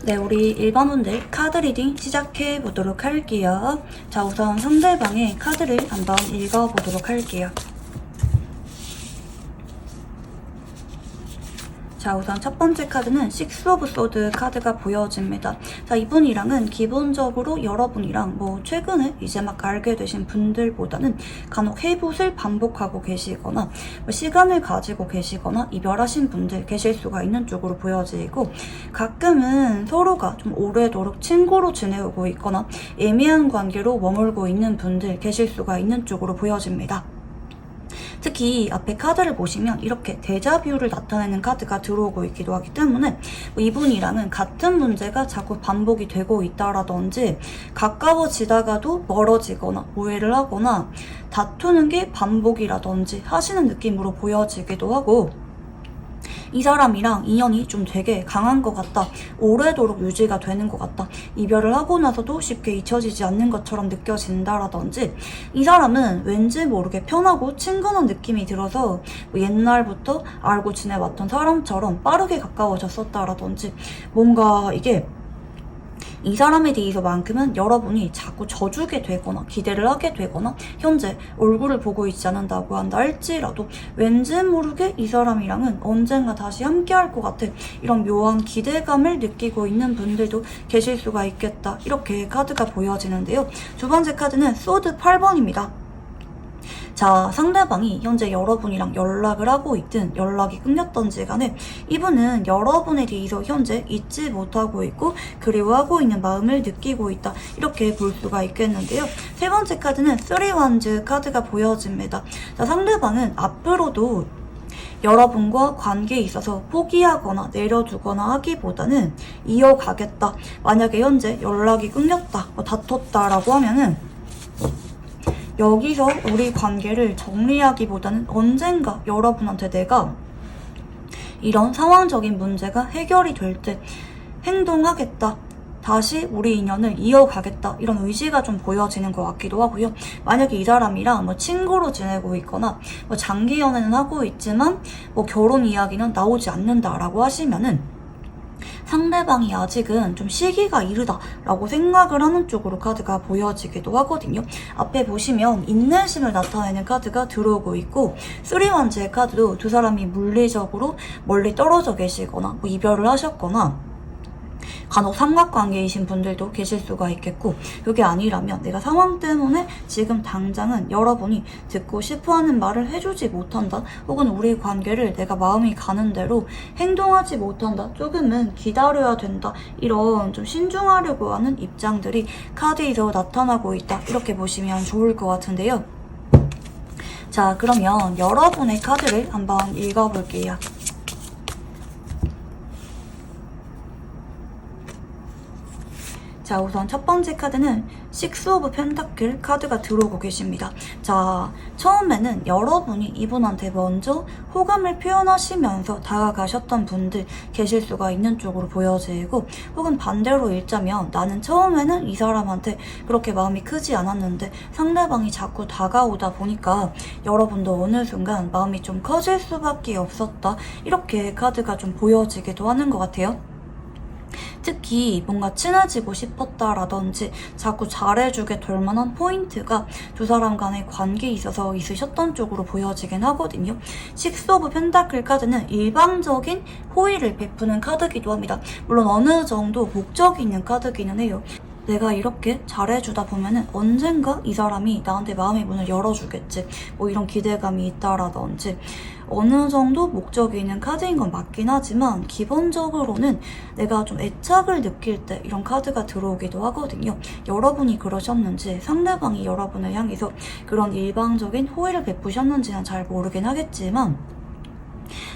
네, 우리 일반분들 카드 리딩 시작해 보도록 할게요. 자, 우선 상대방의 카드를 한번 읽어보도록 할게요. 자, 우선 첫 번째 카드는 식스 오브 소드 카드가 보여집니다. 자, 이분이랑은 기본적으로 여러분이랑 최근에 이제 막 알게 되신 분들보다는 간혹 해봇을 반복하고 계시거나 시간을 가지고 계시거나 이별하신 분들 계실 수가 있는 쪽으로 보여지고, 가끔은 서로가 좀 오래도록 친구로 지내고 있거나 애매한 관계로 머물고 있는 분들 계실 수가 있는 쪽으로 보여집니다. 특히 앞에 카드를 보시면 이렇게 데자뷰를 나타내는 카드가 들어오고 있기도 하기 때문에 이분이랑은 같은 문제가 자꾸 반복이 되고 있다라든지, 가까워지다가도 멀어지거나 오해를 하거나 다투는 게 반복이라든지 하시는 느낌으로 보여지기도 하고, 이 사람이랑 인연이 좀 되게 강한 것 같다, 오래도록 유지가 되는 것 같다, 이별을 하고 나서도 쉽게 잊혀지지 않는 것처럼 느껴진다라든지, 이 사람은 왠지 모르게 편하고 친근한 느낌이 들어서 옛날부터 알고 지내왔던 사람처럼 빠르게 가까워졌었다라든지, 뭔가 이게 이 사람에 대해서만큼은 여러분이 자꾸 져주게 되거나 기대를 하게 되거나 현재 얼굴을 보고 있지 않는다고 한다 할지라도 왠지 모르게 이 사람이랑은 언젠가 다시 함께 할 것 같아, 이런 묘한 기대감을 느끼고 있는 분들도 계실 수가 있겠다, 이렇게 카드가 보여지는데요. 두 번째 카드는 소드 8번입니다. 자, 상대방이 현재 여러분이랑 연락을 하고 있든 연락이 끊겼던지 간에 이분은 여러분에 대해서 현재 잊지 못하고 있고 그리워하고 있는 마음을 느끼고 있다, 이렇게 볼 수가 있겠는데요. 세 번째 카드는 3원즈 카드가 보여집니다. 자, 상대방은 앞으로도 여러분과 관계에 있어서 포기하거나 내려두거나 하기보다는 이어가겠다, 만약에 현재 연락이 끊겼다, 다퉜다라고 하면은 여기서 우리 관계를 정리하기보다는 언젠가 여러분한테 내가 이런 상황적인 문제가 해결이 될 때 행동하겠다, 다시 우리 인연을 이어가겠다, 이런 의지가 좀 보여지는 것 같기도 하고요. 만약에 이 사람이랑 친구로 지내고 있거나 장기 연애는 하고 있지만 결혼 이야기는 나오지 않는다라고 하시면은 상대방이 아직은 좀 시기가 이르다라고 생각을 하는 쪽으로 카드가 보여지기도 하거든요. 앞에 보시면 인내심을 나타내는 카드가 들어오고 있고, 3원즈의 카드도 두 사람이 물리적으로 멀리 떨어져 계시거나 이별을 하셨거나 간혹 삼각관계이신 분들도 계실 수가 있겠고, 그게 아니라면 내가 상황 때문에 지금 당장은 여러분이 듣고 싶어하는 말을 해주지 못한다, 혹은 우리 관계를 내가 마음이 가는 대로 행동하지 못한다, 조금은 기다려야 된다, 이런 좀 신중하려고 하는 입장들이 카드에서 나타나고 있다, 이렇게 보시면 좋을 것 같은데요. 자, 그러면 여러분의 카드를 한번 읽어볼게요. 자, 우선 첫 번째 카드는 식스 오브 펜타클 카드가 들어오고 계십니다. 자, 처음에는 여러분이 이분한테 먼저 호감을 표현하시면서 다가가셨던 분들 계실 수가 있는 쪽으로 보여지고, 혹은 반대로 읽자면 나는 처음에는 이 사람한테 그렇게 마음이 크지 않았는데 상대방이 자꾸 다가오다 보니까 여러분도 어느 순간 마음이 좀 커질 수밖에 없었다, 이렇게 카드가 좀 보여지기도 하는 것 같아요. 특히 뭔가 친해지고 싶었다라든지 자꾸 잘해주게 될 만한 포인트가 두 사람 간의 관계에 있어서 있으셨던 쪽으로 보여지긴 하거든요. 식스 오브 펜타클 카드는 일방적인 호의를 베푸는 카드기도 합니다. 물론 어느 정도 목적이 있는 카드기는 해요. 내가 이렇게 잘해주다 보면은 언젠가 이 사람이 나한테 마음의 문을 열어주겠지, 이런 기대감이 있다라든지 어느 정도 목적이 있는 카드인 건 맞긴 하지만, 기본적으로는 내가 좀 애착을 느낄 때 이런 카드가 들어오기도 하거든요. 여러분이 그러셨는지 상대방이 여러분을 향해서 그런 일방적인 호의를 베푸셨는지는 잘 모르긴 하겠지만,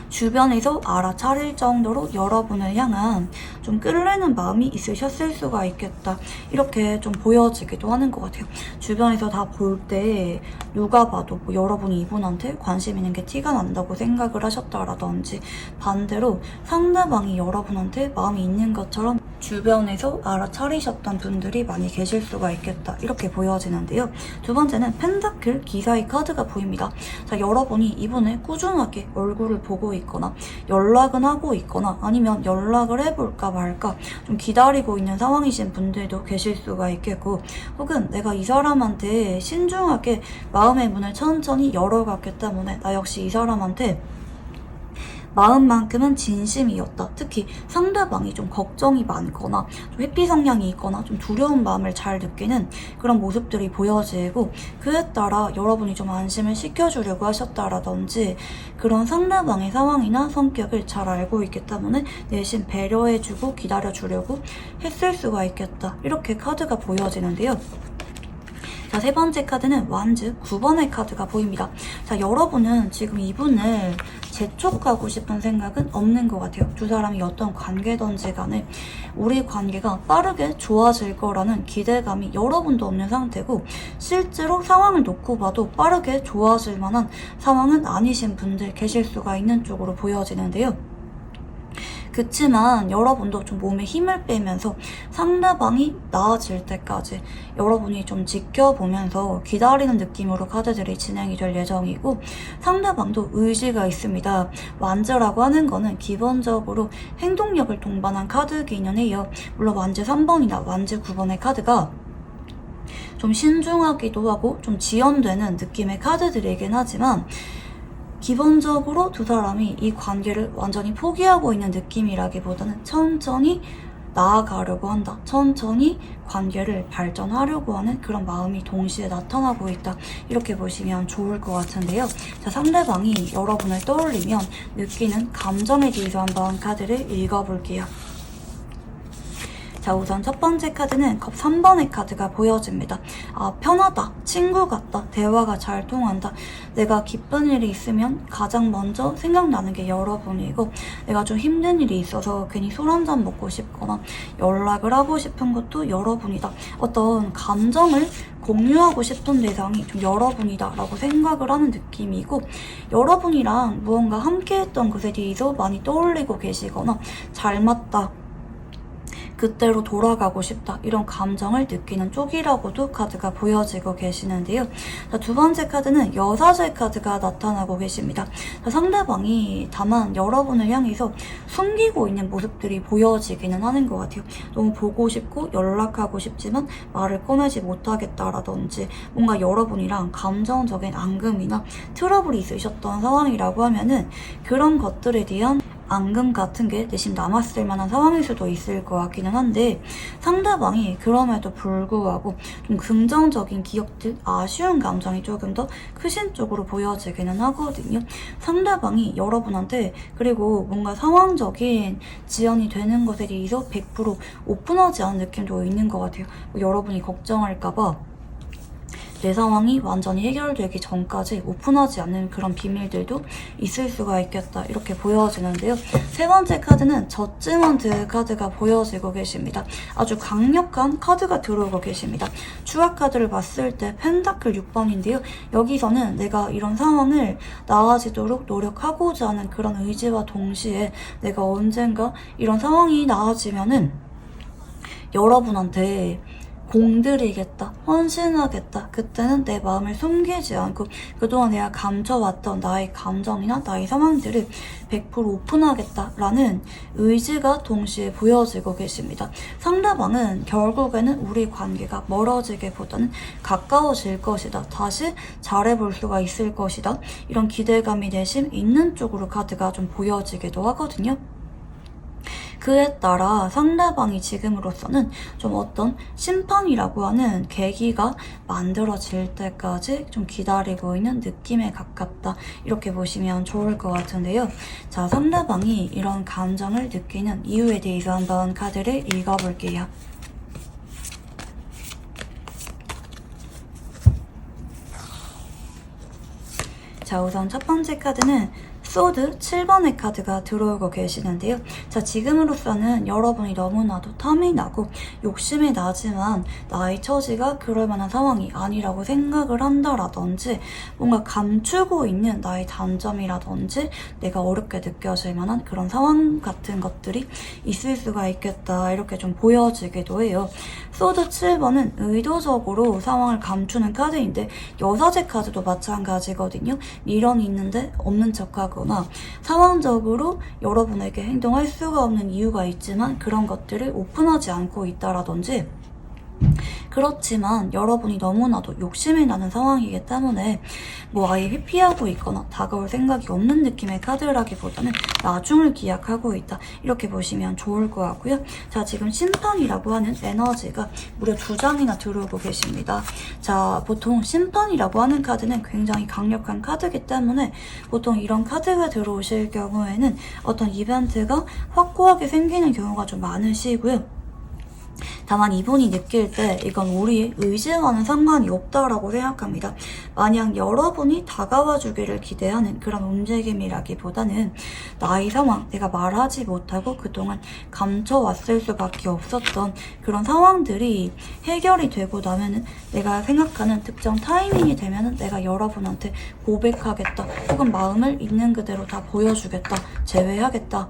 주변에서 알아차릴 정도로 여러분을 향한 좀 끌리는 마음이 있으셨을 수가 있겠다, 이렇게 좀 보여지기도 하는 것 같아요. 주변에서 다 볼 때 누가 봐도 여러분이 이분한테 관심 있는 게 티가 난다고 생각을 하셨다라든지, 반대로 상대방이 여러분한테 마음이 있는 것처럼 주변에서 알아차리셨던 분들이 많이 계실 수가 있겠다, 이렇게 보여지는데요. 두 번째는 펜타클 기사의 카드가 보입니다. 자, 여러분이 이분을 꾸준하게 얼굴을 보고 있거나 연락은 하고 있거나 아니면 연락을 해볼까 말까 좀 기다리고 있는 상황이신 분들도 계실 수가 있겠고, 혹은 내가 이 사람한테 신중하게 마음의 문을 천천히 열어갔기 때문에 나 역시 이 사람한테 마음만큼은 진심이었다. 특히 상대방이 좀 걱정이 많거나 좀 회피 성향이 있거나 좀 두려운 마음을 잘 느끼는 그런 모습들이 보여지고, 그에 따라 여러분이 좀 안심을 시켜주려고 하셨다라든지 그런 상대방의 상황이나 성격을 잘 알고 있기 때문에 내심 배려해주고 기다려주려고 했을 수가 있겠다, 이렇게 카드가 보여지는데요. 자, 세 번째 카드는 완즈 9번의 카드가 보입니다. 자, 여러분은 지금 이분을 재촉하고 싶은 생각은 없는 것 같아요. 두 사람이 어떤 관계든지 간에 우리 관계가 빠르게 좋아질 거라는 기대감이 여러분도 없는 상태고, 실제로 상황을 놓고 봐도 빠르게 좋아질 만한 상황은 아니신 분들 계실 수가 있는 쪽으로 보여지는데요. 그치만 여러분도 좀 몸에 힘을 빼면서 상대방이 나아질 때까지 여러분이 좀 지켜보면서 기다리는 느낌으로 카드들이 진행이 될 예정이고, 상대방도 의지가 있습니다. 완즈라고 하는 거는 기본적으로 행동력을 동반한 카드이기는 해요. 물론 완즈 3번이나 완즈 9번의 카드가 좀 신중하기도 하고 좀 지연되는 느낌의 카드들이긴 하지만, 기본적으로 두 사람이 이 관계를 완전히 포기하고 있는 느낌이라기보다는 천천히 나아가려고 한다, 천천히 관계를 발전하려고 하는 그런 마음이 동시에 나타나고 있다, 이렇게 보시면 좋을 것 같은데요. 자, 상대방이 여러분을 떠올리면 느끼는 감정에 대해서 한번 카드를 읽어볼게요. 자, 우선 첫 번째 카드는 컵 3번의 카드가 보여집니다. 아, 편하다, 친구 같다, 대화가 잘 통한다, 내가 기쁜 일이 있으면 가장 먼저 생각나는 게 여러분이고, 내가 좀 힘든 일이 있어서 괜히 술 한잔 먹고 싶거나 연락을 하고 싶은 것도 여러분이다. 어떤 감정을 공유하고 싶은 대상이 좀 여러분이다 라고 생각을 하는 느낌이고, 여러분이랑 무언가 함께했던 것에 대해서 많이 떠올리고 계시거나 잘 맞다, 그때로 돌아가고 싶다, 이런 감정을 느끼는 쪽이라고도 카드가 보여지고 계시는데요. 자, 두 번째 카드는 여사제 카드가 나타나고 계십니다. 자, 상대방이 다만 여러분을 향해서 숨기고 있는 모습들이 보여지기는 하는 것 같아요. 너무 보고 싶고 연락하고 싶지만 말을 꺼내지 못하겠다라든지, 뭔가 여러분이랑 감정적인 앙금이나 트러블이 있으셨던 상황이라고 하면은 그런 것들에 대한 앙금 같은 게 내심 남았을 만한 상황일 수도 있을 것 같기는 한데, 상대방이 그럼에도 불구하고 좀 긍정적인 기억들, 아쉬운 감정이 조금 더 크신 쪽으로 보여지기는 하거든요. 상대방이 여러분한테 그리고 뭔가 상황적인 지연이 되는 것에 대해서 100% 오픈하지 않은 느낌도 있는 것 같아요. 여러분이 걱정할까봐 내 상황이 완전히 해결되기 전까지 오픈하지 않는 그런 비밀들도 있을 수가 있겠다, 이렇게 보여지는데요. 세 번째 카드는 저지먼트 카드가 보여지고 계십니다. 아주 강력한 카드가 들어오고 계십니다. 추가 카드를 봤을 때 펜타클 6번인데요. 여기서는 내가 이런 상황을 나아지도록 노력하고자 하는 그런 의지와 동시에 내가 언젠가 이런 상황이 나아지면은 여러분한테 공들이겠다, 헌신하겠다, 그때는 내 마음을 숨기지 않고 그동안 내가 감춰왔던 나의 감정이나 나의 상황들을 100% 오픈하겠다라는 의지가 동시에 보여지고 계십니다. 상대방은 결국에는 우리 관계가 멀어지기보다는 가까워질 것이다, 다시 잘해볼 수가 있을 것이다, 이런 기대감이 내심 있는 쪽으로 카드가 좀 보여지기도 하거든요. 그에 따라 상대방이 지금으로서는 좀 어떤 심판이라고 하는 계기가 만들어질 때까지 좀 기다리고 있는 느낌에 가깝다, 이렇게 보시면 좋을 것 같은데요. 자, 상대방이 이런 감정을 느끼는 이유에 대해서 한번 카드를 읽어볼게요. 자, 우선 첫 번째 카드는 소드 7번의 카드가 들어오고 계시는데요. 자, 지금으로서는 여러분이 너무나도 탐이 나고 욕심이 나지만 나의 처지가 그럴 만한 상황이 아니라고 생각을 한다라든지 뭔가 감추고 있는 나의 단점이라든지 내가 어렵게 느껴질 만한 그런 상황 같은 것들이 있을 수가 있겠다, 이렇게 좀 보여지기도 해요. 소드 7번은 의도적으로 상황을 감추는 카드인데 여사제 카드도 마찬가지거든요. 미련이 있는데 없는 척하거나 상황적으로 여러분에게 행동할 수가 없는 이유가 있지만 그런 것들을 오픈하지 않고 있다라든지, 그렇지만 여러분이 너무나도 욕심이 나는 상황이기 때문에 뭐 아예 회피하고 있거나 다가올 생각이 없는 느낌의 카드라기보다는 나중을 기약하고 있다, 이렇게 보시면 좋을 것 같고요. 자, 지금 심판이라고 하는 에너지가 무려 2장이나 들어오고 계십니다. 자, 보통 심판이라고 하는 카드는 굉장히 강력한 카드이기 때문에 보통 이런 카드가 들어오실 경우에는 어떤 이벤트가 확고하게 생기는 경우가 좀 많으시고요. 다만 이분이 느낄 때 이건 우리의 의지와는 상관이 없다라고 생각합니다. 만약 여러분이 다가와 주기를 기대하는 그런 움직임이라기보다는 나의 상황, 내가 말하지 못하고 그동안 감춰왔을 수밖에 없었던 그런 상황들이 해결이 되고 나면은 내가 생각하는 특정 타이밍이 되면은 내가 여러분한테 고백하겠다, 혹은 마음을 있는 그대로 다 보여주겠다, 제외하겠다,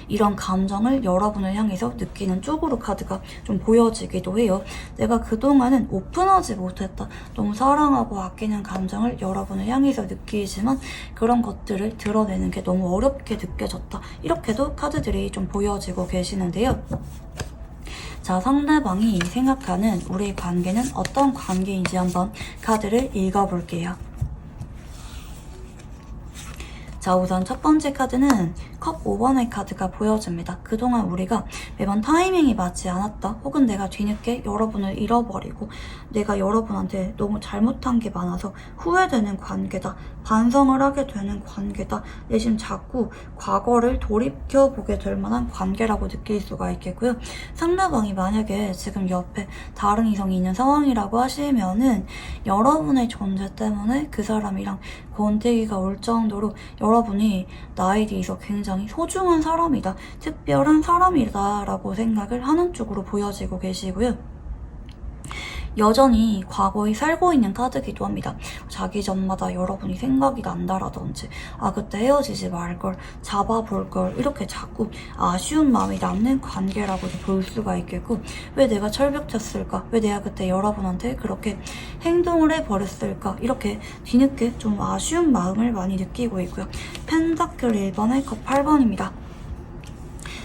이런 감정을 여러분을 향해서 느끼는 쪽으로 카드가 좀 보여지기도 해요. 내가 그동안은 오픈하지 못했다, 너무 사랑하고 아끼는 감정을 여러분을 향해서 느끼지만 그런 것들을 드러내는 게 너무 어렵게 느껴졌다, 이렇게도 카드들이 좀 보여지고 계시는데요. 자, 상대방이 생각하는 우리의 관계는 어떤 관계인지 한번 카드를 읽어볼게요. 자, 우선 첫 번째 카드는 컵 5번의 카드가 보여집니다. 그동안 우리가 매번 타이밍이 맞지 않았다, 혹은 내가 뒤늦게 여러분을 잃어버리고 내가 여러분한테 너무 잘못한 게 많아서 후회되는 관계다, 반성을 하게 되는 관계다, 내심 자꾸 과거를 돌이켜보게 될 만한 관계라고 느낄 수가 있겠고요. 상대방이 만약에 지금 옆에 다른 이성이 있는 상황이라고 하시면은 여러분의 존재 때문에 그 사람이랑 권태기가 올 정도로 여러분이 나에 대해서 굉장히 소중한 사람이다, 특별한 사람이다 라고 생각을 하는 쪽으로 보여지고 계시고요. 여전히 과거에 살고 있는 카드기도 합니다. 자기 전마다 여러분이 생각이 난다라든지, 아 그때 헤어지지 말걸, 잡아볼걸, 이렇게 자꾸 아쉬운 마음이 남는 관계라고도 볼 수가 있겠고, 왜 내가 철벽쳤을까, 왜 내가 그때 여러분한테 그렇게 행동을 해버렸을까, 이렇게 뒤늦게 좀 아쉬운 마음을 많이 느끼고 있고요. 펜타클 1번의 컵 8번입니다.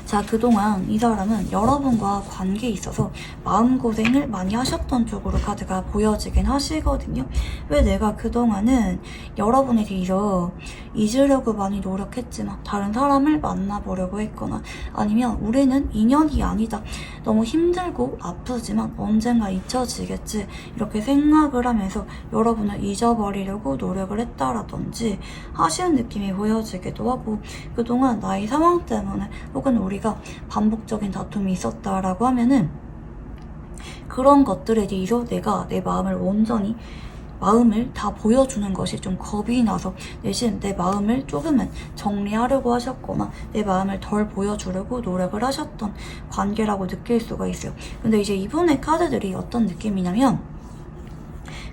자, 그동안 이 사람은 여러분과 관계에 있어서 마음고생을 많이 하셨던 쪽으로 카드가 보여지긴 하시거든요. 왜 내가 그동안은 여러분에 대해서 잊으려고 많이 노력했지만 다른 사람을 만나보려고 했거나, 아니면 우리는 인연이 아니다, 너무 힘들고 아프지만 언젠가 잊혀지겠지, 이렇게 생각을 하면서 여러분을 잊어버리려고 노력을 했다라든지 하시는 느낌이 보여지기도 하고, 그동안 나의 상황 때문에 혹은 우리가 반복적인 다툼이 있었다라고 하면은 그런 것들에 대해서 내가 내 마음을 온전히 마음을 다 보여주는 것이 좀 겁이 나서 대신 내 마음을 조금은 정리하려고 하셨거나 내 마음을 덜 보여주려고 노력을 하셨던 관계라고 느낄 수가 있어요. 근데 이제 이분의 카드들이 어떤 느낌이냐면,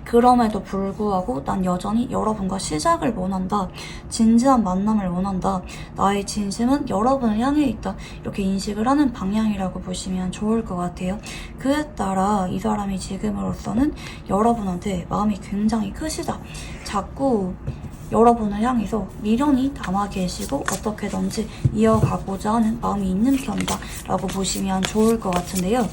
그럼에도 불구하고 난 여전히 여러분과 시작을 원한다, 진지한 만남을 원한다, 나의 진심은 여러분을 향해 있다, 이렇게 인식을 하는 방향이라고 보시면 좋을 것 같아요. 그에 따라 이 사람이 지금으로서는 여러분한테 마음이 굉장히 크시다, 자꾸 여러분을 향해서 미련이 남아 계시고 어떻게든지 이어가고자 하는 마음이 있는 편이다 라고 보시면 좋을 것 같은데요.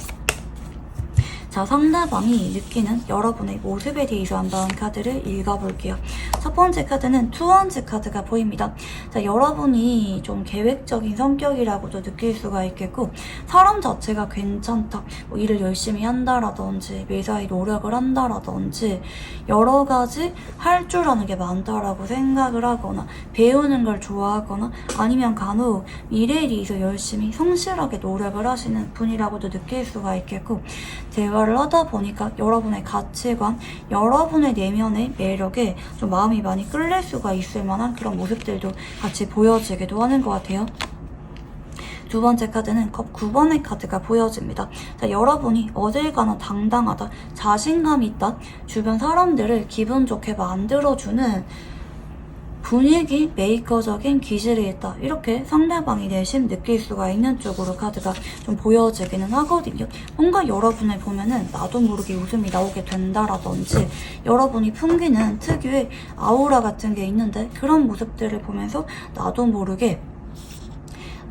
자, 상대방이 느끼는 여러분의 모습에 대해서 한번 카드를 읽어볼게요. 첫 번째 카드는 투원즈 카드가 보입니다. 자, 여러분이 좀 계획적인 성격이라고도 느낄 수가 있겠고, 사람 자체가 괜찮다, 뭐 일을 열심히 한다라든지 매사에 노력을 한다라든지 여러 가지 할 줄 아는 게 많다라고 생각을 하거나 배우는 걸 좋아하거나, 아니면 간혹 미래에 대해서 열심히 성실하게 노력을 하시는 분이라고도 느낄 수가 있겠고, 제가 대화를 하다 보니까 여러분의 가치관, 여러분의 내면의 매력에 좀 마음이 많이 끌릴 수가 있을 만한 그런 모습들도 같이 보여지기도 하는 것 같아요. 두 번째 카드는 컵 9번의 카드가 보여집니다. 자, 여러분이 어딜 가나 당당하다, 자신감이 있다, 주변 사람들을 기분 좋게 만들어주는 분위기 메이커적인 기질이 있다. 이렇게 상대방이 내심 느낄 수가 있는 쪽으로 카드가 좀 보여지기는 하거든요. 뭔가 여러분을 보면은 나도 모르게 웃음이 나오게 된다라든지 여러분이 풍기는 특유의 아우라 같은 게 있는데 그런 모습들을 보면서 나도 모르게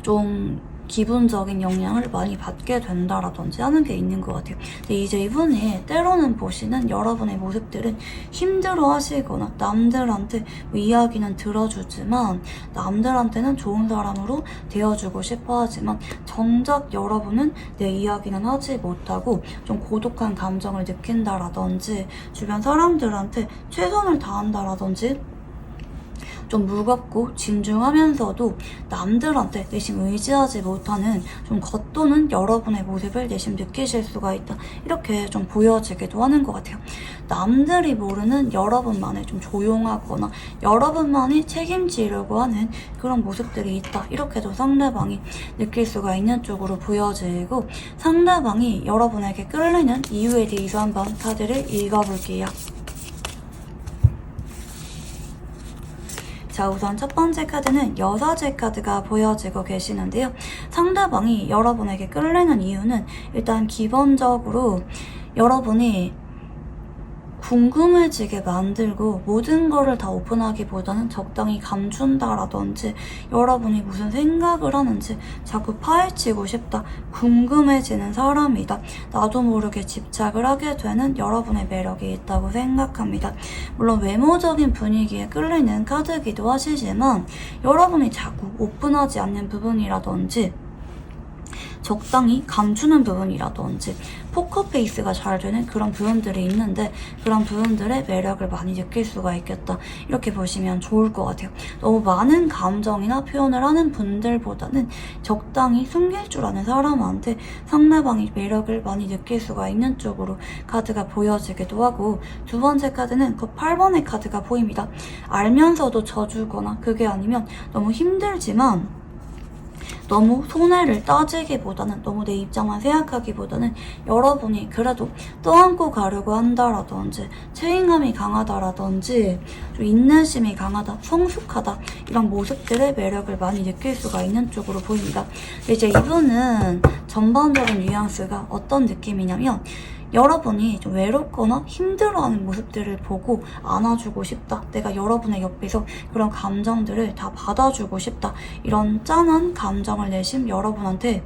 좀 기분적인 영향을 많이 받게 된다라든지 하는 게 있는 것 같아요. 근데 이제 이분이 때로는 보시는 여러분의 모습들은 힘들어 하시거나 남들한테 뭐 이야기는 들어주지만 남들한테는 좋은 사람으로 되어주고 싶어 하지만 정작 여러분은 내 이야기는 하지 못하고 좀 고독한 감정을 느낀다라든지 주변 사람들한테 최선을 다한다라든지 좀 무겁고 진중하면서도 남들한테 내심 의지하지 못하는 좀 겉도는 여러분의 모습을 내심 느끼실 수가 있다. 이렇게 좀 보여지기도 하는 것 같아요. 남들이 모르는 여러분만의 좀 조용하거나 여러분만이 책임지려고 하는 그런 모습들이 있다. 이렇게도 상대방이 느낄 수가 있는 쪽으로 보여지고 상대방이 여러분에게 끌리는 이유에 대해서 한번 카드를 읽어볼게요. 자, 우선 첫 번째 카드는 여사제 카드가 보여지고 계시는데요. 상대방이 여러분에게 끌리는 이유는 일단 기본적으로 여러분이 궁금해지게 만들고 모든 거를 다 오픈하기보다는 적당히 감춘다라든지 여러분이 무슨 생각을 하는지 자꾸 파헤치고 싶다, 궁금해지는 사람이다, 나도 모르게 집착을 하게 되는 여러분의 매력이 있다고 생각합니다. 물론 외모적인 분위기에 끌리는 카드이기도 하시지만 여러분이 자꾸 오픈하지 않는 부분이라든지 적당히 감추는 부분이라든지 포커페이스가 잘 되는 그런 부분들이 있는데 그런 부분들의 매력을 많이 느낄 수가 있겠다. 이렇게 보시면 좋을 것 같아요. 너무 많은 감정이나 표현을 하는 분들보다는 적당히 숨길 줄 아는 사람한테 상대방이 매력을 많이 느낄 수가 있는 쪽으로 카드가 보여지기도 하고 두 번째 카드는 그 8번의 카드가 보입니다. 알면서도 져주거나 그게 아니면 너무 힘들지만 너무 손해를 따지기보다는 너무 내 입장만 생각하기보다는 여러분이 그래도 떠안고 가려고 한다라든지 책임감이 강하다라든지 좀 인내심이 강하다, 성숙하다 이런 모습들의 매력을 많이 느낄 수가 있는 쪽으로 보입니다. 이제 이분은 전반적인 뉘앙스가 어떤 느낌이냐면 여러분이 좀 외롭거나 힘들어하는 모습들을 보고 안아주고 싶다. 내가 여러분의 옆에서 그런 감정들을 다 받아주고 싶다. 이런 짠한 감정을 내심 여러분한테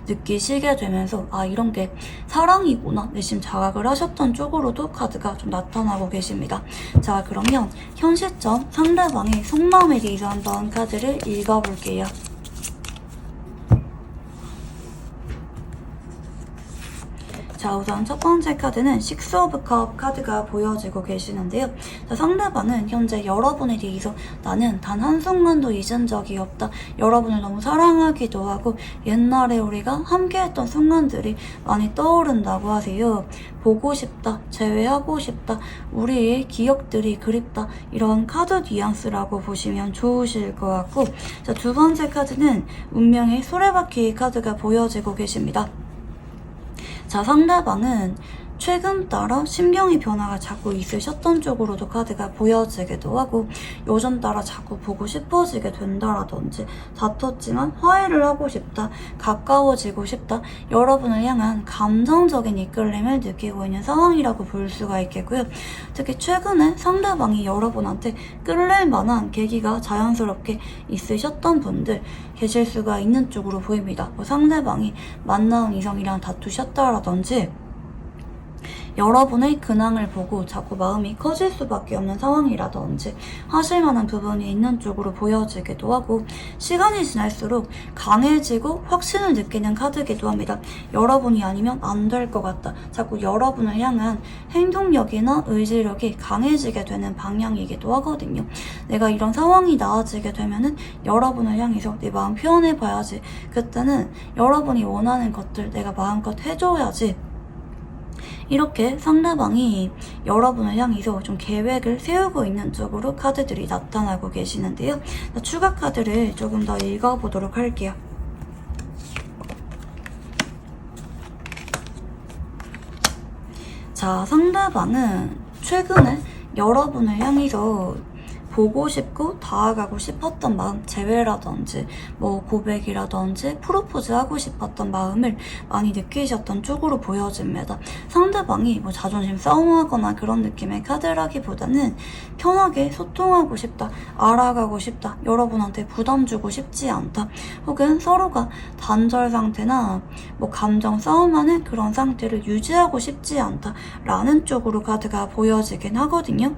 느끼시게 되면서 아 이런 게 사랑이구나 내심 자각을 하셨던 쪽으로도 카드가 좀 나타나고 계십니다. 자 그러면 현 시점 상대방의 속마음에 대해서 한번 카드를 읽어볼게요. 자 우선 첫 번째 카드는 식스 오브 컵 카드가 보여지고 계시는데요. 자, 상대방은 현재 여러분에 대해서 나는 단 한순간도 잊은 적이 없다. 여러분을 너무 사랑하기도 하고 옛날에 우리가 함께했던 순간들이 많이 떠오른다고 하세요. 보고 싶다, 재회하고 싶다, 우리의 기억들이 그립다 이런 카드 뉘앙스라고 보시면 좋으실 것 같고 자, 두 번째 카드는 운명의 수레바퀴 카드가 보여지고 계십니다. 자 상대방은 최근 따라 심경의 변화가 자꾸 있으셨던 쪽으로도 카드가 보여지기도 하고 요즘 따라 자꾸 보고 싶어지게 된다라든지 다퉜지만 화해를 하고 싶다, 가까워지고 싶다 여러분을 향한 감정적인 이끌림을 느끼고 있는 상황이라고 볼 수가 있겠고요. 특히 최근에 상대방이 여러분한테 끌릴 만한 계기가 자연스럽게 있으셨던 분들 계실 수가 있는 쪽으로 보입니다. 뭐 상대방이 만나온 이성이랑 다투셨다라든지 여러분의 근황을 보고 자꾸 마음이 커질 수밖에 없는 상황이라든지 하실 만한 부분이 있는 쪽으로 보여지기도 하고 시간이 지날수록 강해지고 확신을 느끼는 카드이기도 합니다. 여러분이 아니면 안 될 것 같다. 자꾸 여러분을 향한 행동력이나 의지력이 강해지게 되는 방향이기도 하거든요. 내가 이런 상황이 나아지게 되면은 여러분을 향해서 내 마음 표현해봐야지. 그때는 여러분이 원하는 것들 내가 마음껏 해줘야지. 이렇게 상대방이 여러분을 향해서 좀 계획을 세우고 있는 쪽으로 카드들이 나타나고 계시는데요. 추가 카드를 조금 더 읽어보도록 할게요. 자, 상대방은 최근에 여러분을 향해서 보고 싶고 다가가고 싶었던 마음, 재회라든지 뭐 고백이라든지 프로포즈 하고 싶었던 마음을 많이 느끼셨던 쪽으로 보여집니다. 상대방이 뭐 자존심 싸움하거나 그런 느낌의 카드라기보다는 편하게 소통하고 싶다, 알아가고 싶다, 여러분한테 부담 주고 싶지 않다, 혹은 서로가 단절 상태나 뭐 감정 싸움하는 그런 상태를 유지하고 싶지 않다 라는 쪽으로 카드가 보여지긴 하거든요.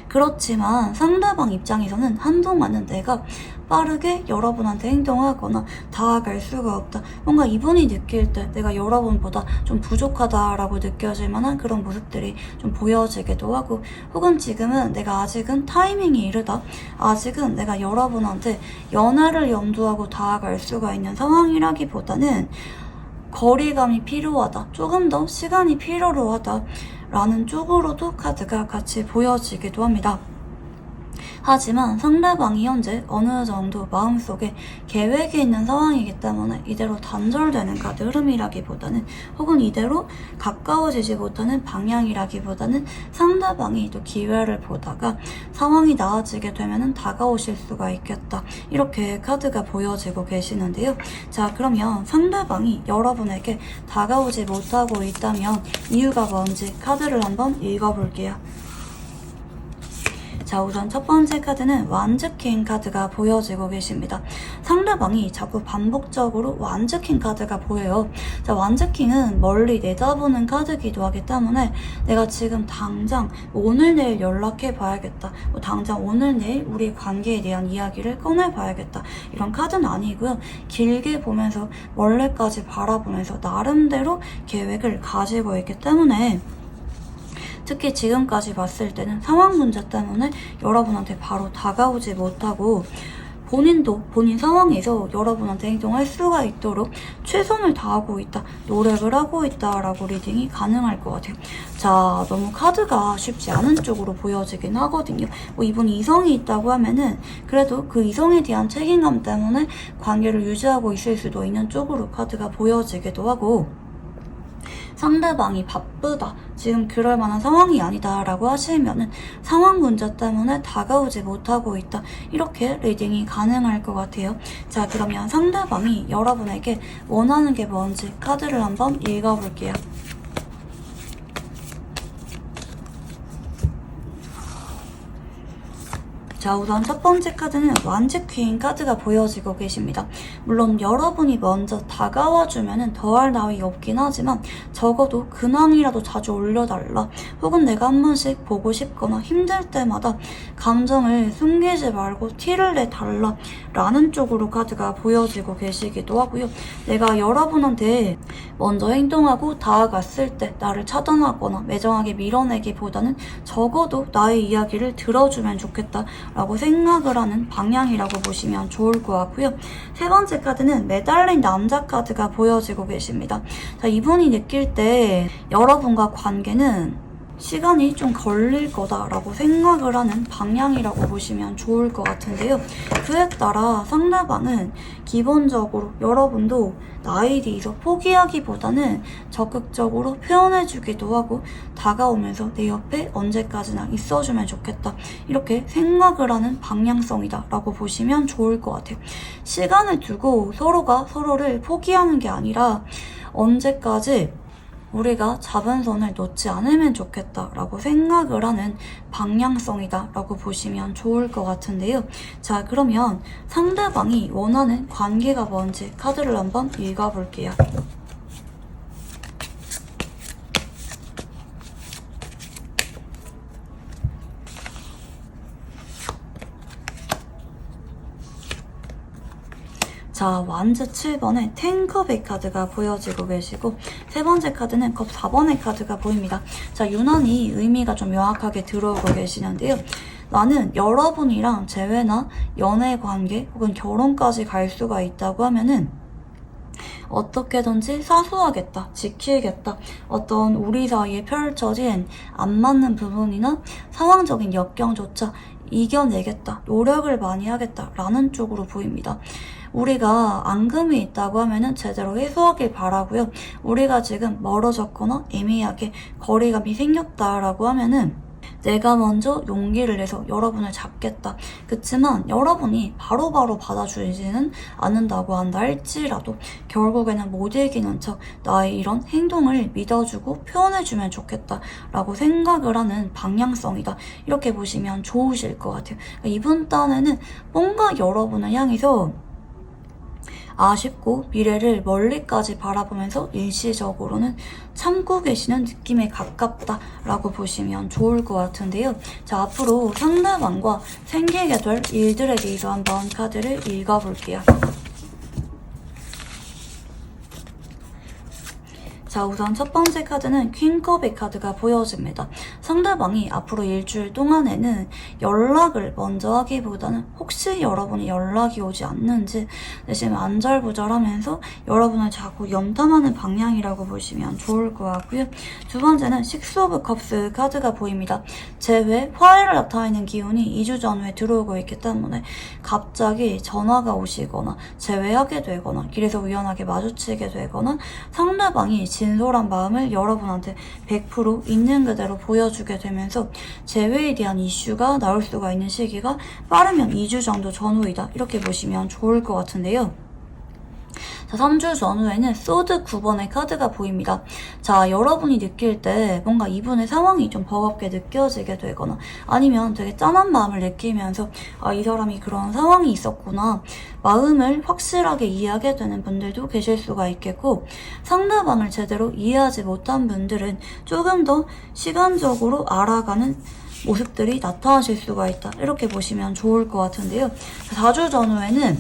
그렇지만 상대방 입장에서는 한동안은 내가 빠르게 여러분한테 행동하거나 다가갈 수가 없다. 뭔가 이분이 느낄 때 내가 여러분보다 좀 부족하다라고 느껴질 만한 그런 모습들이 좀 보여지기도 하고, 혹은 지금은 내가 아직은 타이밍이 이르다. 아직은 내가 여러분한테 연애를 염두하고 다가갈 수가 있는 상황이라기보다는 거리감이 필요하다. 조금 더 시간이 필요로 하다. 라는 쪽으로도 카드가 같이 보여지기도 합니다. 하지만 상대방이 현재 어느 정도 마음속에 계획이 있는 상황이기 때문에 이대로 단절되는 카드 흐름이라기보다는, 혹은 이대로 가까워지지 못하는 방향이라기보다는 상대방이 또 기회를 보다가 상황이 나아지게 되면 다가오실 수가 있겠다. 이렇게 카드가 보여지고 계시는데요. 자, 그러면 상대방이 여러분에게 다가오지 못하고 있다면 이유가 뭔지 카드를 한번 읽어볼게요. 자, 우선 첫 번째 카드는 완즈킹 카드가 보여지고 계십니다. 상대방이 자꾸 반복적으로 완즈킹 카드가 보여요. 자, 완즈킹은 멀리 내다보는 카드이기도 하기 때문에 내가 지금 당장 오늘 내일 연락해 봐야겠다, 뭐 당장 오늘 내일 우리 관계에 대한 이야기를 꺼내 봐야겠다, 이런 카드는 아니고요. 길게 보면서 멀리까지 바라보면서 나름대로 계획을 가지고 있기 때문에, 특히 지금까지 봤을 때는 상황 문제 때문에 여러분한테 바로 다가오지 못하고 본인도 본인 상황에서 여러분한테 행동할 수가 있도록 최선을 다하고 있다, 노력을 하고 있다라고 리딩이 가능할 것 같아요. 자, 너무 카드가 쉽지 않은 쪽으로 보여지긴 하거든요. 뭐 이분이 이성이 있다고 하면은 그래도 그 이성에 대한 책임감 때문에 관계를 유지하고 있을 수도 있는 쪽으로 카드가 보여지기도 하고, 상대방이 바쁘다, 지금 그럴 만한 상황이 아니다 라고 하시면은 상황 문제 때문에 다가오지 못하고 있다, 이렇게 리딩이 가능할 것 같아요. 자, 그러면 상대방이 여러분에게 원하는 게 뭔지 카드를 한번 읽어볼게요. 자, 우선 첫 번째 카드는 완즈 퀸 카드가 보여지고 계십니다. 물론 여러분이 먼저 다가와주면 더할 나위 없긴 하지만 적어도 근황이라도 자주 올려달라, 혹은 내가 한 번씩 보고 싶거나 힘들 때마다 감정을 숨기지 말고 티를 내달라 라는 쪽으로 카드가 보여지고 계시기도 하고요. 내가 여러분한테 먼저 행동하고 다가갔을 때 나를 차단하거나 매정하게 밀어내기보다는 적어도 나의 이야기를 들어주면 좋겠다 라고 생각을 하는 방향이라고 보시면 좋을 것 같고요. 세 번째 카드는 매달린 남자 카드가 보여지고 계십니다. 자, 이분이 느낄 때 여러분과 관계는 시간이 좀 걸릴 거다라고 생각을 하는 방향이라고 보시면 좋을 것 같은데요. 그에 따라 상대방은 기본적으로 여러분도 나에 대해서 포기하기보다는 적극적으로 표현해주기도 하고 다가오면서 내 옆에 언제까지나 있어주면 좋겠다, 이렇게 생각을 하는 방향성이다 라고 보시면 좋을 것 같아요. 시간을 두고 서로가 서로를 포기하는 게 아니라 언제까지 우리가 잡은 선을 놓지 않으면 좋겠다라고 생각을 하는 방향성이다라고 보시면 좋을 것 같은데요. 자, 그러면 상대방이 원하는 관계가 뭔지 카드를 한번 읽어볼게요. 자, 완즈 7번에 탱커백 카드가 보여지고 계시고, 세 번째 카드는 컵 4번의 카드가 보입니다. 자, 유난히 의미가 좀 명확하게 들어오고 계시는데요. 나는 여러분이랑 재회나 연애 관계 혹은 결혼까지 갈 수가 있다고 하면은 어떻게든지 사수하겠다, 지키겠다, 어떤 우리 사이에 펼쳐진 안 맞는 부분이나 상황적인 역경조차 이겨내겠다, 노력을 많이 하겠다 라는 쪽으로 보입니다. 우리가 앙금이 있다고 하면은 제대로 해소하길 바라고요. 우리가 지금 멀어졌거나 애매하게 거리감이 생겼다라고 하면은 내가 먼저 용기를 내서 여러분을 잡겠다. 그치만 여러분이 바로바로 받아주지는 않는다고 한다 할지라도 결국에는 못 이기는 척 나의 이런 행동을 믿어주고 표현해주면 좋겠다 라고 생각을 하는 방향성이다. 이렇게 보시면 좋으실 것 같아요. 이번 딴에는 뭔가 여러분을 향해서 아쉽고 미래를 멀리까지 바라보면서 일시적으로는 참고 계시는 느낌에 가깝다라고 보시면 좋을 것 같은데요. 자, 앞으로 상대방과 생기게 될 일들에 대해서 한번 카드를 읽어볼게요. 자, 우선 첫 번째 카드는 퀸컵의 카드가 보여집니다. 상대방이 앞으로 일주일 동안에는 연락을 먼저 하기보다는 혹시 여러분이 연락이 오지 않는지 내심 안절부절하면서 여러분을 자꾸 염탐하는 방향이라고 보시면 좋을 것 같고요. 두 번째는 식스 오브 컵스 카드가 보입니다. 제외 화해를 나타내는 기운이 2주 전후에 들어오고 있기 때문에 갑자기 전화가 오시거나 제외하게 되거나 길에서 우연하게 마주치게 되거나 상대방이 진솔한 마음을 여러분한테 100% 있는 그대로 보여주게 되면서 재회에 대한 이슈가 나올 수가 있는 시기가 빠르면 2주 정도 전후이다. 이렇게 보시면 좋을 것 같은데요. 자, 3주 전후에는 소드 9번의 카드가 보입니다. 자, 여러분이 느낄 때 뭔가 이분의 상황이 좀 버겁게 느껴지게 되거나 아니면 되게 짠한 마음을 느끼면서 이 사람이 그런 상황이 있었구나 마음을 확실하게 이해하게 되는 분들도 계실 수가 있겠고 상대방을 제대로 이해하지 못한 분들은 조금 더 시간적으로 알아가는 모습들이 나타나실 수가 있다. 이렇게 보시면 좋을 것 같은데요. 4주 전후에는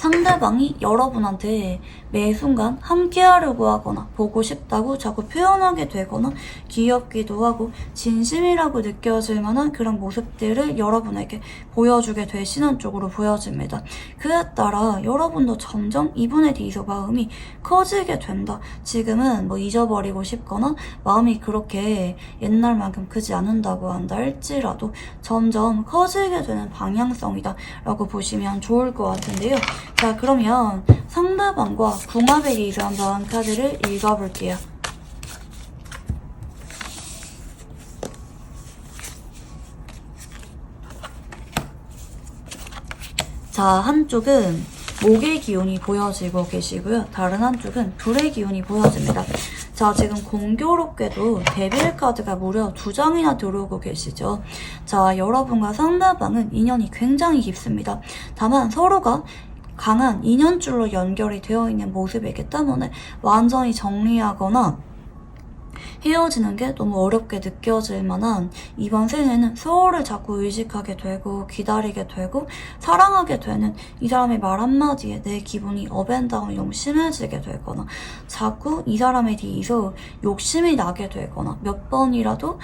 상대방이 여러분한테 매 순간 함께하려고 하거나 보고 싶다고 자꾸 표현하게 되거나 귀엽기도 하고 진심이라고 느껴질 만한 그런 모습들을 여러분에게 보여주게 되시는 쪽으로 보여집니다. 그에 따라 여러분도 점점 이분에 대해서 마음이 커지게 된다. 지금은 뭐 잊어버리고 싶거나 마음이 그렇게 옛날만큼 크지 않는다고 한다 할지라도 점점 커지게 되는 방향성이다 라고 보시면 좋을 것 같은데요. 자, 그러면 상대방과 궁합에 대해서 한번 카드를 읽어볼게요. 자, 한쪽은 목의 기운이 보여지고 계시고요. 다른 한쪽은 불의 기운이 보여집니다. 자, 지금 공교롭게도 데빌 카드가 무려 2장이나 들어오고 계시죠. 자, 여러분과 상대방은 인연이 굉장히 깊습니다. 다만 서로가 강한 인연줄로 연결이 되어 있는 모습이기 때문에 완전히 정리하거나 헤어지는 게 너무 어렵게 느껴질 만한 이번 생에는 서로를 자꾸 의식하게 되고 기다리게 되고 사랑하게 되는 이 사람의 말 한마디에 내 기분이 업앤다운이 너무 심해지게 되거나 자꾸 이 사람에 대해서 욕심이 나게 되거나 몇 번이라도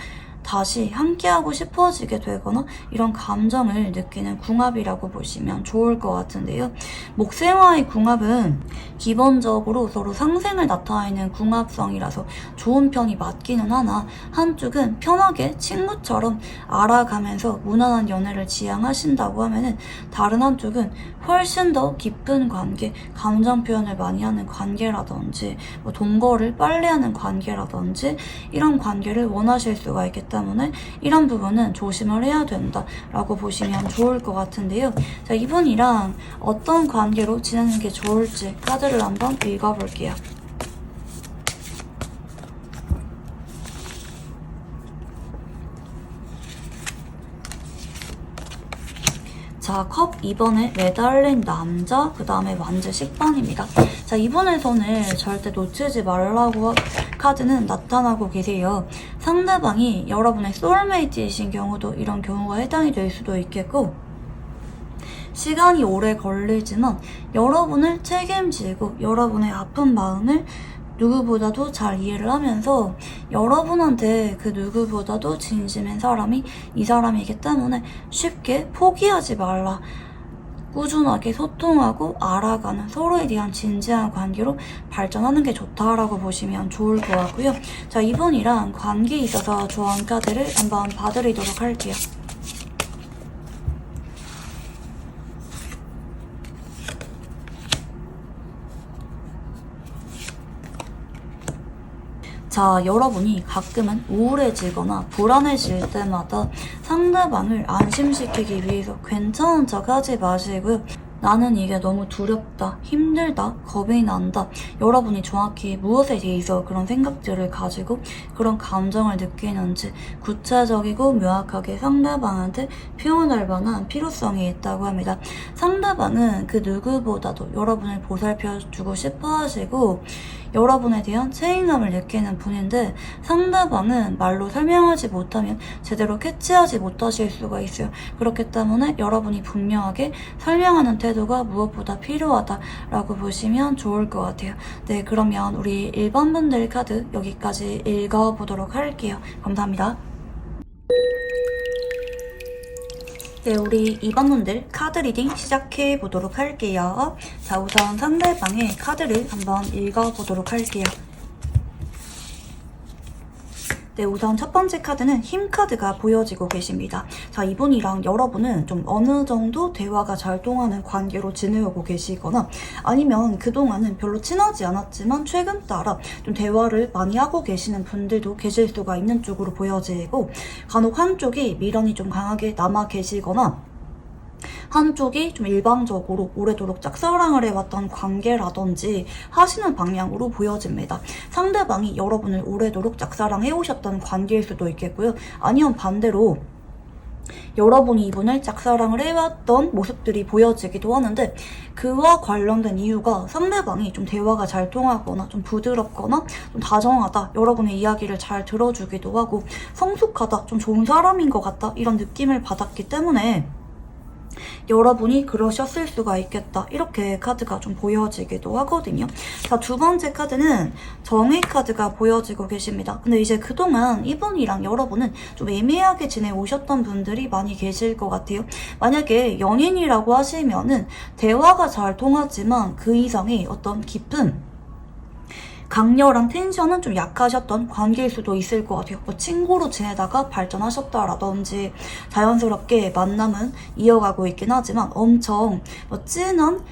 다시 함께하고 싶어지게 되거나 이런 감정을 느끼는 궁합이라고 보시면 좋을 것 같은데요. 목생화의 궁합은 기본적으로 서로 상생을 나타내는 궁합성이라서 좋은 편이 맞기는 하나 한쪽은 편하게 친구처럼 알아가면서 무난한 연애를 지향하신다고 하면은 다른 한쪽은 훨씬 더 깊은 관계, 감정 표현을 많이 하는 관계라든지 뭐 동거를 빨리 하는 관계라든지 이런 관계를 원하실 수가 있기 때문에 이런 부분은 조심을 해야 된다라고 보시면 좋을 것 같은데요. 자, 이분이랑 어떤 관계로 지내는 게 좋을지 카드를 한번 읽어볼게요. 자, 컵 2번에 매달린 남자, 그 다음에 완즈 10번입니다. 자, 이번의 선을 절대 놓치지 말라고 카드는 나타나고 계세요. 상대방이 여러분의 소울메이트이신 경우도 이런 경우가 해당이 될 수도 있겠고 시간이 오래 걸리지만 여러분을 책임지고 여러분의 아픈 마음을 누구보다도 잘 이해를 하면서 여러분한테 그 누구보다도 진심인 사람이 이 사람이기 때문에 쉽게 포기하지 말라. 꾸준하게 소통하고 알아가는 서로에 대한 진지한 관계로 발전하는 게 좋다라고 보시면 좋을 것 같고요. 자, 이분이랑 관계에 있어서 좋아하는 카드를 한번 봐드리도록 할게요. 자, 여러분이 가끔은 우울해지거나 불안해질 때마다 상대방을 안심시키기 위해서 괜찮은 척 하지 마시고요. 나는 이게 너무 두렵다, 힘들다, 겁이 난다. 여러분이 정확히 무엇에 대해서 그런 생각들을 가지고 그런 감정을 느끼는지 구체적이고 명확하게 상대방한테 표현할 만한 필요성이 있다고 합니다. 상대방은 그 누구보다도 여러분을 보살펴주고 싶어 하시고 여러분에 대한 책임감을 느끼는 분인데 상대방은 말로 설명하지 못하면 제대로 캐치하지 못하실 수가 있어요. 그렇기 때문에 여러분이 분명하게 설명하는 태도가 무엇보다 필요하다라고 보시면 좋을 것 같아요. 네, 그러면 우리 일반 분들 카드 여기까지 읽어보도록 할게요. 감사합니다. 네, 우리 2번분들 카드 리딩 시작해 보도록 할게요. 자, 우선 상대방의 카드를 한번 읽어보도록 할게요. 네, 우선 첫 번째 카드는 힘 카드가 보여지고 계십니다. 자, 이분이랑 여러분은 좀 어느 정도 대화가 잘 통하는 관계로 지내오고 계시거나 아니면 그동안은 별로 친하지 않았지만 최근 따라 좀 대화를 많이 하고 계시는 분들도 계실 수가 있는 쪽으로 보여지고 간혹 한쪽이 미련이 좀 강하게 남아 계시거나 한쪽이 좀 일방적으로 오래도록 짝사랑을 해왔던 관계라든지 하시는 방향으로 보여집니다. 상대방이 여러분을 오래도록 짝사랑해오셨던 관계일 수도 있겠고요. 아니면 반대로 여러분이 이분을 짝사랑을 해왔던 모습들이 보여지기도 하는데 그와 관련된 이유가 상대방이 좀 대화가 잘 통하거나 좀 부드럽거나 좀 다정하다, 여러분의 이야기를 잘 들어주기도 하고 성숙하다, 좀 좋은 사람인 것 같다 이런 느낌을 받았기 때문에 여러분이 그러셨을 수가 있겠다 이렇게 카드가 좀 보여지기도 하거든요. 자, 두 번째 카드는 정의 카드가 보여지고 계십니다. 근데 이제 그동안 이분이랑 여러분은 좀 애매하게 지내오셨던 분들이 많이 계실 것 같아요. 만약에 연인이라고 하시면은 대화가 잘 통하지만 그 이상의 어떤 깊은 강렬한 텐션은 좀 약하셨던 관계일 수도 있을 것 같아요. 뭐 친구로 지내다가 발전하셨다라든지 자연스럽게 만남은 이어가고 있긴 하지만 엄청 진한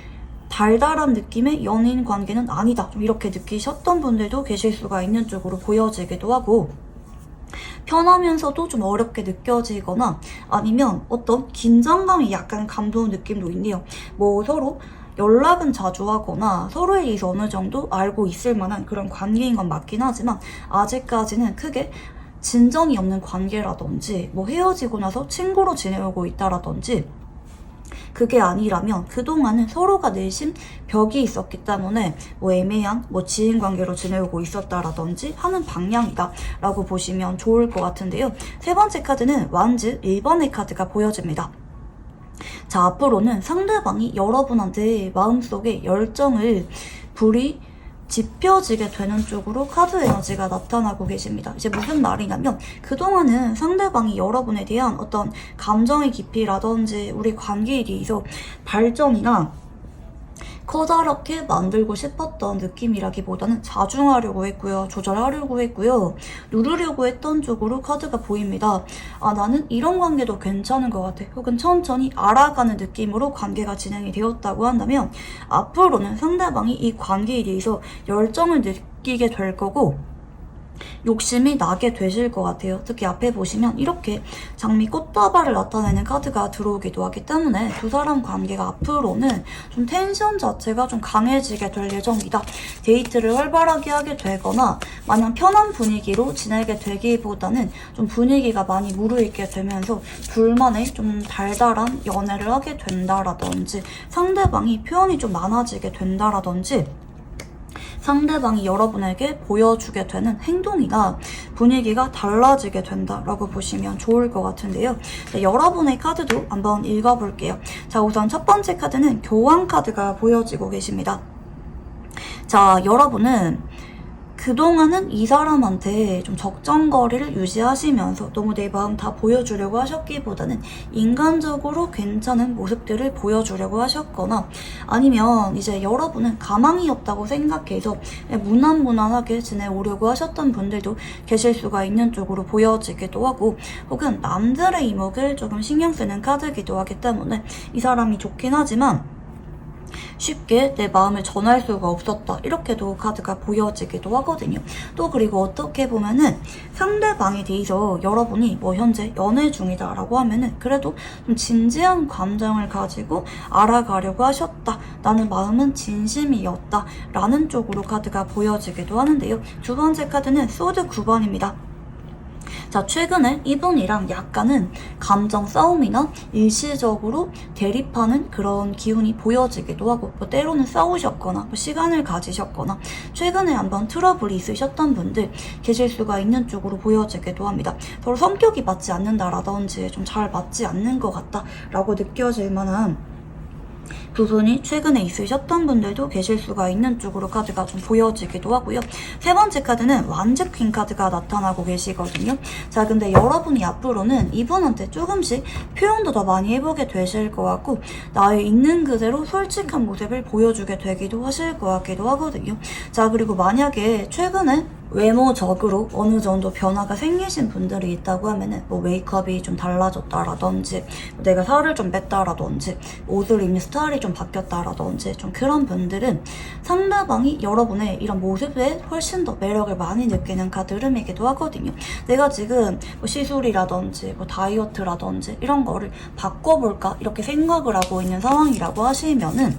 달달한 느낌의 연인 관계는 아니다, 좀 이렇게 느끼셨던 분들도 계실 수가 있는 쪽으로 보여지기도 하고 편하면서도 좀 어렵게 느껴지거나 아니면 어떤 긴장감이 약간 감도는 느낌도 있네요. 뭐 서로 연락은 자주 하거나 서로에 대해서 어느 정도 알고 있을 만한 그런 관계인 건 맞긴 하지만 아직까지는 크게 진전이 없는 관계라든지 뭐 헤어지고 나서 친구로 지내오고 있다라든지 그게 아니라면 그동안은 서로가 내심 벽이 있었기 때문에 뭐 애매한 뭐 지인 관계로 지내오고 있었다라든지 하는 방향이다 라고 보시면 좋을 것 같은데요. 세 번째 카드는 완즈 1번의 카드가 보여집니다. 자, 앞으로는 상대방이 여러분한테 마음속에 열정을 불이 지펴지게 되는 쪽으로 카드 에너지가 나타나고 계십니다. 이제 무슨 말이냐면 그동안은 상대방이 여러분에 대한 어떤 감정의 깊이라든지 우리 관계에 대해서 발전이나 커다랗게 만들고 싶었던 느낌이라기보다는 자중하려고 했고요. 조절하려고 했고요. 누르려고 했던 쪽으로 카드가 보입니다. 아, 나는 이런 관계도 괜찮은 것 같아. 혹은 천천히 알아가는 느낌으로 관계가 진행이 되었다고 한다면 앞으로는 상대방이 이 관계에 대해서 열정을 느끼게 될 거고 욕심이 나게 되실 것 같아요. 특히 앞에 보시면 이렇게 장미 꽃다발을 나타내는 카드가 들어오기도 하기 때문에 두 사람 관계가 앞으로는 좀 텐션 자체가 좀 강해지게 될 예정이다. 데이트를 활발하게 하게 되거나 마냥 편한 분위기로 지내게 되기보다는 좀 분위기가 많이 무르익게 되면서 둘만의 좀 달달한 연애를 하게 된다라든지 상대방이 표현이 좀 많아지게 된다라든지 상대방이 여러분에게 보여주게 되는 행동이나 분위기가 달라지게 된다라고 보시면 좋을 것 같은데요. 네, 여러분의 카드도 한번 읽어볼게요. 자, 우선 첫 번째 카드는 교황 카드가 보여지고 계십니다. 자, 여러분은 그동안은 이 사람한테 좀 적정거리를 유지하시면서 너무 내 마음 다 보여주려고 하셨기보다는 인간적으로 괜찮은 모습들을 보여주려고 하셨거나, 아니면 이제 여러분은 가망이 없다고 생각해서 무난무난하게 지내오려고 하셨던 분들도 계실 수가 있는 쪽으로 보여지기도 하고, 혹은 남들의 이목을 조금 신경 쓰는 카드이기도 하기 때문에 이 사람이 좋긴 하지만 쉽게 내 마음을 전할 수가 없었다, 이렇게도 카드가 보여지기도 하거든요. 또 그리고 어떻게 보면은 상대방에 대해서 여러분이 뭐 현재 연애 중이다 라고 하면은 그래도 좀 진지한 감정을 가지고 알아가려고 하셨다, 나는 마음은 진심이었다 라는 쪽으로 카드가 보여지기도 하는데요. 두 번째 카드는 소드 9번입니다. 자, 최근에 이분이랑 약간은 감정 싸움이나 일시적으로 대립하는 그런 기운이 보여지기도 하고, 뭐 때로는 싸우셨거나 뭐 시간을 가지셨거나 최근에 한번 트러블이 있으셨던 분들 계실 수가 있는 쪽으로 보여지기도 합니다. 서로 성격이 맞지 않는다라든지 좀 잘 맞지 않는 것 같다 라고 느껴질 만한 부분이 최근에 있으셨던 분들도 계실 수가 있는 쪽으로 카드가 좀 보여지기도 하고요. 세 번째 카드는 완즈 퀸 카드가 나타나고 계시거든요. 자, 근데 여러분이 앞으로는 이분한테 조금씩 표현도 더 많이 해보게 되실 것 같고, 나의 있는 그대로 솔직한 모습을 보여주게 되기도 하실 것 같기도 하거든요. 자, 그리고 만약에 최근에 외모적으로 어느 정도 변화가 생기신 분들이 있다고 하면은 뭐 메이크업이 좀 달라졌다라든지, 내가 살을 좀 뺐다라든지, 옷을 입는 스타일이 좀 바뀌었다라든지, 좀 그런 분들은 상대방이 여러분의 이런 모습에 훨씬 더 매력을 많이 느끼는 카드 흐름이기도 하거든요. 내가 지금 뭐 시술이라든지 뭐 다이어트라든지 이런 거를 바꿔볼까 이렇게 생각을 하고 있는 상황이라고 하시면은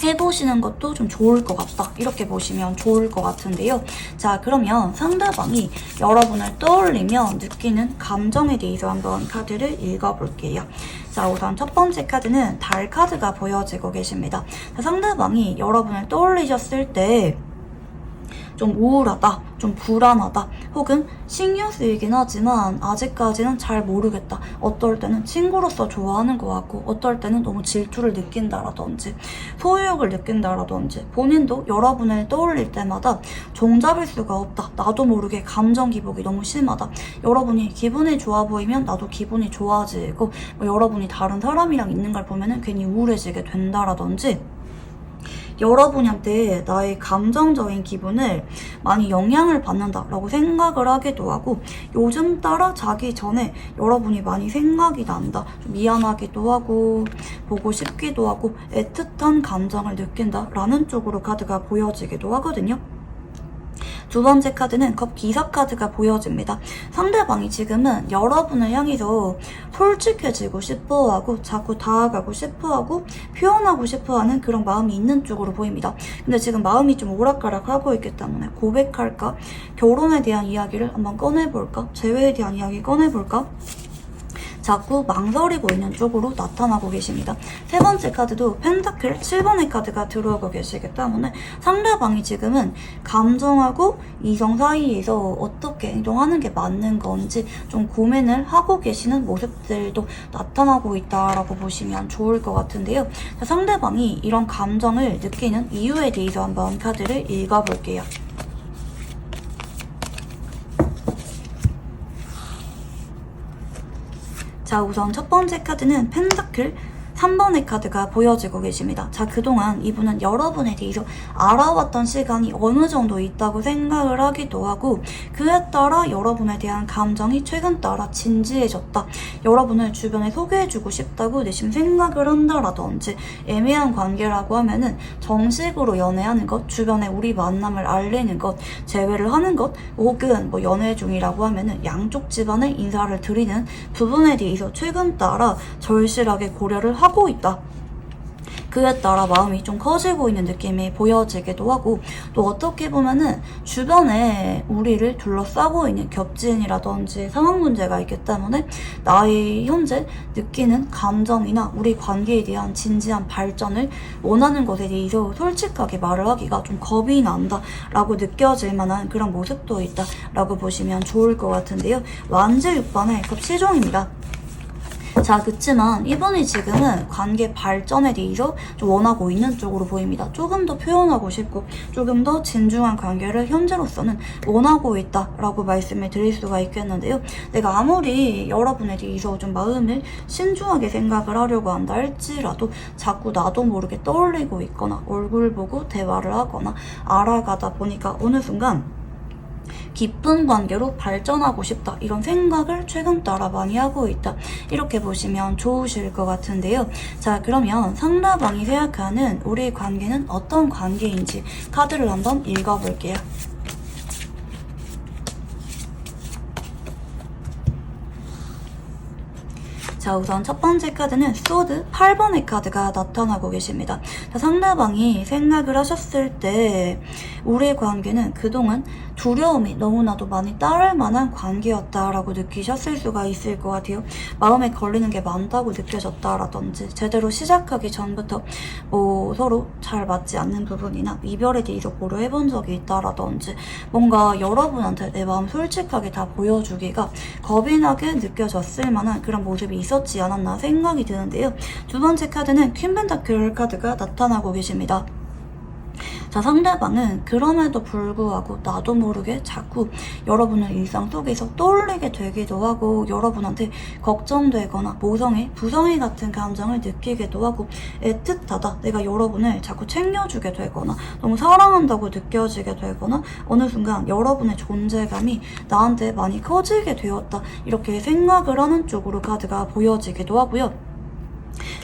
해보시는 것도 좀 좋을 것 같다, 이렇게 보시면 좋을 것 같은데요. 자, 그러면 상대방이 여러분을 떠올리면 느끼는 감정에 대해서 한번 카드를 읽어볼게요. 자, 우선 첫 번째 카드는 달 카드가 보여지고 계십니다. 자, 상대방이 여러분을 떠올리셨을 때 좀 우울하다, 좀 불안하다, 혹은 신경 쓰이긴 하지만 아직까지는 잘 모르겠다, 어떨 때는 친구로서 좋아하는 것 같고 어떨 때는 너무 질투를 느낀다라든지 소유욕을 느낀다라든지, 본인도 여러분을 떠올릴 때마다 종잡을 수가 없다, 나도 모르게 감정 기복이 너무 심하다, 여러분이 기분이 좋아 보이면 나도 기분이 좋아지고, 뭐 여러분이 다른 사람이랑 있는 걸 보면은 괜히 우울해지게 된다라든지, 여러분한테 나의 감정적인 기분을 많이 영향을 받는다라고 생각을 하기도 하고, 요즘 따라 자기 전에 여러분이 많이 생각이 난다, 좀 미안하기도 하고 보고 싶기도 하고 애틋한 감정을 느낀다라는 쪽으로 카드가 보여지기도 하거든요. 두 번째 카드는 컵 기사 카드가 보여집니다. 상대방이 지금은 여러분을 향해서 솔직해지고 싶어하고 자꾸 다가가고 싶어하고 표현하고 싶어하는 그런 마음이 있는 쪽으로 보입니다. 근데 지금 마음이 좀 오락가락하고 있기 때문에 고백할까? 결혼에 대한 이야기를 한번 꺼내볼까? 재회에 대한 이야기 꺼내볼까? 자꾸 망설이고 있는 쪽으로 나타나고 계십니다. 세 번째 카드도 펜타클 7번의 카드가 들어오고 계시기 때문에 상대방이 지금은 감정하고 이성 사이에서 어떻게 행동하는 게 맞는 건지 좀 고민을 하고 계시는 모습들도 나타나고 있다라고 보시면 좋을 것 같은데요. 상대방이 이런 감정을 느끼는 이유에 대해서 한번 카드를 읽어볼게요. 자, 우선 첫 번째 카드는 펜타클 3번의 카드가 보여지고 계십니다. 자, 그동안 이분은 여러분에 대해서 알아왔던 시간이 어느 정도 있다고 생각을 하기도 하고, 그에 따라 여러분에 대한 감정이 최근 따라 진지해졌다, 여러분을 주변에 소개해주고 싶다고 내심 생각을 한다라든지, 애매한 관계라고 하면은 정식으로 연애하는 것, 주변에 우리 만남을 알리는 것, 재회를 하는 것, 혹은 뭐 연애 중이라고 하면은 양쪽 집안에 인사를 드리는 부분에 대해서 최근 따라 절실하게 고려를 하고 있다. 그에 따라 마음이 좀 커지고 있는 느낌이 보여지기도 하고, 또 어떻게 보면은 주변에 우리를 둘러싸고 있는 겹진이라든지 상황 문제가 있기 때문에 나의 현재 느끼는 감정이나 우리 관계에 대한 진지한 발전을 원하는 것에 대해서 솔직하게 말을 하기가 좀 겁이 난다 라고 느껴질 만한 그런 모습도 있다 라고 보시면 좋을 것 같은데요. 완즈 6번의 컵 시종입니다. 자, 그치만 이분이 지금은 관계 발전에 대해서 좀 원하고 있는 쪽으로 보입니다. 조금 더 표현하고 싶고 조금 더 진중한 관계를 현재로서는 원하고 있다라고 말씀을 드릴 수가 있겠는데요. 내가 아무리 여러분에 대해서 좀 마음을 신중하게 생각을 하려고 한다 할지라도 자꾸 나도 모르게 떠올리고 있거나 얼굴 보고 대화를 하거나 알아가다 보니까 어느 순간 깊은 관계로 발전하고 싶다 이런 생각을 최근 따라 많이 하고 있다 이렇게 보시면 좋으실 것 같은데요. 자, 그러면 상대방이 생각하는 우리 관계는 어떤 관계인지 카드를 한번 읽어볼게요. 자, 우선 첫 번째 카드는 소드 8번의 카드가 나타나고 계십니다. 자, 상대방이 생각을 하셨을 때 우리의 관계는 그동안 두려움이 너무나도 많이 따를 만한 관계였다라고 느끼셨을 수가 있을 것 같아요. 마음에 걸리는 게 많다고 느껴졌다라든지 제대로 시작하기 전부터 서로 잘 맞지 않는 부분이나 이별에 대해서 고려해본 적이 있다라든지 뭔가 여러분한테 내 마음 솔직하게 다 보여주기가 겁이 나게 느껴졌을 만한 그런 모습이 있었지 않았나 생각이 드는데요. 두 번째 카드는 퀸 펜타클 카드가 나타나고 계십니다. 자, 상대방은 그럼에도 불구하고 나도 모르게 자꾸 여러분을 일상 속에서 떠올리게 되기도 하고 여러분한테 걱정되거나 모성애, 부성애 같은 감정을 느끼기도 하고 애틋하다, 내가 여러분을 자꾸 챙겨주게 되거나 너무 사랑한다고 느껴지게 되거나 어느 순간 여러분의 존재감이 나한테 많이 커지게 되었다 이렇게 생각을 하는 쪽으로 카드가 보여지기도 하고요.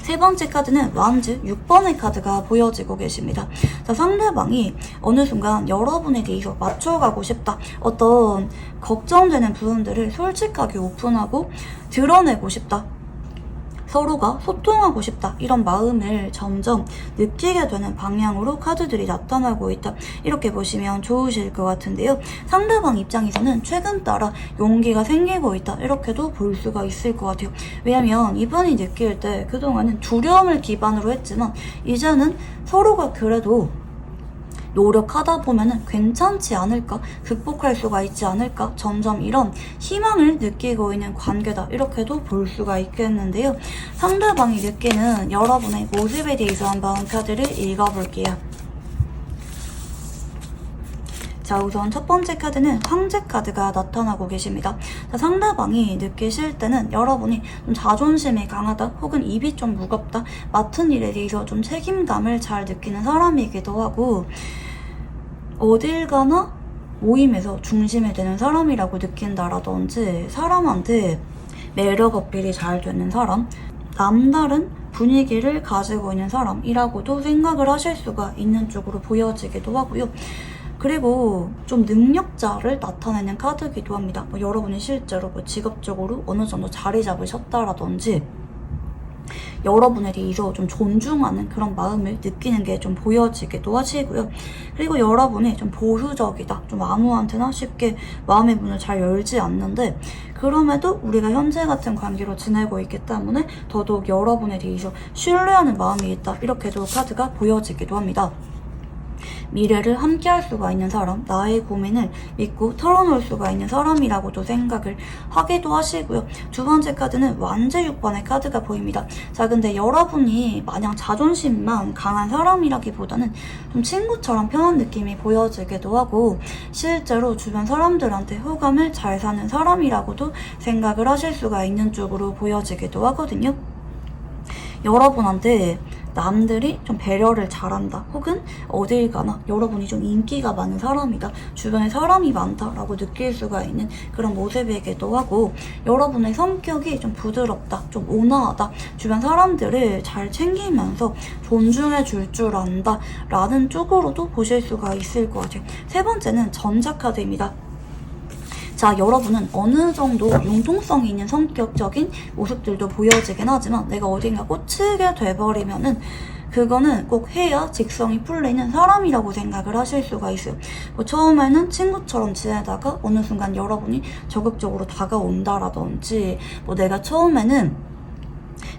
세 번째 카드는 완즈 6번의 카드가 보여지고 계십니다. 자, 상대방이 어느 순간 여러분에 대해서 맞춰가고 싶다. 어떤 걱정되는 부분들을 솔직하게 오픈하고 드러내고 싶다. 서로가 소통하고 싶다 이런 마음을 점점 느끼게 되는 방향으로 카드들이 나타나고 있다 이렇게 보시면 좋으실 것 같은데요. 상대방 입장에서는 최근 따라 용기가 생기고 있다 이렇게도 볼 수가 있을 것 같아요. 왜냐면 이분이 느낄 때 그동안은 두려움을 기반으로 했지만 이제는 서로가 그래도 노력하다 보면은 괜찮지 않을까? 극복할 수가 있지 않을까? 점점 이런 희망을 느끼고 있는 관계다. 이렇게도 볼 수가 있겠는데요. 상대방이 느끼는 여러분의 모습에 대해서 한번 카드를 읽어볼게요. 자, 우선 첫 번째 카드는 황제 카드가 나타나고 계십니다. 자, 상대방이 느끼실 때는 여러분이 좀 자존심이 강하다 혹은 입이 좀 무겁다, 맡은 일에 대해서 좀 책임감을 잘 느끼는 사람이기도 하고 어딜 가나 모임에서 중심이 되는 사람이라고 느낀다라든지 사람한테 매력 어필이 잘 되는 사람, 남다른 분위기를 가지고 있는 사람이라고도 생각을 하실 수가 있는 쪽으로 보여지기도 하고요. 그리고 좀 능력자를 나타내는 카드이기도 합니다. 여러분이 실제로 직업적으로 어느 정도 자리 잡으셨다라든지 여러분에 대해서 좀 존중하는 그런 마음을 느끼는 게 좀 보여지기도 하시고요. 그리고 여러분이 좀 보수적이다, 좀 아무한테나 쉽게 마음의 문을 잘 열지 않는데 그럼에도 우리가 현재 같은 관계로 지내고 있기 때문에 더더욱 여러분에 대해서 신뢰하는 마음이 있다 이렇게도 카드가 보여지기도 합니다. 미래를 함께 할 수가 있는 사람, 나의 고민을 믿고 털어놓을 수가 있는 사람이라고도 생각을 하기도 하시고요. 두 번째 카드는 완제 6번의 카드가 보입니다. 자, 근데 여러분이 마냥 자존심만 강한 사람이라기보다는 좀 친구처럼 편한 느낌이 보여지기도 하고 실제로 주변 사람들한테 호감을 잘 사는 사람이라고도 생각을 하실 수가 있는 쪽으로 보여지기도 하거든요. 여러분한테 남들이 좀 배려를 잘한다 혹은 어딜 가나 여러분이 좀 인기가 많은 사람이다, 주변에 사람이 많다라고 느낄 수가 있는 그런 모습이기도 하고 여러분의 성격이 좀 부드럽다, 좀 온화하다, 주변 사람들을 잘 챙기면서 존중해 줄 줄 안다 라는 쪽으로도 보실 수가 있을 것 같아요. 세 번째는 전자카드입니다. 자, 여러분은 어느 정도 융통성이 있는 성격적인 모습들도 보여지긴 하지만 내가 어딘가 꽂히게 돼버리면은 그거는 꼭 해야 직성이 풀리는 사람이라고 생각을 하실 수가 있어요. 처음에는 친구처럼 지내다가 어느 순간 여러분이 적극적으로 다가온다라든지 내가 처음에는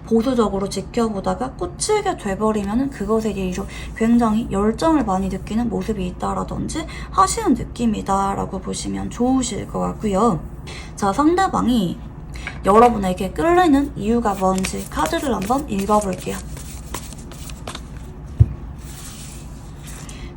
보수적으로 지켜보다가 꽂히게 돼버리면 그것에 대해서 굉장히 열정을 많이 느끼는 모습이 있다라든지 하시는 느낌이다 라고 보시면 좋으실 것 같고요. 자, 상대방이 여러분에게 끌리는 이유가 뭔지 카드를 한번 읽어볼게요.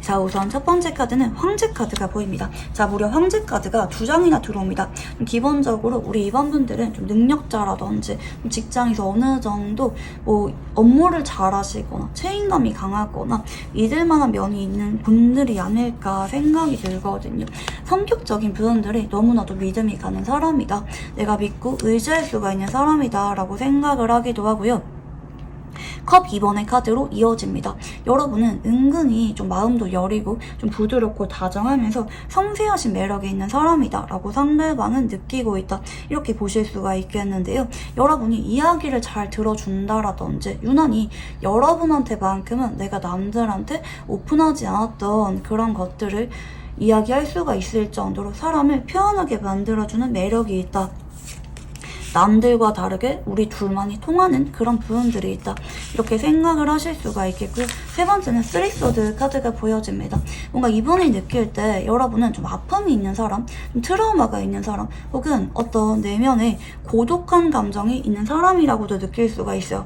자, 우선 첫 번째 카드는 황제 카드가 보입니다. 자, 무려 황제 카드가 2장이나 들어옵니다. 기본적으로 우리 2번 분들은 좀 능력자라든지 직장에서 어느 정도 뭐 업무를 잘 하시거나 책임감이 강하거나 믿을 만한 면이 있는 분들이 아닐까 생각이 들거든요. 성격적인 분들이 너무나도 믿음이 가는 사람이다. 내가 믿고 의지할 수가 있는 사람이다 라고 생각을 하기도 하고요. 컵 2번의 카드로 이어집니다. 여러분은 은근히 좀 마음도 여리고 좀 부드럽고 다정하면서 섬세하신 매력이 있는 사람이다 라고 상대방은 느끼고 있다, 이렇게 보실 수가 있겠는데요. 여러분이 이야기를 잘 들어준다라든지 유난히 여러분한테만큼은 내가 남들한테 오픈하지 않았던 그런 것들을 이야기할 수가 있을 정도로 사람을 편하게 만들어주는 매력이 있다. 남들과 다르게 우리 둘만이 통하는 그런 부분들이 있다, 이렇게 생각을 하실 수가 있겠고요. 세 번째는 쓰리소드 카드가 보여집니다. 뭔가 이분이 느낄 때 여러분은 좀 아픔이 있는 사람, 좀 트라우마가 있는 사람, 혹은 어떤 내면에 고독한 감정이 있는 사람이라고도 느낄 수가 있어요.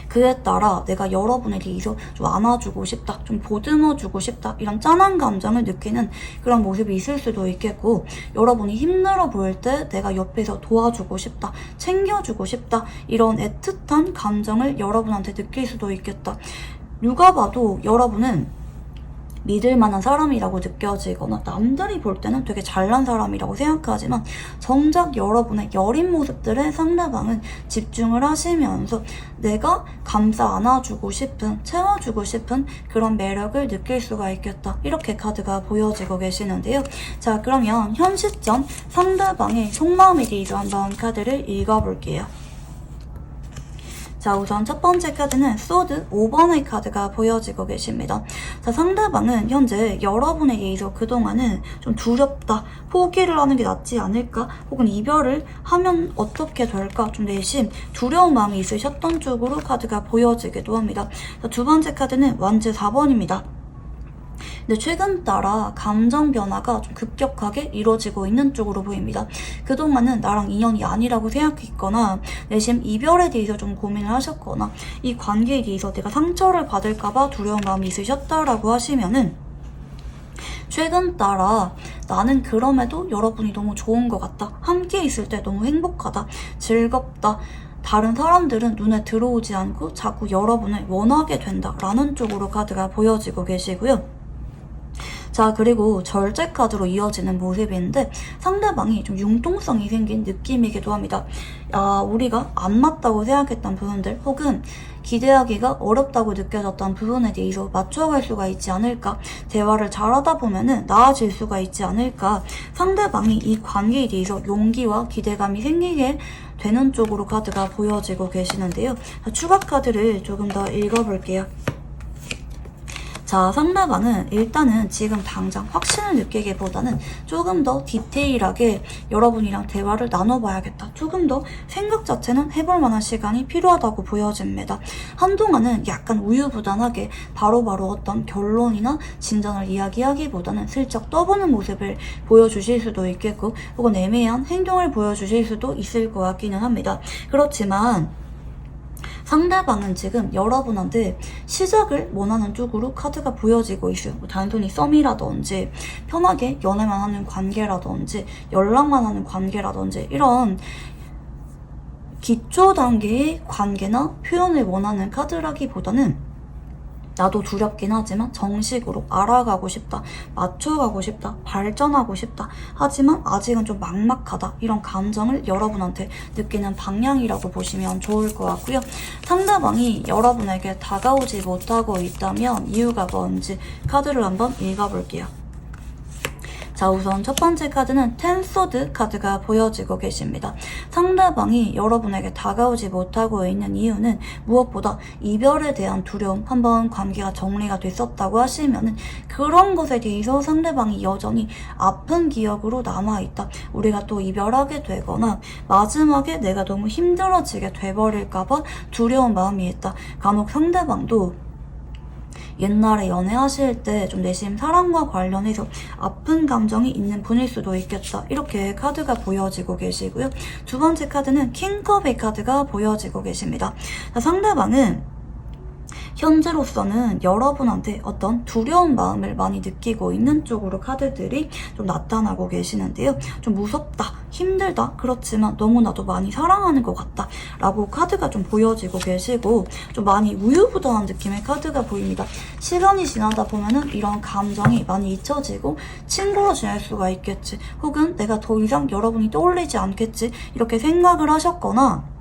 그에 따라 내가 여러분에 대해서 좀 안아주고 싶다, 좀 보듬어주고 싶다, 이런 짠한 감정을 느끼는 그런 모습이 있을 수도 있겠고, 여러분이 힘들어 보일 때 내가 옆에서 도와주고 싶다, 챙겨주고 싶다, 이런 애틋한 감정을 여러분한테 느낄 수도 있겠다. 누가 봐도 여러분은 믿을 만한 사람이라고 느껴지거나 남들이 볼 때는 되게 잘난 사람이라고 생각하지만 정작 여러분의 여린 모습들에 상대방은 집중을 하시면서 내가 감싸 안아주고 싶은, 채워주고 싶은 그런 매력을 느낄 수가 있겠다, 이렇게 카드가 보여지고 계시는데요. 자, 그러면 현 시점 상대방의 속마음에 대해서 한번 카드를 읽어볼게요. 자, 우선 첫 번째 카드는 소드 5번의 카드가 보여지고 계십니다. 자, 상대방은 현재 여러분에 대해서 그동안은 좀 두렵다, 포기를 하는 게 낫지 않을까, 혹은 이별을 하면 어떻게 될까, 좀 내심 두려운 마음이 있으셨던 쪽으로 카드가 보여지기도 합니다. 자, 두 번째 카드는 완즈 4번입니다. 근데 최근 따라 감정 변화가 좀 급격하게 이루어지고 있는 쪽으로 보입니다. 그동안은 나랑 인연이 아니라고 생각했거나 내심 이별에 대해서 좀 고민을 하셨거나 이 관계에 대해서 내가 상처를 받을까봐 두려운 마음이 있으셨다라고 하시면은 최근 따라 나는 그럼에도 여러분이 너무 좋은 것 같다, 함께 있을 때 너무 행복하다, 즐겁다, 다른 사람들은 눈에 들어오지 않고 자꾸 여러분을 원하게 된다라는 쪽으로 카드가 보여지고 계시고요. 자, 그리고 절제 카드로 이어지는 모습인데 상대방이 좀 융통성이 생긴 느낌이기도 합니다. 우리가 안 맞다고 생각했던 부분들, 혹은 기대하기가 어렵다고 느껴졌던 부분에 대해서 맞춰갈 수가 있지 않을까, 대화를 잘하다 보면은 나아질 수가 있지 않을까, 상대방이 이 관계에 대해서 용기와 기대감이 생기게 되는 쪽으로 카드가 보여지고 계시는데요. 자, 추가 카드를 조금 더 읽어볼게요. 자, 상대방은 일단은 지금 당장 확신을 느끼기보다는 조금 더 디테일하게 여러분이랑 대화를 나눠봐야겠다, 조금 더 생각 자체는 해볼 만한 시간이 필요하다고 보여집니다. 한동안은 약간 우유부단하게 바로바로 어떤 결론이나 진전을 이야기하기보다는 슬쩍 떠보는 모습을 보여주실 수도 있겠고, 혹은 애매한 행동을 보여주실 수도 있을 것 같기는 합니다. 그렇지만 상대방은 지금 여러분한테 시작을 원하는 쪽으로 카드가 보여지고 있어요. 뭐 단순히 썸이라든지 편하게 연애만 하는 관계라든지 연락만 하는 관계라든지 이런 기초 단계의 관계나 표현을 원하는 카드라기보다는 나도 두렵긴 하지만 정식으로 알아가고 싶다, 맞춰가고 싶다, 발전하고 싶다, 하지만 아직은 좀 막막하다, 이런 감정을 여러분한테 느끼는 방향이라고 보시면 좋을 것 같고요. 상대방이 여러분에게 다가오지 못하고 있다면 이유가 뭔지 카드를 한번 읽어볼게요. 자, 우선 첫 번째 카드는 텐소드 카드가 보여지고 계십니다. 상대방이 여러분에게 다가오지 못하고 있는 이유는 무엇보다 이별에 대한 두려움, 한번 관계가 정리가 됐었다고 하시면은 그런 것에 대해서 상대방이 여전히 아픈 기억으로 남아있다, 우리가 또 이별하게 되거나 마지막에 내가 너무 힘들어지게 돼버릴까봐 두려운 마음이 있다. 간혹 상대방도 옛날에 연애하실 때 좀 내심 사랑과 관련해서 아픈 감정이 있는 분일 수도 있겠다. 이렇게 카드가 보여지고 계시고요. 두 번째 카드는 킹컵의 카드가 보여지고 계십니다. 자, 상대방은 현재로서는 여러분한테 어떤 두려운 마음을 많이 느끼고 있는 쪽으로 카드들이 좀 나타나고 계시는데요. 좀 무섭다, 힘들다, 그렇지만 너무나도 많이 사랑하는 것 같다 라고 카드가 좀 보여지고 계시고 좀 많이 우유부단한 느낌의 카드가 보입니다. 시간이 지나다 보면은 이런 감정이 많이 잊혀지고 친구로 지낼 수가 있겠지, 혹은 내가 더 이상 여러분이 떠올리지 않겠지 이렇게 생각을 하셨거나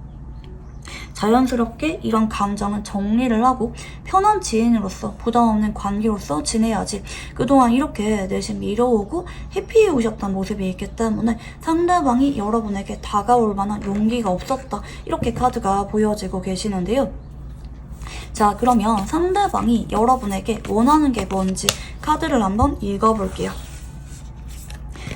자연스럽게 이런 감정은 정리를 하고 편한 지인으로서 부담 없는 관계로서 지내야지, 그동안 이렇게 내심 미뤄오고 회피해 오셨던 모습이 있기 때문에 상대방이 여러분에게 다가올 만한 용기가 없었다, 이렇게 카드가 보여지고 계시는데요. 자, 그러면 상대방이 여러분에게 원하는 게 뭔지 카드를 한번 읽어볼게요.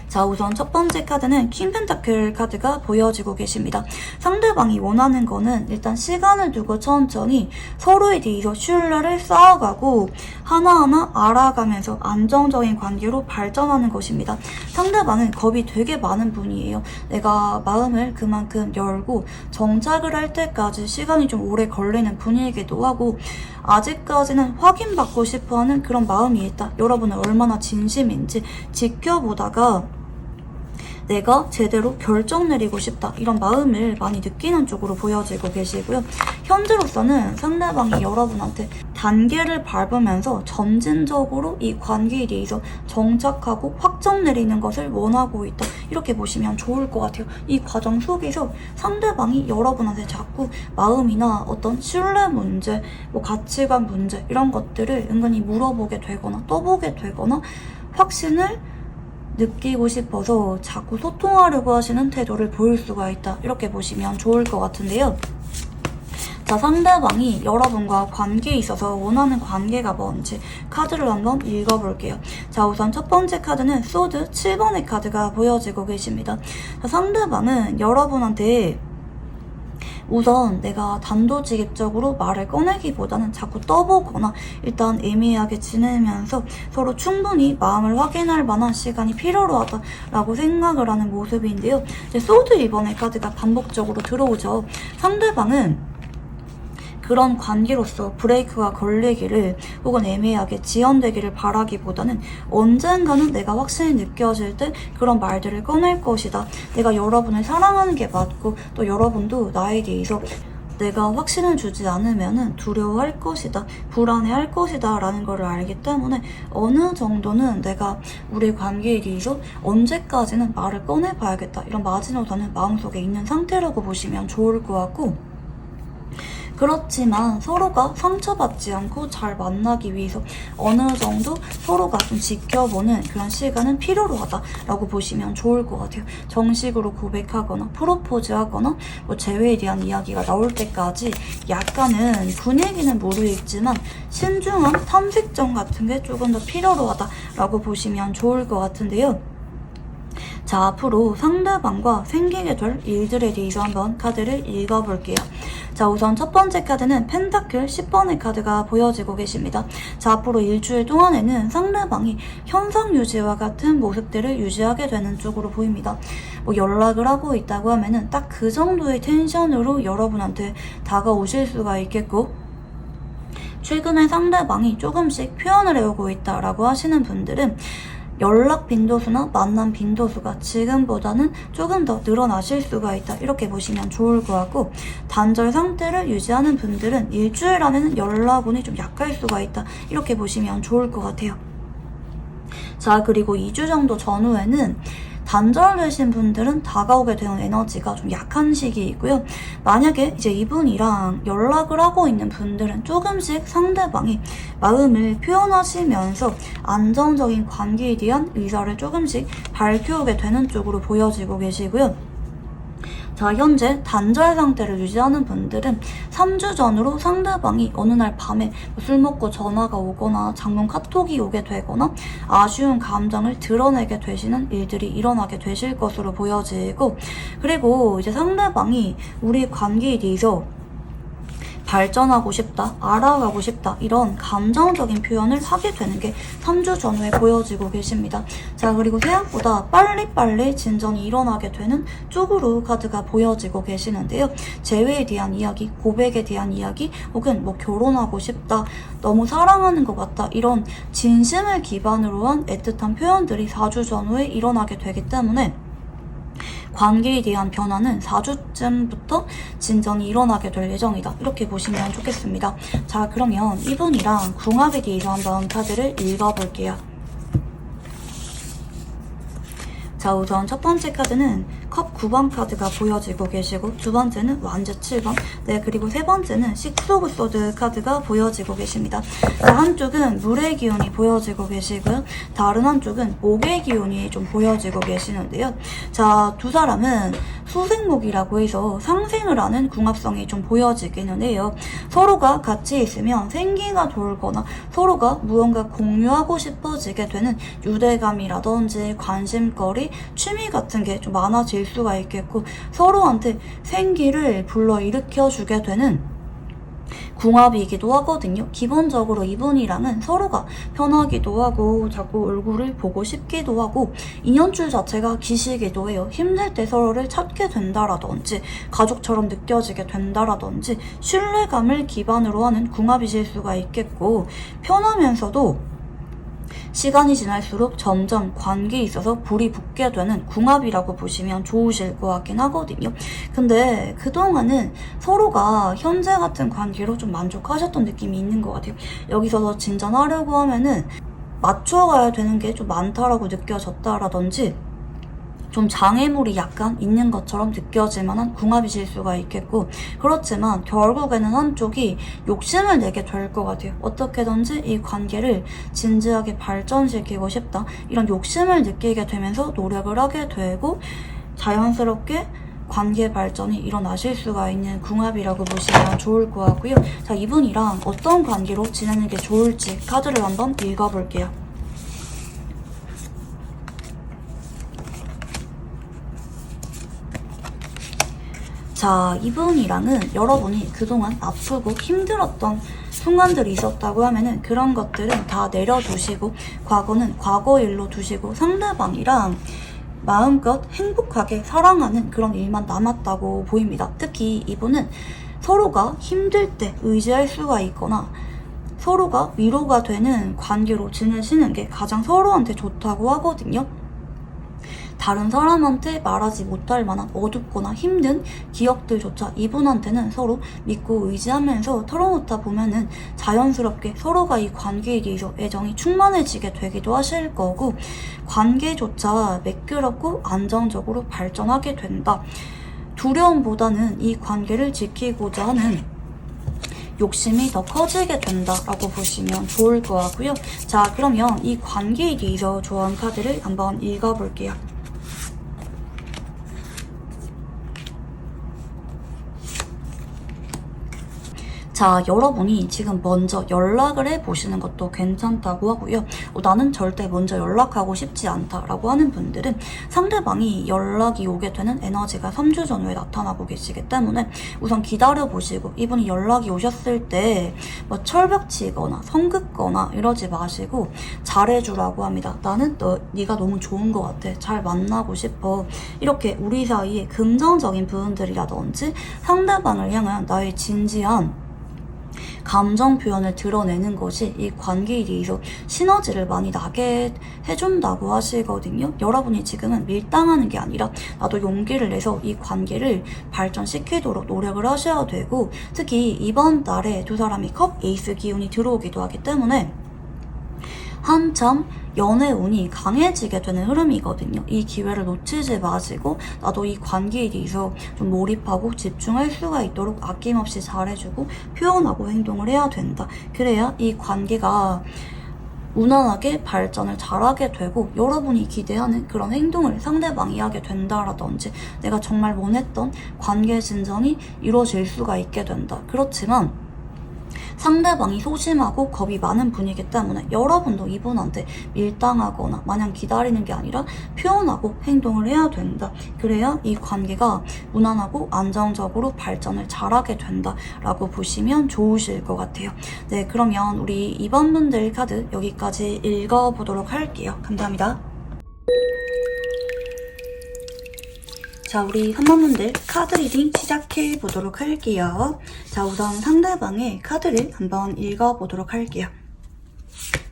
자, 우선 첫 번째 카드는 퀸 펜타클 카드가 보여지고 계십니다. 상대방이 원하는 거는 일단 시간을 두고 천천히 서로에 대해서 신뢰를 쌓아가고 하나하나 알아가면서 안정적인 관계로 발전하는 것입니다. 상대방은 겁이 되게 많은 분이에요. 내가 마음을 그만큼 열고 정착을 할 때까지 시간이 좀 오래 걸리는 분이기도 하고, 아직까지는 확인받고 싶어하는 그런 마음이 있다. 여러분은 얼마나 진심인지 지켜보다가 내가 제대로 결정 내리고 싶다, 이런 마음을 많이 느끼는 쪽으로 보여지고 계시고요. 현재로서는 상대방이 여러분한테 단계를 밟으면서 점진적으로 이 관계에 대해서 정착하고 확정 내리는 것을 원하고 있다, 이렇게 보시면 좋을 것 같아요. 이 과정 속에서 상대방이 여러분한테 자꾸 마음이나 어떤 신뢰 문제, 뭐 가치관 문제 이런 것들을 은근히 물어보게 되거나 떠보게 되거나 확신을 느끼고 싶어서 자꾸 소통하려고 하시는 태도를 보일 수가 있다, 이렇게 보시면 좋을 것 같은데요. 자, 상대방이 여러분과 관계에 있어서 원하는 관계가 뭔지 카드를 한번 읽어볼게요. 자, 우선 첫 번째 카드는 소드 7번의 카드가 보여지고 계십니다. 자, 상대방은 여러분한테 우선 내가 단도직입적으로 말을 꺼내기보다는 자꾸 떠보거나 일단 애매하게 지내면서 서로 충분히 마음을 확인할 만한 시간이 필요로 하다라고 생각을 하는 모습인데요. 이제 소드 2번의 카드가 반복적으로 들어오죠. 상대방은 그런 관계로서 브레이크가 걸리기를 혹은 애매하게 지연되기를 바라기보다는 언젠가는 내가 확신이 느껴질 때 그런 말들을 꺼낼 것이다. 내가 여러분을 사랑하는 게 맞고 또 여러분도 나에 대해서 내가 확신을 주지 않으면 두려워할 것이다, 불안해할 것이다 라는 걸 알기 때문에 어느 정도는 내가 우리 관계에 대해서 언제까지는 말을 꺼내봐야겠다, 이런 마지노선은 마음속에 있는 상태라고 보시면 좋을 것 같고, 그렇지만 서로가 상처받지 않고 잘 만나기 위해서 어느 정도 서로가 좀 지켜보는 그런 시간은 필요로 하다라고 보시면 좋을 것 같아요. 정식으로 고백하거나 프로포즈하거나 뭐 재회에 대한 이야기가 나올 때까지 약간은 분위기는 무르익지만 신중한 탐색점 같은 게 조금 더 필요로 하다라고 보시면 좋을 것 같은데요. 자, 앞으로 상대방과 생기게 될 일들에 대해서 한번 카드를 읽어볼게요. 자, 우선 첫 번째 카드는 펜타클 10번의 카드가 보여지고 계십니다. 자, 앞으로 일주일 동안에는 상대방이 현상 유지와 같은 모습들을 유지하게 되는 쪽으로 보입니다. 뭐 연락을 하고 있다고 하면은 딱 그 정도의 텐션으로 여러분한테 다가오실 수가 있겠고, 최근에 상대방이 조금씩 표현을 해오고 있다라고 하시는 분들은 연락 빈도수나 만남 빈도수가 지금보다는 조금 더 늘어나실 수가 있다, 이렇게 보시면 좋을 것 같고, 단절 상태를 유지하는 분들은 일주일 안에는 연락운이 좀 약할 수가 있다, 이렇게 보시면 좋을 것 같아요. 자, 그리고 2주 정도 전후에는 단절되신 분들은 다가오게 되는 에너지가 좀 약한 시기이고요. 만약에 이제 이분이랑 연락을 하고 있는 분들은 조금씩 상대방이 마음을 표현하시면서 안정적인 관계에 대한 의사를 조금씩 밝혀오게 되는 쪽으로 보여지고 계시고요. 자, 현재 단절 상태를 유지하는 분들은 3주 전으로 상대방이 어느 날 밤에 술 먹고 전화가 오거나 장문 카톡이 오게 되거나 아쉬운 감정을 드러내게 되시는 일들이 일어나게 되실 것으로 보여지고, 그리고 이제 상대방이 우리 관계에 대해서 발전하고 싶다, 알아가고 싶다 이런 감정적인 표현을 하게 되는 게 3주 전후에 보여지고 계십니다. 자, 그리고 생각보다 빨리빨리 진전이 일어나게 되는 쪽으로 카드가 보여지고 계시는데요. 재회에 대한 이야기, 고백에 대한 이야기, 혹은 뭐 결혼하고 싶다, 너무 사랑하는 것 같다 이런 진심을 기반으로 한 애틋한 표현들이 4주 전후에 일어나게 되기 때문에 관계에 대한 변화는 4주쯤부터 진전이 일어나게 될 예정이다. 이렇게 보시면 좋겠습니다. 자, 그러면 이분이랑 궁합에 대해서 한번 카드를 읽어볼게요. 자, 우선 첫 번째 카드는 컵 9번 카드가 보여지고 계시고, 두 번째는 완즈 7번, 네, 그리고 세 번째는 식스 오브 소드 카드가 보여지고 계십니다. 자, 한쪽은 물의 기운이 보여지고 계시고요. 다른 한쪽은 목의 기운이 좀 보여지고 계시는데요. 자, 두 사람은 수생목이라고 해서 상생을 하는 궁합성이 좀 보여지기는 해요. 서로가 같이 있으면 생기가 돌거나 서로가 무언가 공유하고 싶어지게 되는 유대감이라든지 관심거리, 취미 같은 게 좀 많아질 수가 있겠고, 서로한테 생기를 불러일으켜 주게 되는 궁합이기도 하거든요. 기본적으로 이분이랑은 서로가 편하기도 하고 자꾸 얼굴을 보고 싶기도 하고 인연줄 자체가 기시기도 해요. 힘들 때 서로를 찾게 된다라든지 가족처럼 느껴지게 된다라든지 신뢰감을 기반으로 하는 궁합이실 수가 있겠고, 편하면서도 시간이 지날수록 점점 관계에 있어서 불이 붙게 되는 궁합이라고 보시면 좋으실 것 같긴 하거든요. 근데 그동안은 서로가 현재 같은 관계로 좀 만족하셨던 느낌이 있는 것 같아요. 여기서 더 진전하려고 하면은 맞춰가야 되는 게 좀 많다라고 느껴졌다라든지 좀 장애물이 약간 있는 것처럼 느껴질 만한 궁합이실 수가 있겠고, 그렇지만 결국에는 한쪽이 욕심을 내게 될 것 같아요. 어떻게든지 이 관계를 진지하게 발전시키고 싶다, 이런 욕심을 느끼게 되면서 노력을 하게 되고 자연스럽게 관계 발전이 일어나실 수가 있는 궁합이라고 보시면 좋을 것 같고요. 자, 이분이랑 어떤 관계로 지내는 게 좋을지 카드를 한번 읽어볼게요. 자, 이분이랑은 여러분이 그동안 아프고 힘들었던 순간들이 있었다고 하면은 그런 것들은 다 내려두시고 과거는 과거 일로 두시고 상대방이랑 마음껏 행복하게 사랑하는 그런 일만 남았다고 보입니다. 특히 이분은 서로가 힘들 때 의지할 수가 있거나 서로가 위로가 되는 관계로 지내시는 게 가장 서로한테 좋다고 하거든요. 다른 사람한테 말하지 못할 만한 어둡거나 힘든 기억들조차 이분한테는 서로 믿고 의지하면서 털어놓다 보면은 자연스럽게 서로가 이 관계에 대해서 애정이 충만해지게 되기도 하실 거고, 관계조차 매끄럽고 안정적으로 발전하게 된다. 두려움보다는 이 관계를 지키고자 하는 욕심이 더 커지게 된다라고 보시면 좋을 것 같고요. 자, 그러면 이 관계에 대해서 좋아하는 카드를 한번 읽어볼게요. 자, 여러분이 지금 먼저 연락을 해보시는 것도 괜찮다고 하고요. 나는 절대 먼저 연락하고 싶지 않다라고 하는 분들은 상대방이 연락이 오게 되는 에너지가 3주 전후에 나타나고 계시기 때문에 우선 기다려보시고, 이분이 연락이 오셨을 때 뭐 철벽치거나 성긋거나 이러지 마시고 잘해주라고 합니다. 나는 네가 너무 좋은 것 같아, 잘 만나고 싶어, 이렇게 우리 사이에 긍정적인 부분들이라든지 상대방을 향한 나의 진지한 감정 표현을 드러내는 것이 이 관계에 대해서 시너지를 많이 나게 해준다고 하시거든요. 여러분이 지금은 밀당하는 게 아니라 나도 용기를 내서 이 관계를 발전시키도록 노력을 하셔야 되고, 특히 이번 달에 두 사람이 컵 에이스 기운이 들어오기도 하기 때문에 한참 연애 운이 강해지게 되는 흐름이거든요. 이 기회를 놓치지 마시고 나도 이 관계에 대해서 좀 몰입하고 집중할 수가 있도록 아낌없이 잘해주고 표현하고 행동을 해야 된다. 그래야 이 관계가 무난하게 발전을 잘하게 되고 여러분이 기대하는 그런 행동을 상대방이 하게 된다라든지 내가 정말 원했던 관계 진전이 이루어질 수가 있게 된다. 그렇지만 상대방이 소심하고 겁이 많은 분이기 때문에 여러분도 이분한테 밀당하거나 마냥 기다리는 게 아니라 표현하고 행동을 해야 된다. 그래야 이 관계가 무난하고 안정적으로 발전을 잘하게 된다라고 보시면 좋으실 것 같아요. 네, 그러면 우리 2번 분들 카드 여기까지 읽어보도록 할게요. 감사합니다. 자, 우리 3번 분들 카드 리딩 시작해 보도록 할게요. 자, 우선 상대방의 카드를 한번 읽어보도록 할게요.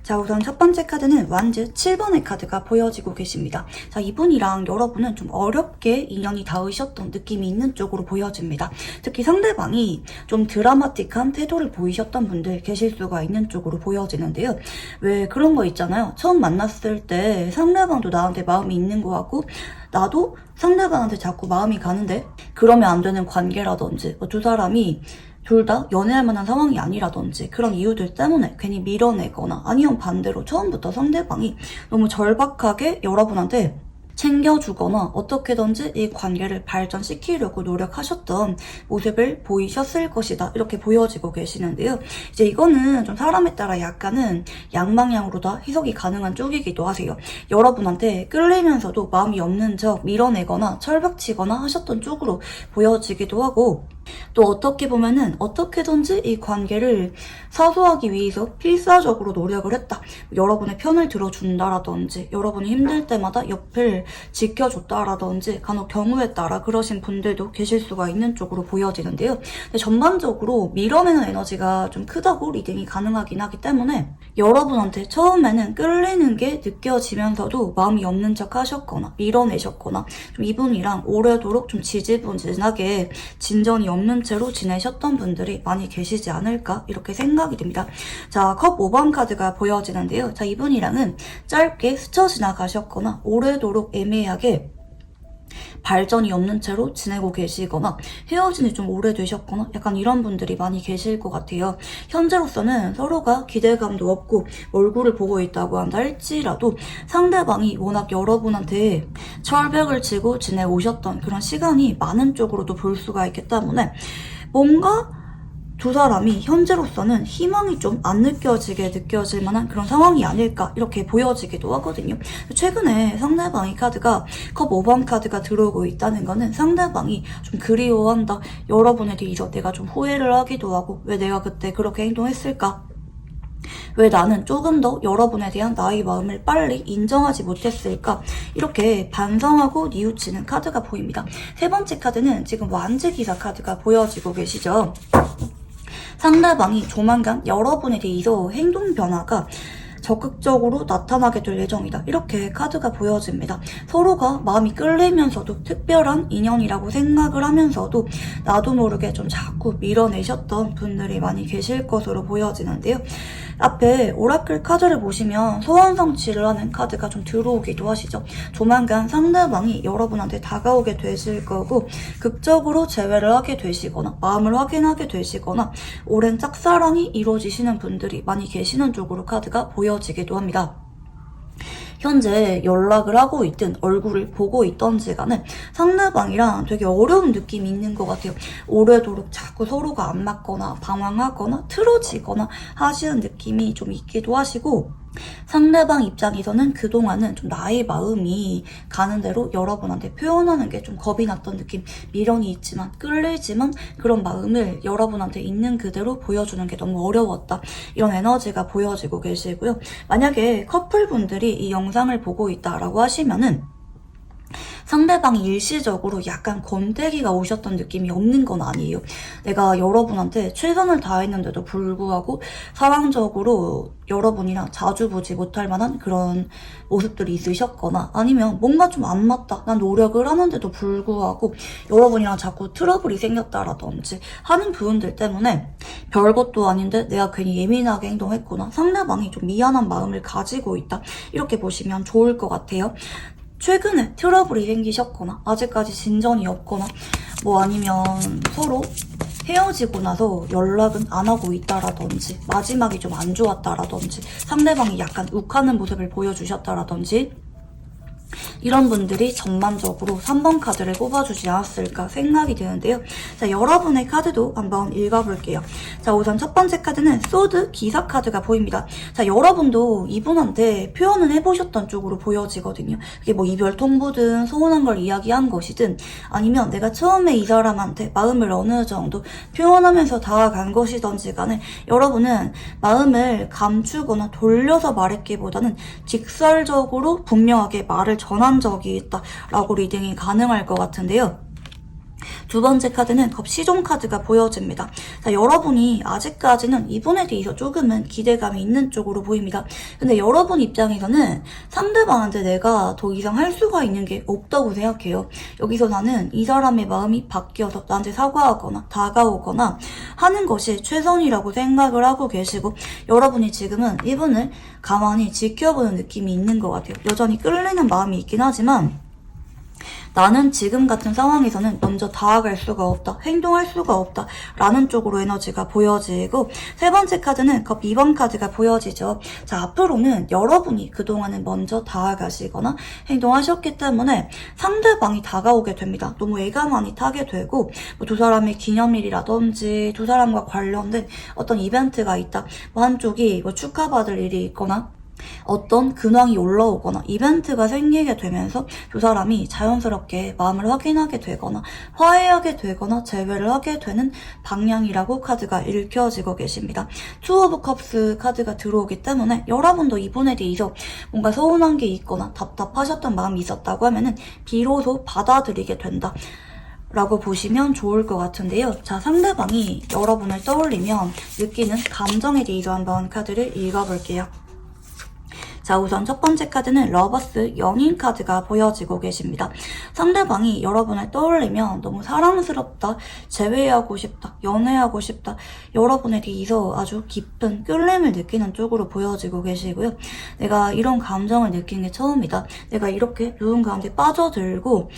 자, 우선 첫 번째 카드는 완즈 7번의 카드가 보여지고 계십니다. 자, 이분이랑 여러분은 좀 어렵게 인연이 닿으셨던 느낌이 있는 쪽으로 보여집니다. 특히 상대방이 좀 드라마틱한 태도를 보이셨던 분들 계실 수가 있는 쪽으로 보여지는데요. 왜 그런 거 있잖아요. 처음 만났을 때 상대방도 나한테 마음이 있는 것 같고 나도 상대방한테 자꾸 마음이 가는데 그러면 안 되는 관계라든지 두 사람이 둘 다 연애할 만한 상황이 아니라든지 그런 이유들 때문에 괜히 밀어내거나 아니면 반대로 처음부터 상대방이 너무 절박하게 여러분한테 챙겨주거나 어떻게든지 이 관계를 발전시키려고 노력하셨던 모습을 보이셨을 것이다. 이렇게 보여지고 계시는데요. 이제 이거는 좀 사람에 따라 약간은 양방향으로 다 해석이 가능한 쪽이기도 하세요. 여러분한테 끌리면서도 마음이 없는 척 밀어내거나 철벽치거나 하셨던 쪽으로 보여지기도 하고 또 어떻게 보면은 어떻게든지 이 관계를 사소하기 위해서 필사적으로 노력을 했다. 여러분의 편을 들어준다라든지 여러분이 힘들 때마다 옆을 지켜줬다라든지 간혹 경우에 따라 그러신 분들도 계실 수가 있는 쪽으로 보여지는데요. 근데 전반적으로 밀어내는 에너지가 좀 크다고 리딩이 가능하긴 하기 때문에 여러분한테 처음에는 끌리는 게 느껴지면서도 마음이 없는 척 하셨거나 밀어내셨거나 좀 이분이랑 오래도록 좀 지지부진하게 진전이 없는 채로 지내셨던 분들이 많이 계시지 않을까 이렇게 생각이 듭니다. 자, 컵 5번 카드가 보여지는데요. 자, 이분이랑은 짧게 스쳐 지나가셨거나 오래도록 애매하게 발전이 없는 채로 지내고 계시거나 헤어진 지 좀 오래되셨거나 약간 이런 분들이 많이 계실 것 같아요. 현재로서는 서로가 기대감도 없고 얼굴을 보고 있다고 한다 할지라도 상대방이 워낙 여러분한테 철벽을 치고 지내오셨던 그런 시간이 많은 쪽으로도 볼 수가 있기 때문에 뭔가 두 사람이 현재로서는 희망이 좀 안 느껴질 만한 그런 상황이 아닐까 이렇게 보여지기도 하거든요. 최근에 상대방의 카드가 컵 5번 카드가 들어오고 있다는 거는 상대방이 좀 그리워한다. 여러분에 대해서 내가 좀 후회를 하기도 하고 왜 내가 그때 그렇게 행동했을까? 왜 나는 조금 더 여러분에 대한 나의 마음을 빨리 인정하지 못했을까? 이렇게 반성하고 뉘우치는 카드가 보입니다. 세 번째 카드는 지금 완즈 기사 카드가 보여지고 계시죠? 상대방이 조만간 여러분에 대해서 행동 변화가 적극적으로 나타나게 될 예정이다. 이렇게 카드가 보여집니다. 서로가 마음이 끌리면서도 특별한 인연이라고 생각을 하면서도 나도 모르게 좀 자꾸 밀어내셨던 분들이 많이 계실 것으로 보여지는데요. 앞에 오라클 카드를 보시면 소원 성취를 하는 카드가 좀 들어오기도 하시죠. 조만간 상대방이 여러분한테 다가오게 되실 거고 극적으로 재회를 하게 되시거나 마음을 확인하게 되시거나 오랜 짝사랑이 이루어지시는 분들이 많이 계시는 쪽으로 카드가 보여지기도 합니다. 현재 연락을 하고 있든 얼굴을 보고 있던지 간에 상대방이랑 되게 어려운 느낌이 있는 것 같아요. 오래도록 자꾸 서로가 안 맞거나 방황하거나 틀어지거나 하시는 느낌이 좀 있기도 하시고 상대방 입장에서는 그동안은 좀 나의 마음이 가는 대로 여러분한테 표현하는 게 좀 겁이 났던 느낌, 미련이 있지만 끌리지만 그런 마음을 여러분한테 있는 그대로 보여주는 게 너무 어려웠다. 이런 에너지가 보여지고 계시고요. 만약에 커플분들이 이 영상을 보고 있다라고 하시면은 상대방이 일시적으로 약간 권태기가 오셨던 느낌이 없는 건 아니에요. 내가 여러분한테 최선을 다했는데도 불구하고 상황적으로 여러분이랑 자주 보지 못할 만한 그런 모습들이 있으셨거나 아니면 뭔가 좀 안 맞다. 난 노력을 하는데도 불구하고 여러분이랑 자꾸 트러블이 생겼다라든지 하는 부분들 때문에 별것도 아닌데 내가 괜히 예민하게 행동했구나. 상대방이 좀 미안한 마음을 가지고 있다. 이렇게 보시면 좋을 것 같아요. 최근에 트러블이 생기셨거나 아직까지 진전이 없거나 뭐 아니면 서로 헤어지고 나서 연락은 안 하고 있다라든지 마지막이 좀 안 좋았다라든지 상대방이 약간 욱하는 모습을 보여주셨다라든지 이런 분들이 전반적으로 3번 카드를 뽑아주지 않았을까 생각이 드는데요. 자, 여러분의 카드도 한번 읽어볼게요. 자, 우선 첫 번째 카드는 소드 기사 카드가 보입니다. 자, 여러분도 이분한테 표현은 해보셨던 쪽으로 보여지거든요. 그게 뭐 이별 통보든 서운한 걸 이야기한 것이든 아니면 내가 처음에 이 사람한테 마음을 어느 정도 표현하면서 다가간 것이든지 간에 여러분은 마음을 감추거나 돌려서 말했기보다는 직설적으로 분명하게 말을 전한 적이 있다라고 리딩이 가능할 것 같은데요. 두 번째 카드는 시종 카드가 보여집니다. 자, 여러분이 아직까지는 이분에 대해서 조금은 기대감이 있는 쪽으로 보입니다. 근데 여러분 입장에서는 상대방한테 내가 더 이상 할 수가 있는 게 없다고 생각해요. 여기서 나는 이 사람의 마음이 바뀌어서 나한테 사과하거나 다가오거나 하는 것이 최선이라고 생각을 하고 계시고 여러분이 지금은 이분을 가만히 지켜보는 느낌이 있는 것 같아요. 여전히 끌리는 마음이 있긴 하지만 나는 지금 같은 상황에서는 먼저 다가갈 수가 없다, 행동할 수가 없다 라는 쪽으로 에너지가 보여지고 세 번째 카드는 2번 카드가 보여지죠. 자, 앞으로는 여러분이 그동안은 먼저 다가가시거나 행동하셨기 때문에 상대방이 다가오게 됩니다. 너무 애가 많이 타게 되고 뭐 두 사람의 기념일이라든지 두 사람과 관련된 어떤 이벤트가 있다, 뭐 한쪽이 뭐 축하받을 일이 있거나 어떤 근황이 올라오거나 이벤트가 생기게 되면서 두 사람이 자연스럽게 마음을 확인하게 되거나 화해하게 되거나 재회를 하게 되는 방향이라고 카드가 읽혀지고 계십니다. 투 오브 컵스 카드가 들어오기 때문에 여러분도 이분에 대해서 뭔가 서운한 게 있거나 답답하셨던 마음이 있었다고 하면은 비로소 받아들이게 된다 라고 보시면 좋을 것 같은데요. 자, 상대방이 여러분을 떠올리면 느끼는 감정에 대해서 한번 카드를 읽어볼게요. 자, 우선 첫 번째 카드는 러버스 연인 카드가 보여지고 계십니다. 상대방이 여러분을 떠올리면 너무 사랑스럽다, 재회하고 싶다, 연애하고 싶다, 여러분에 대해서 아주 깊은 끌림을 느끼는 쪽으로 보여지고 계시고요. 내가 이런 감정을 느낀 게 처음이다. 내가 이렇게 누군가한테 빠져들고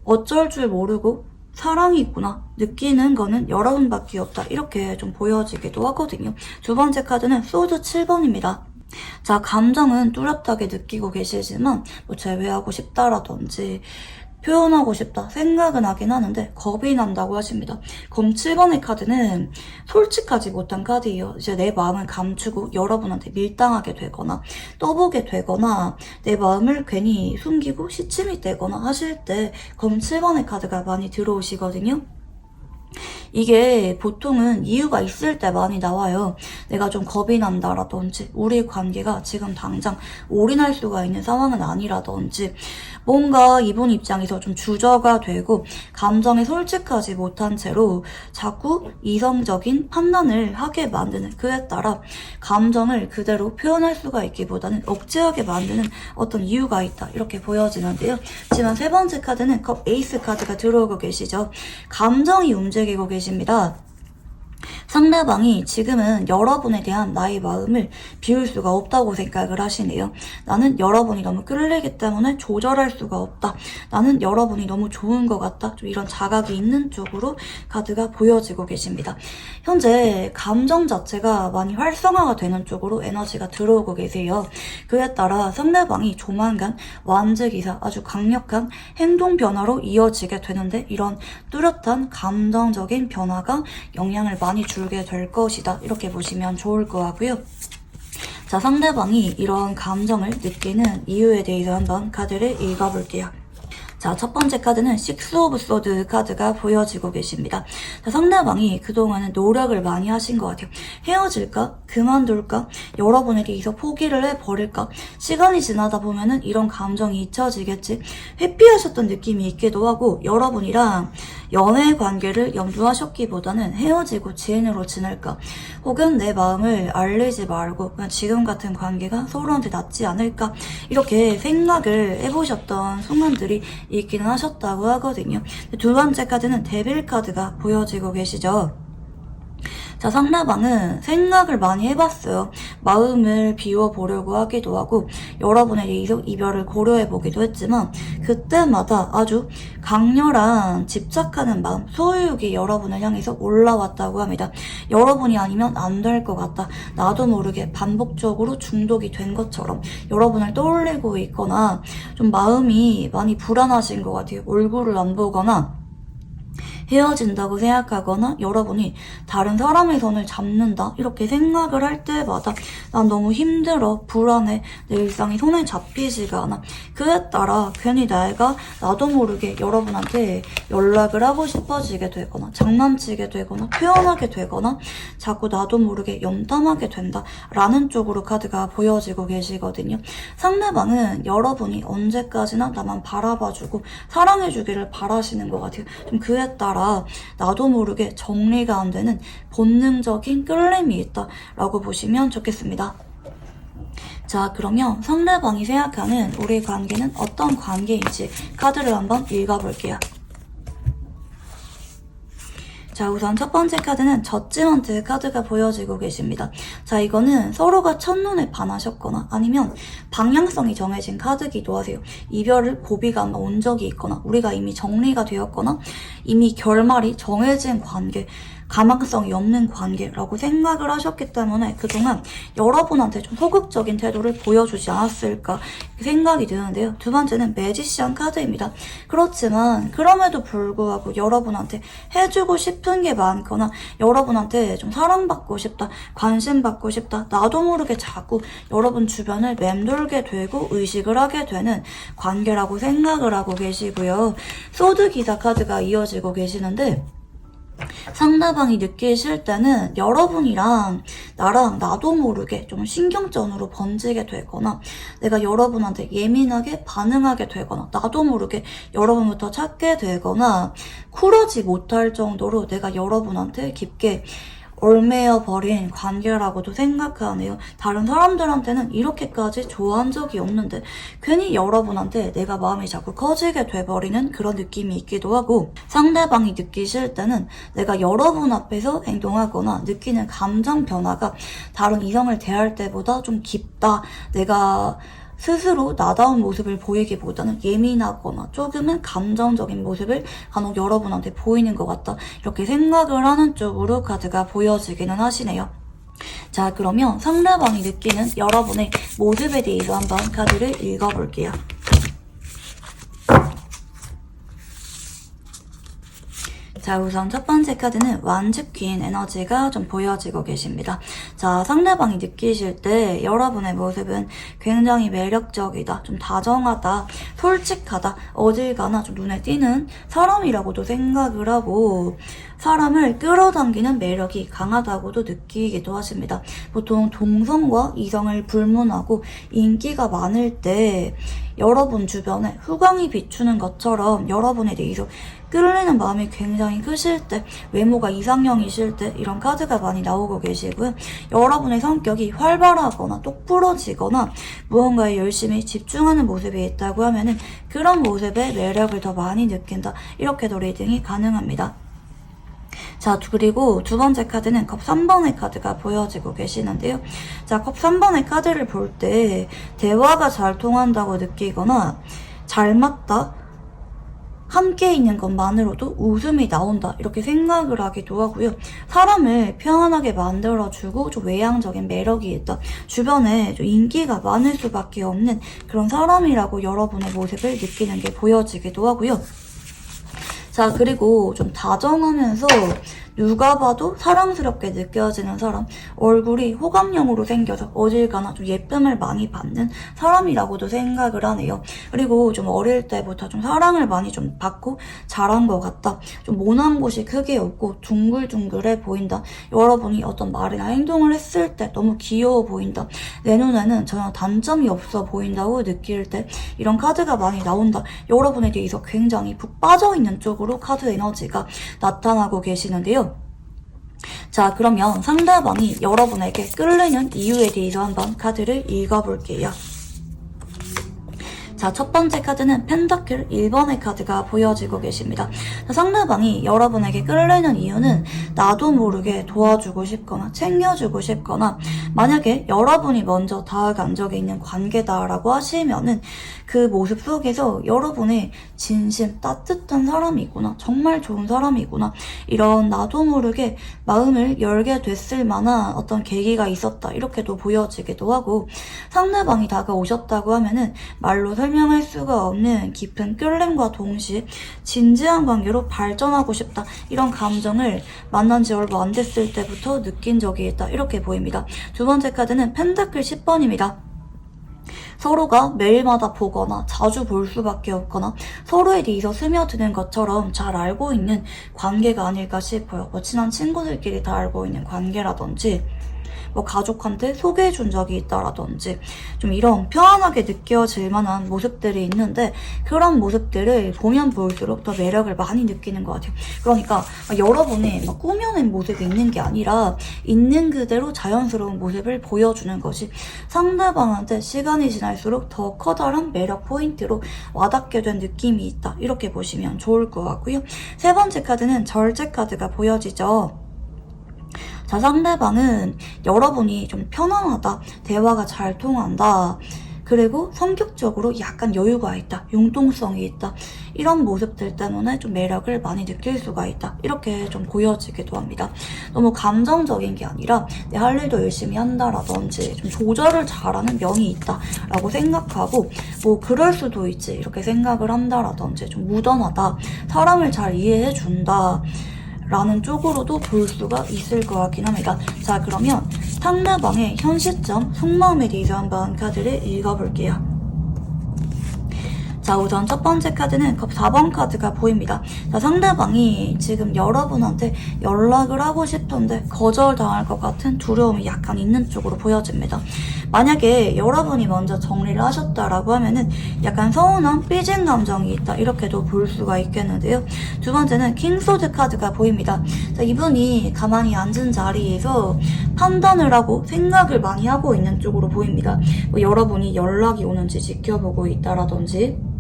어쩔 줄 모르고 사랑이 있구나 느끼는 거는 여러분밖에 없다. 이렇게 좀 보여지기도 하거든요. 두 번째 카드는 소드 7번입니다. 자, 감정은 뚜렷하게 느끼고 계시지만 뭐 제외하고 싶다라든지 표현하고 싶다 생각은 하긴 하는데 겁이 난다고 하십니다. 검 7번의 카드는 솔직하지 못한 카드예요. 이제 내 마음을 감추고 여러분한테 밀당하게 되거나 떠보게 되거나 내 마음을 괜히 숨기고 시침이 되거나 하실 때 검 7번의 카드가 많이 들어오시거든요. 이게 보통은 이유가 있을 때 많이 나와요. 내가 좀 겁이 난다라든지 우리 관계가 지금 당장 올인할 수가 있는 상황은 아니라든지 뭔가 이분 입장에서 좀 주저가 되고 감정에 솔직하지 못한 채로 자꾸 이성적인 판단을 하게 만드는, 그에 따라 감정을 그대로 표현할 수가 있기보다는 억제하게 만드는 어떤 이유가 있다 이렇게 보여지는데요. 지금 세 번째 카드는 컵 에이스 카드가 들어오고 계시죠. 감정이 움직이고 계십니다. 상대방이 지금은 여러분에 대한 나의 마음을 비울 수가 없다고 생각을 하시네요. 나는 여러분이 너무 끌리기 때문에 조절할 수가 없다. 나는 여러분이 너무 좋은 것 같다. 좀 이런 자각이 있는 쪽으로 카드가 보여지고 계십니다. 현재 감정 자체가 많이 활성화가 되는 쪽으로 에너지가 들어오고 계세요. 그에 따라 상대방이 조만간 완제기사 아주 강력한 행동 변화로 이어지게 되는데 이런 뚜렷한 감정적인 변화가 영향을 많이 주게 될 것이다. 이렇게 보시면 좋을 것 같고요. 자, 상대방이 이런 감정을 느끼는 이유에 대해서 한번 카드를 읽어볼게요. 자, 첫 번째 카드는 식스 오브 소드 카드가 보여지고 계십니다. 자, 상대방이 그동안은 노력을 많이 하신 것 같아요. 헤어질까? 그만둘까? 여러분에게 이서 포기를 해버릴까? 시간이 지나다 보면은 이런 감정이 잊혀지겠지? 회피하셨던 느낌이 있기도 하고 여러분이랑 연애 관계를 염두하셨기보다는 헤어지고 지인으로 지낼까? 혹은 내 마음을 알리지 말고 그냥 지금 같은 관계가 서로한테 낫지 않을까? 이렇게 생각을 해보셨던 순간들이 있기는 하셨다고 하거든요. 두 번째 카드는 데빌 카드가 보여지고 계시죠. 자, 상대방은 생각을 많이 해봤어요. 마음을 비워보려고 하기도 하고 여러분의 이별을 고려해보기도 했지만 그때마다 아주 강렬한 집착하는 마음, 소유욕이 여러분을 향해서 올라왔다고 합니다. 여러분이 아니면 안 될 것 같다. 나도 모르게 반복적으로 중독이 된 것처럼 여러분을 떠올리고 있거나 좀 마음이 많이 불안하신 것 같아요. 얼굴을 안 보거나 헤어진다고 생각하거나 여러분이 다른 사람의 손을 잡는다 이렇게 생각을 할 때마다 난 너무 힘들어, 불안해, 내 일상이 손에 잡히지가 않아. 그에 따라 괜히 나도 모르게 여러분한테 연락을 하고 싶어지게 되거나 장난치게 되거나 표현하게 되거나 자꾸 나도 모르게 염탐하게 된다 라는 쪽으로 카드가 보여지고 계시거든요. 상대방은 여러분이 언제까지나 나만 바라봐주고 사랑해주기를 바라시는 것 같아요. 좀 그에 따라 나도 모르게 정리가 안 되는 본능적인 끌림이 있다라고 보시면 좋겠습니다. 자, 그러면 상대방이 생각하는 우리 관계는 어떤 관계인지 카드를 한번 읽어볼게요. 자, 우선 첫 번째 카드는 저지먼트 카드가 보여지고 계십니다. 자, 이거는 서로가 첫눈에 반하셨거나 아니면 방향성이 정해진 카드기도 하세요. 이별을 고비가 한번 온 적이 있거나 우리가 이미 정리가 되었거나 이미 결말이 정해진 관계, 가망성이 없는 관계라고 생각을 하셨기 때문에 그동안 여러분한테 좀 소극적인 태도를 보여주지 않았을까 생각이 드는데요. 두 번째는 매지션 카드입니다. 그렇지만 그럼에도 불구하고 여러분한테 해주고 싶은 게 많거나 여러분한테 좀 사랑받고 싶다, 관심받고 싶다, 나도 모르게 자꾸 여러분 주변을 맴돌게 되고 의식을 하게 되는 관계라고 생각을 하고 계시고요. 소드 기사 카드가 이어지고 계시는데 상대방이 느끼실 때는 여러분이랑 나랑 나도 모르게 좀 신경전으로 번지게 되거나 내가 여러분한테 예민하게 반응하게 되거나 나도 모르게 여러분부터 찾게 되거나 쿨하지 못할 정도로 내가 여러분한테 깊게 얽매여 버린 관계라고도 생각하네요. 다른 사람들한테는 이렇게까지 좋아한 적이 없는데 괜히 여러분한테 내가 마음이 자꾸 커지게 돼버리는 그런 느낌이 있기도 하고 상대방이 느끼실 때는 내가 여러분 앞에서 행동하거나 느끼는 감정 변화가 다른 이성을 대할 때보다 좀 깊다. 내가 스스로 나다운 모습을 보이기보다는 예민하거나 조금은 감정적인 모습을 간혹 여러분한테 보이는 것 같다. 이렇게 생각을 하는 쪽으로 카드가 보여지기는 하시네요. 자, 그러면 상대방이 느끼는 여러분의 모습에 대해서 한번 카드를 읽어볼게요. 자, 우선 첫 번째 카드는 완즙 퀸 에너지가 좀 보여지고 계십니다. 자, 상대방이 느끼실 때 여러분의 모습은 굉장히 매력적이다, 좀 다정하다, 솔직하다, 어딜 가나 좀 눈에 띄는 사람이라고도 생각을 하고 사람을 끌어당기는 매력이 강하다고도 느끼기도 하십니다. 보통 동성과 이성을 불문하고 인기가 많을 때 여러분 주변에 후광이 비추는 것처럼 여러분에 대해서 끌리는 마음이 굉장히 크실 때, 외모가 이상형이실 때 이런 카드가 많이 나오고 계시고요. 여러분의 성격이 활발하거나 똑부러지거나 무언가에 열심히 집중하는 모습이 있다고 하면은 그런 모습에 매력을 더 많이 느낀다. 이렇게도 리딩이 가능합니다. 자, 그리고 두 번째 카드는 컵 3번의 카드가 보여지고 계시는데요. 자, 컵 3번의 카드를 볼 때 대화가 잘 통한다고 느끼거나 잘 맞다, 함께 있는 것만으로도 웃음이 나온다 이렇게 생각을 하기도 하고요. 사람을 편안하게 만들어주고 좀 외향적인 매력이 있다, 주변에 좀 인기가 많을 수밖에 없는 그런 사람이라고 여러분의 모습을 느끼는 게 보여지기도 하고요. 자, 그리고 좀 다정하면서 누가 봐도 사랑스럽게 느껴지는 사람, 얼굴이 호감형으로 생겨서 어딜 가나 좀 예쁨을 많이 받는 사람이라고도 생각을 하네요. 그리고 좀 어릴 때부터 좀 사랑을 많이 좀 받고 자란 것 같다. 좀 모난 곳이 크게 없고 둥글둥글해 보인다. 여러분이 어떤 말이나 행동을 했을 때 너무 귀여워 보인다. 내 눈에는 전혀 단점이 없어 보인다고 느낄 때 이런 카드가 많이 나온다. 여러분에 대해서 굉장히 푹 빠져있는 쪽으로 카드 에너지가 나타나고 계시는데요. 자, 그러면 상대방이 여러분에게 끌리는 이유에 대해서 한번 카드를 읽어볼게요. 자, 첫 번째 카드는 펜타클 1번의 카드가 보여지고 계십니다. 자, 상대방이 여러분에게 끌리는 이유는 나도 모르게 도와주고 싶거나 챙겨주고 싶거나 만약에 여러분이 먼저 다가간 적이 있는 관계다라고 하시면은 그 모습 속에서 여러분의 진심 따뜻한 사람이구나, 정말 좋은 사람이구나, 이런 나도 모르게 마음을 열게 됐을 만한 어떤 계기가 있었다, 이렇게도 보여지기도 하고, 상대방이 다가오셨다고 하면은 말로 설명할 수가 없는 깊은 끌림과 동시에 진지한 관계로 발전하고 싶다, 이런 감정을 만난 지 얼마 안 됐을 때부터 느낀 적이 있다, 이렇게 보입니다. 두 번째 카드는 펜타클 10번입니다. 서로가 매일마다 보거나 자주 볼 수밖에 없거나 서로에 대해서 스며드는 것처럼 잘 알고 있는 관계가 아닐까 싶어요. 뭐 친한 친구들끼리 다 알고 있는 관계라든지 뭐 가족한테 소개해준 적이 있다라든지 좀 이런 편안하게 느껴질 만한 모습들이 있는데 그런 모습들을 보면 볼수록 더 매력을 많이 느끼는 것 같아요. 그러니까 여러분이 막 꾸며낸 모습이 있는 게 아니라 있는 그대로 자연스러운 모습을 보여주는 것이 상대방한테 시간이 지날수록 더 커다란 매력 포인트로 와닿게 된 느낌이 있다, 이렇게 보시면 좋을 것 같고요. 세 번째 카드는 절제 카드가 보여지죠. 자, 상대방은 여러분이 좀 편안하다, 대화가 잘 통한다, 그리고 성격적으로 약간 여유가 있다, 융통성이 있다, 이런 모습들 때문에 좀 매력을 많이 느낄 수가 있다, 이렇게 좀 보여지기도 합니다. 너무 감정적인 게 아니라 내 할 일도 열심히 한다라든지 좀 조절을 잘하는 면이 있다라고 생각하고, 뭐 그럴 수도 있지 이렇게 생각을 한다라든지 좀 무던하다, 사람을 잘 이해해준다 라는 쪽으로도 볼 수가 있을 것 같긴 합니다. 자, 그러면 상대방의 현 시점 속마음에 대해서 한번 카드를 읽어볼게요. 자, 우선 첫 번째 카드는 4번 카드가 보입니다. 자, 상대방이 지금 여러분한테 연락을 하고 싶은데 거절당할 것 같은 두려움이 약간 있는 쪽으로 보여집니다. 만약에 여러분이 먼저 정리를 하셨다라고 하면은 약간 서운한 삐진 감정이 있다, 이렇게도 볼 수가 있겠는데요. 두 번째는 킹소드 카드가 보입니다. 자, 이분이 가만히 앉은 자리에서 판단을 하고 생각을 많이 하고 있는 쪽으로 보입니다. 뭐 여러분이 연락이 오는지 지켜보고 있다라든지,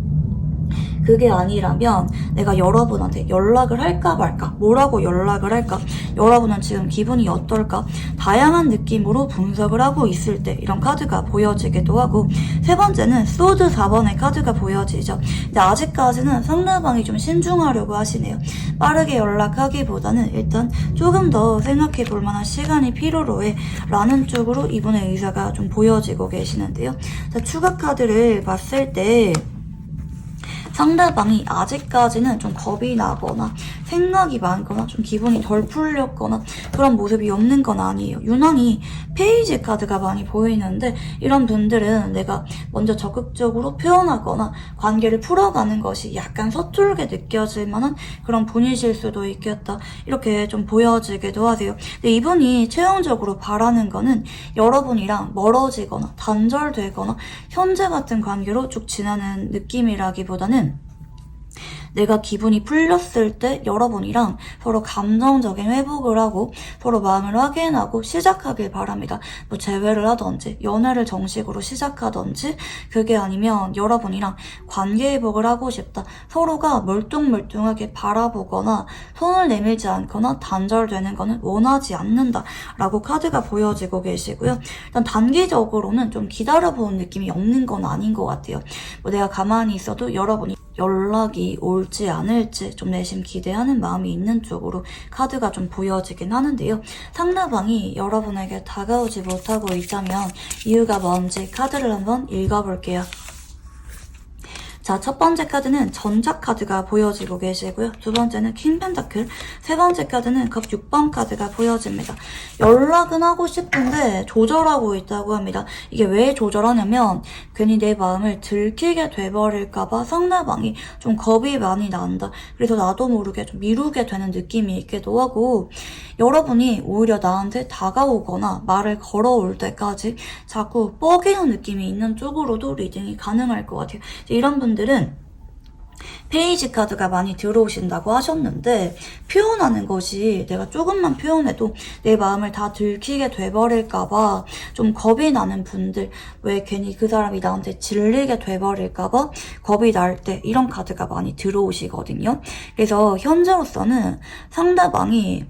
그게 아니라면 내가 여러분한테 연락을 할까 말까, 뭐라고 연락을 할까, 여러분은 지금 기분이 어떨까, 다양한 느낌으로 분석을 하고 있을 때 이런 카드가 보여지기도 하고, 세 번째는 소드 4번의 카드가 보여지죠. 근데 아직까지는 상대방이 좀 신중하려고 하시네요. 빠르게 연락하기보다는 일단 조금 더 생각해 볼 만한 시간이 필요로 해 라는 쪽으로 이분의 의사가 좀 보여지고 계시는데요. 자, 추가 카드를 봤을 때 상대방이 아직까지는 좀 겁이 나거나 생각이 많거나 좀 기분이 덜 풀렸거나 그런 모습이 없는 건 아니에요. 유난히 페이지 카드가 많이 보이는데 이런 분들은 내가 먼저 적극적으로 표현하거나 관계를 풀어가는 것이 약간 서툴게 느껴질 만한 그런 분이실 수도 있겠다, 이렇게 좀 보여지기도 하세요. 근데 이분이 최종적으로 바라는 거는 여러분이랑 멀어지거나 단절되거나 현재 같은 관계로 쭉 지나는 느낌이라기보다는 내가 기분이 풀렸을 때 여러분이랑 서로 감정적인 회복을 하고 서로 마음을 확인하고 시작하길 바랍니다. 뭐 재회를 하던지 연애를 정식으로 시작하던지, 그게 아니면 여러분이랑 관계 회복을 하고 싶다, 서로가 멀뚱멀뚱하게 바라보거나 손을 내밀지 않거나 단절되는 거는 원하지 않는다 라고 카드가 보여지고 계시고요. 일단 단기적으로는 좀 기다려보는 느낌이 없는 건 아닌 것 같아요. 뭐 내가 가만히 있어도 여러분이 연락이 올지 않을지 좀 내심 기대하는 마음이 있는 쪽으로 카드가 좀 보여지긴 하는데요. 상대방이 여러분에게 다가오지 못하고 있다면 이유가 뭔지 카드를 한번 읽어볼게요. 자, 첫 번째 카드는 전작 카드가 보여지고 계시고요. 두 번째는 킹 펜타클, 세 번째 카드는 컵 6번 카드가 보여집니다. 연락은 하고 싶은데 조절하고 있다고 합니다. 이게 왜 조절하냐면 괜히 내 마음을 들키게 돼버릴까봐 상대방이 좀 겁이 많이 난다. 그래서 나도 모르게 좀 미루게 되는 느낌이 있기도 하고, 여러분이 오히려 나한테 다가오거나 말을 걸어올 때까지 자꾸 뻐기는 느낌이 있는 쪽으로도 리딩이 가능할 것 같아요. 이런 분들은 페이지 카드가 많이 들어오신다고 하셨는데, 표현하는 것이 내가 조금만 표현해도 내 마음을 다 들키게 돼버릴까봐 좀 겁이 나는 분들, 왜 괜히 그 사람이 나한테 질리게 돼버릴까봐 겁이 날 때 이런 카드가 많이 들어오시거든요. 그래서 현재로서는 상대방이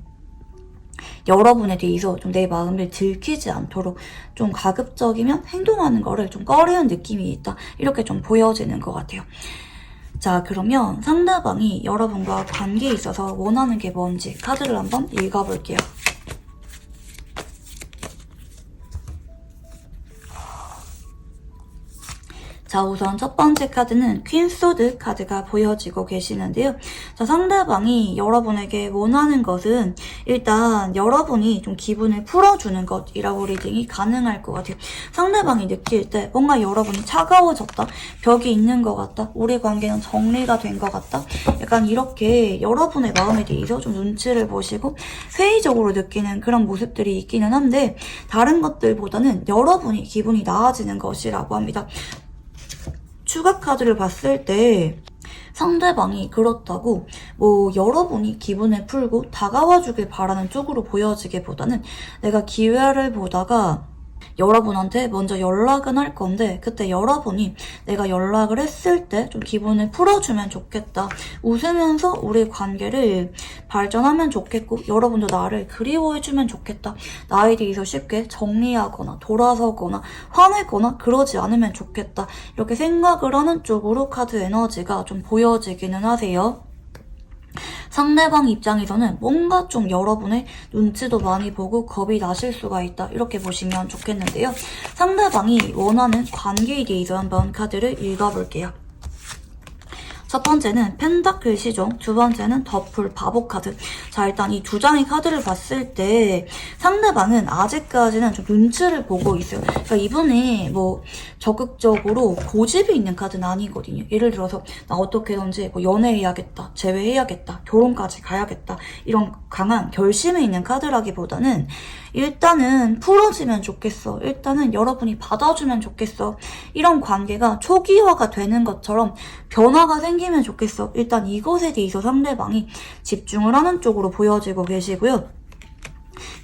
여러분에 대해서 좀 내 마음을 들키지 않도록 좀 가급적이면 행동하는 거를 좀 꺼리는 느낌이 있다. 이렇게 좀 보여지는 것 같아요. 자, 그러면 상대방이 여러분과 관계에 있어서 원하는 게 뭔지 카드를 한번 읽어볼게요. 자, 우선 첫 번째 카드는 퀸 소드 카드가 보여지고 계시는데요. 자, 상대방이 여러분에게 원하는 것은 일단 여러분이 좀 기분을 풀어주는 것이라고 리딩이 가능할 것 같아요. 상대방이 느낄 때 뭔가 여러분이 차가워졌다, 벽이 있는 것 같다, 우리 관계는 정리가 된 것 같다, 약간 이렇게 여러분의 마음에 대해서 좀 눈치를 보시고 회의적으로 느끼는 그런 모습들이 있기는 한데, 다른 것들보다는 여러분이 기분이 나아지는 것이라고 합니다. 추가 카드를 봤을 때 상대방이 그렇다고 여러분이 기분을 풀고 다가와주길 바라는 쪽으로 보여지기보다는 내가 기회를 보다가 여러분한테 먼저 연락은 할 건데, 그때 여러분이 내가 연락을 했을 때 좀 기분을 풀어주면 좋겠다, 웃으면서 우리 관계를 발전하면 좋겠고 여러분도 나를 그리워해주면 좋겠다, 나에 대해서 쉽게 정리하거나 돌아서거나 화내거나 그러지 않으면 좋겠다, 이렇게 생각을 하는 쪽으로 카드 에너지가 좀 보여지기는 하세요. 상대방 입장에서는 뭔가 좀 여러분의 눈치도 많이 보고 겁이 나실 수가 있다, 이렇게 보시면 좋겠는데요. 상대방이 원하는 관계에 대해서 한번 카드를 읽어볼게요. 첫 번째는 펜타클 시종, 두 번째는 더풀 바보 카드. 자, 일단 이 두 장의 카드를 봤을 때 상대방은 아직까지는 좀 눈치를 보고 있어요. 그러니까 이분이 적극적으로 고집이 있는 카드는 아니거든요. 예를 들어서 나 어떻게든지 연애해야겠다, 재회해야겠다, 결혼까지 가야겠다, 이런 강한 결심이 있는 카드라기보다는 일단은 풀어지면 좋겠어, 일단은 여러분이 받아주면 좋겠어, 이런 관계가 초기화가 되는 것처럼 변화가 생기면 좋겠어, 일단 이것에 대해서 상대방이 집중을 하는 쪽으로 보여지고 계시고요.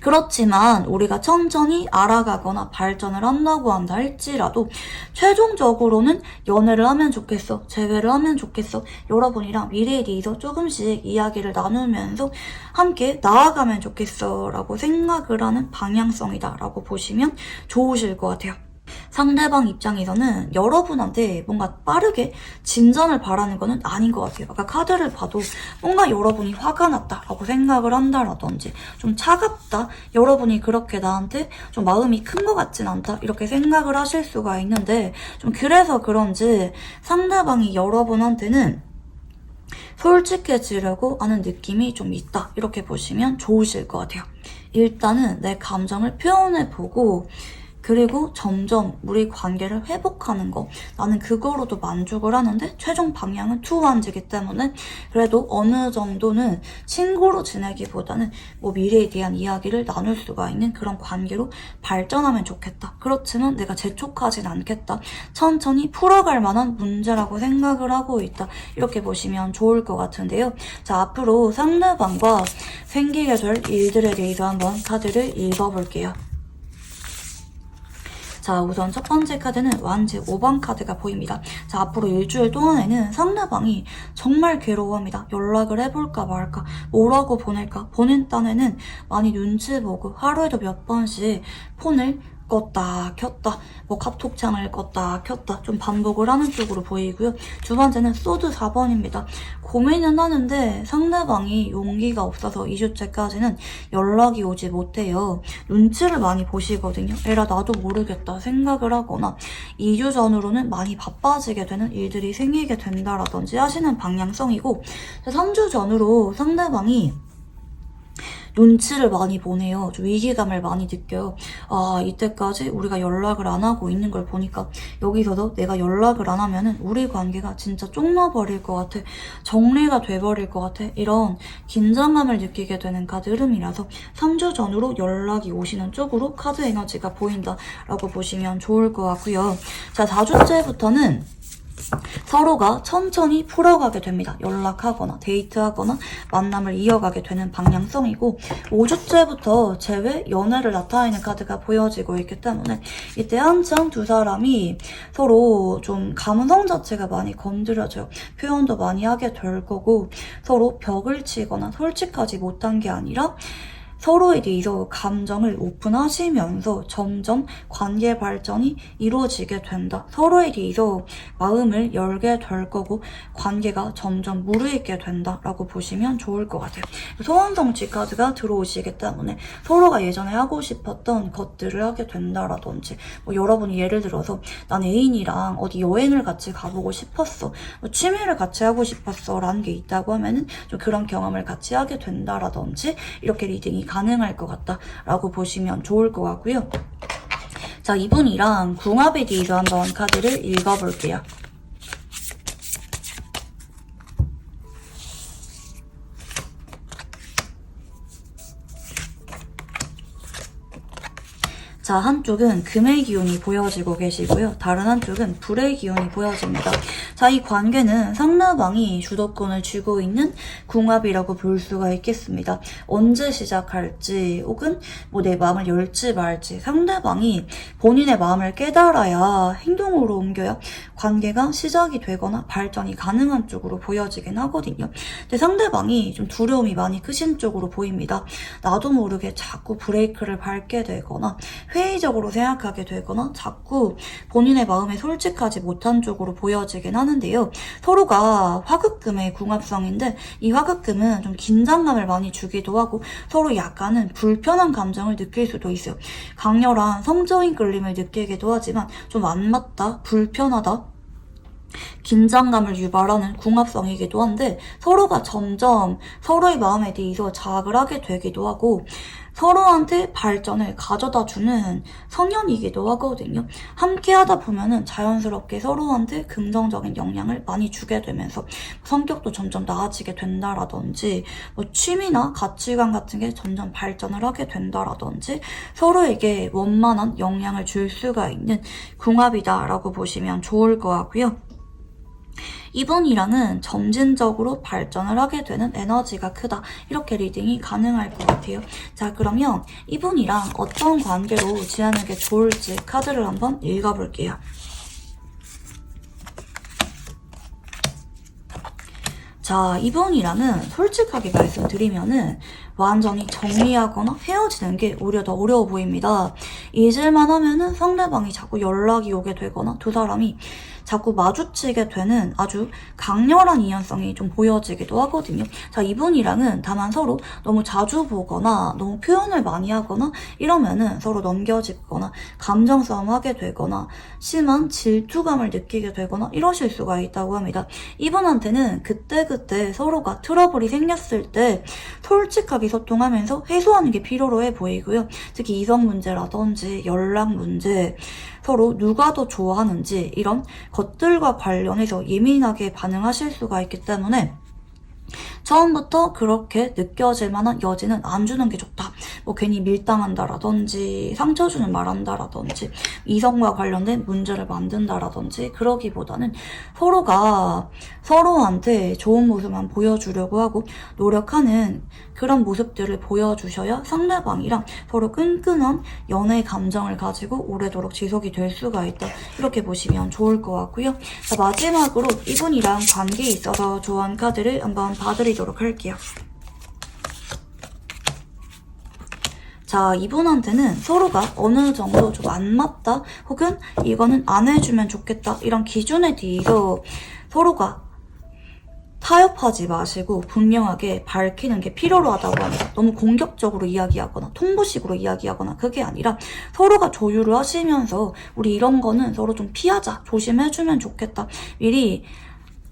그렇지만 우리가 천천히 알아가거나 발전을 한다고 한다 할지라도 최종적으로는 연애를 하면 좋겠어, 재회를 하면 좋겠어, 여러분이랑 미래에 대해서 조금씩 이야기를 나누면서 함께 나아가면 좋겠어 라고 생각을 하는 방향성이다 라고 보시면 좋으실 것 같아요. 상대방 입장에서는 여러분한테 뭔가 빠르게 진전을 바라는 거는 아닌 것 같아요. 아까 카드를 봐도 뭔가 여러분이 화가 났다라고 생각을 한다라든지, 좀 차갑다, 여러분이 그렇게 나한테 좀 마음이 큰 것 같진 않다, 이렇게 생각을 하실 수가 있는데, 좀 그래서 그런지 상대방이 여러분한테는 솔직해지려고 하는 느낌이 좀 있다, 이렇게 보시면 좋으실 것 같아요. 일단은 내 감정을 표현해보고 그리고 점점 우리 관계를 회복하는 거, 나는 그거로도 만족을 하는데 최종 방향은 투원지기 때문에 그래도 어느 정도는 친구로 지내기보다는 미래에 대한 이야기를 나눌 수가 있는 그런 관계로 발전하면 좋겠다. 그렇지만 내가 재촉하진 않겠다, 천천히 풀어갈 만한 문제라고 생각을 하고 있다, 이렇게 보시면 좋을 것 같은데요. 자, 앞으로 상대방과 생기게 될 일들에 대해서 한번 카드를 읽어볼게요. 자, 우선 첫 번째 카드는 완즈 5번 카드가 보입니다. 자, 앞으로 일주일 동안에는 상대방이 정말 괴로워합니다. 연락을 해볼까 말까, 뭐라고 보낼까, 보낸 딴에는 많이 눈치 보고 하루에도 몇 번씩 폰을 껐다 켰다, 카톡창을 껐다 켰다 좀 반복을 하는 쪽으로 보이고요. 두 번째는 소드 4번입니다. 고민은 하는데 상대방이 용기가 없어서 2주째까지는 연락이 오지 못해요. 눈치를 많이 보시거든요. 에라 나도 모르겠다 생각을 하거나 2주 전으로는 많이 바빠지게 되는 일들이 생기게 된다라든지 하시는 방향성이고, 3주 전으로 상대방이 눈치를 많이 보내요. 좀 위기감을 많이 느껴요. 아, 이때까지 우리가 연락을 안 하고 있는 걸 보니까 여기서도 내가 연락을 안 하면은 우리 관계가 진짜 쪽나버릴 것 같아, 정리가 돼버릴 것 같아, 이런 긴장감을 느끼게 되는 카드 흐름이라서 3주 전으로 연락이 오시는 쪽으로 카드 에너지가 보인다라고 보시면 좋을 것 같고요. 자, 4주째부터는 서로가 천천히 풀어가게 됩니다. 연락하거나 데이트하거나 만남을 이어가게 되는 방향성이고, 5주째부터 재회, 연애를 나타내는 카드가 보여지고 있기 때문에 이때 한창 두 사람이 서로 좀 감성 자체가 많이 건드려져요. 표현도 많이 하게 될 거고, 서로 벽을 치거나 솔직하지 못한 게 아니라 서로에 대해서 감정을 오픈하시면서 점점 관계 발전이 이루어지게 된다. 서로에 대해서 마음을 열게 될 거고 관계가 점점 무르익게 된다라고 보시면 좋을 것 같아요. 소원성취 카드가 들어오시기 때문에 서로가 예전에 하고 싶었던 것들을 하게 된다라든지 뭐 여러분이 예를 들어서 난 애인이랑 어디 여행을 같이 가보고 싶었어, 뭐 취미를 같이 하고 싶었어 라는 게 있다고 하면은 좀 그런 경험을 같이 하게 된다라든지 이렇게 리딩이 가능할 것 같다라고 보시면 좋을 것 같고요. 자, 이분이랑 궁합에 대해서 한번 카드를 읽어볼게요. 자, 한쪽은 금의 기운이 보여지고 계시고요. 다른 한쪽은 불의 기운이 보여집니다. 자, 이 관계는 상대방이 주도권을 쥐고 있는 궁합이라고 볼 수가 있겠습니다. 언제 시작할지 혹은 뭐 내 마음을 열지 말지 상대방이 본인의 마음을 깨달아야 행동으로 옮겨야 관계가 시작이 되거나 발전이 가능한 쪽으로 보여지긴 하거든요. 근데 상대방이 좀 두려움이 많이 크신 쪽으로 보입니다. 나도 모르게 자꾸 브레이크를 밟게 되거나 회의적으로 생각하게 되거나 자꾸 본인의 마음에 솔직하지 못한 쪽으로 보여지긴 하는데요. 서로가 화극금의 궁합성인데 이 화극금은 좀 긴장감을 많이 주기도 하고 서로 약간은 불편한 감정을 느낄 수도 있어요. 강렬한 성적인 끌림을 느끼기도 하지만 좀 안 맞다, 불편하다, 긴장감을 유발하는 궁합성이기도 한데 서로가 점점 서로의 마음에 대해서 자학을 하게 되기도 하고 서로한테 발전을 가져다주는 성향이기도 하거든요. 함께 하다 보면은 자연스럽게 서로한테 긍정적인 영향을 많이 주게 되면서 성격도 점점 나아지게 된다라든지 뭐 취미나 가치관 같은 게 점점 발전을 하게 된다라든지 서로에게 원만한 영향을 줄 수가 있는 궁합이다라고 보시면 좋을 것 같고요. 이분이랑은 점진적으로 발전을 하게 되는 에너지가 크다. 이렇게 리딩이 가능할 것 같아요. 자, 그러면 이분이랑 어떤 관계로 지내는 게 좋을지 카드를 한번 읽어볼게요. 자, 이분이랑은 솔직하게 말씀드리면은 완전히 정리하거나 헤어지는 게 오히려 더 어려워 보입니다. 잊을만 하면은 상대방이 자꾸 연락이 오게 되거나 두 사람이 자꾸 마주치게 되는 아주 강렬한 인연성이 좀 보여지기도 하거든요. 자, 이분이랑은 다만 서로 너무 자주 보거나 너무 표현을 많이 하거나 이러면은 서로 넘겨지거나 감정 싸움하게 되거나 심한 질투감을 느끼게 되거나 이러실 수가 있다고 합니다. 이분한테는 그때그때 서로가 트러블이 생겼을 때 솔직하게 소통하면서 해소하는 게 필요로 해 보이고요. 특히 이성 문제라든지 연락 문제, 서로 누가 더 좋아하는지 이런 것들과 관련해서 예민하게 반응하실 수가 있기 때문에 처음부터 그렇게 느껴질 만한 여지는 안 주는 게 좋다. 뭐 괜히 밀당한다라든지 상처 주는 말 한다라든지 이성과 관련된 문제를 만든다라든지 그러기보다는 서로가 서로한테 좋은 모습만 보여주려고 하고 노력하는 그런 모습들을 보여주셔야 상대방이랑 서로 끈끈한 연애 감정을 가지고 오래도록 지속이 될 수가 있다. 이렇게 보시면 좋을 것 같고요. 자, 마지막으로 이분이랑 관계에 있어서 좋아하는 카드를 한번 봐드리도록 할게요. 자, 이분한테는 서로가 어느 정도 좀 안 맞다 혹은 이거는 안 해주면 좋겠다 이런 기준에 대해서 서로가 타협하지 마시고 분명하게 밝히는 게 필요로 하다고 합니다. 너무 공격적으로 이야기하거나 통보식으로 이야기하거나 그게 아니라 서로가 조율을 하시면서 우리 이런 거는 서로 좀 피하자, 조심해주면 좋겠다. 미리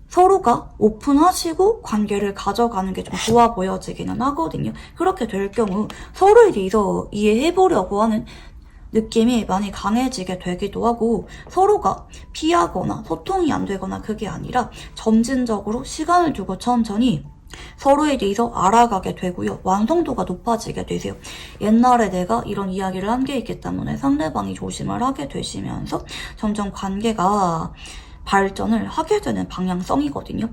서로가 오픈하시고 관계를 가져가는 게 좀 좋아 보여지기는 하거든요. 그렇게 될 경우 서로에 대해서 이해해보려고 하는 느낌이 많이 강해지게 되기도 하고 서로가 피하거나 소통이 안 되거나 그게 아니라 점진적으로 시간을 두고 천천히 서로에 대해서 알아가게 되고요. 완성도가 높아지게 되세요. 옛날에 내가 이런 이야기를 한 게 있기 때문에 상대방이 조심을 하게 되시면서 점점 관계가 발전을 하게 되는 방향성이거든요.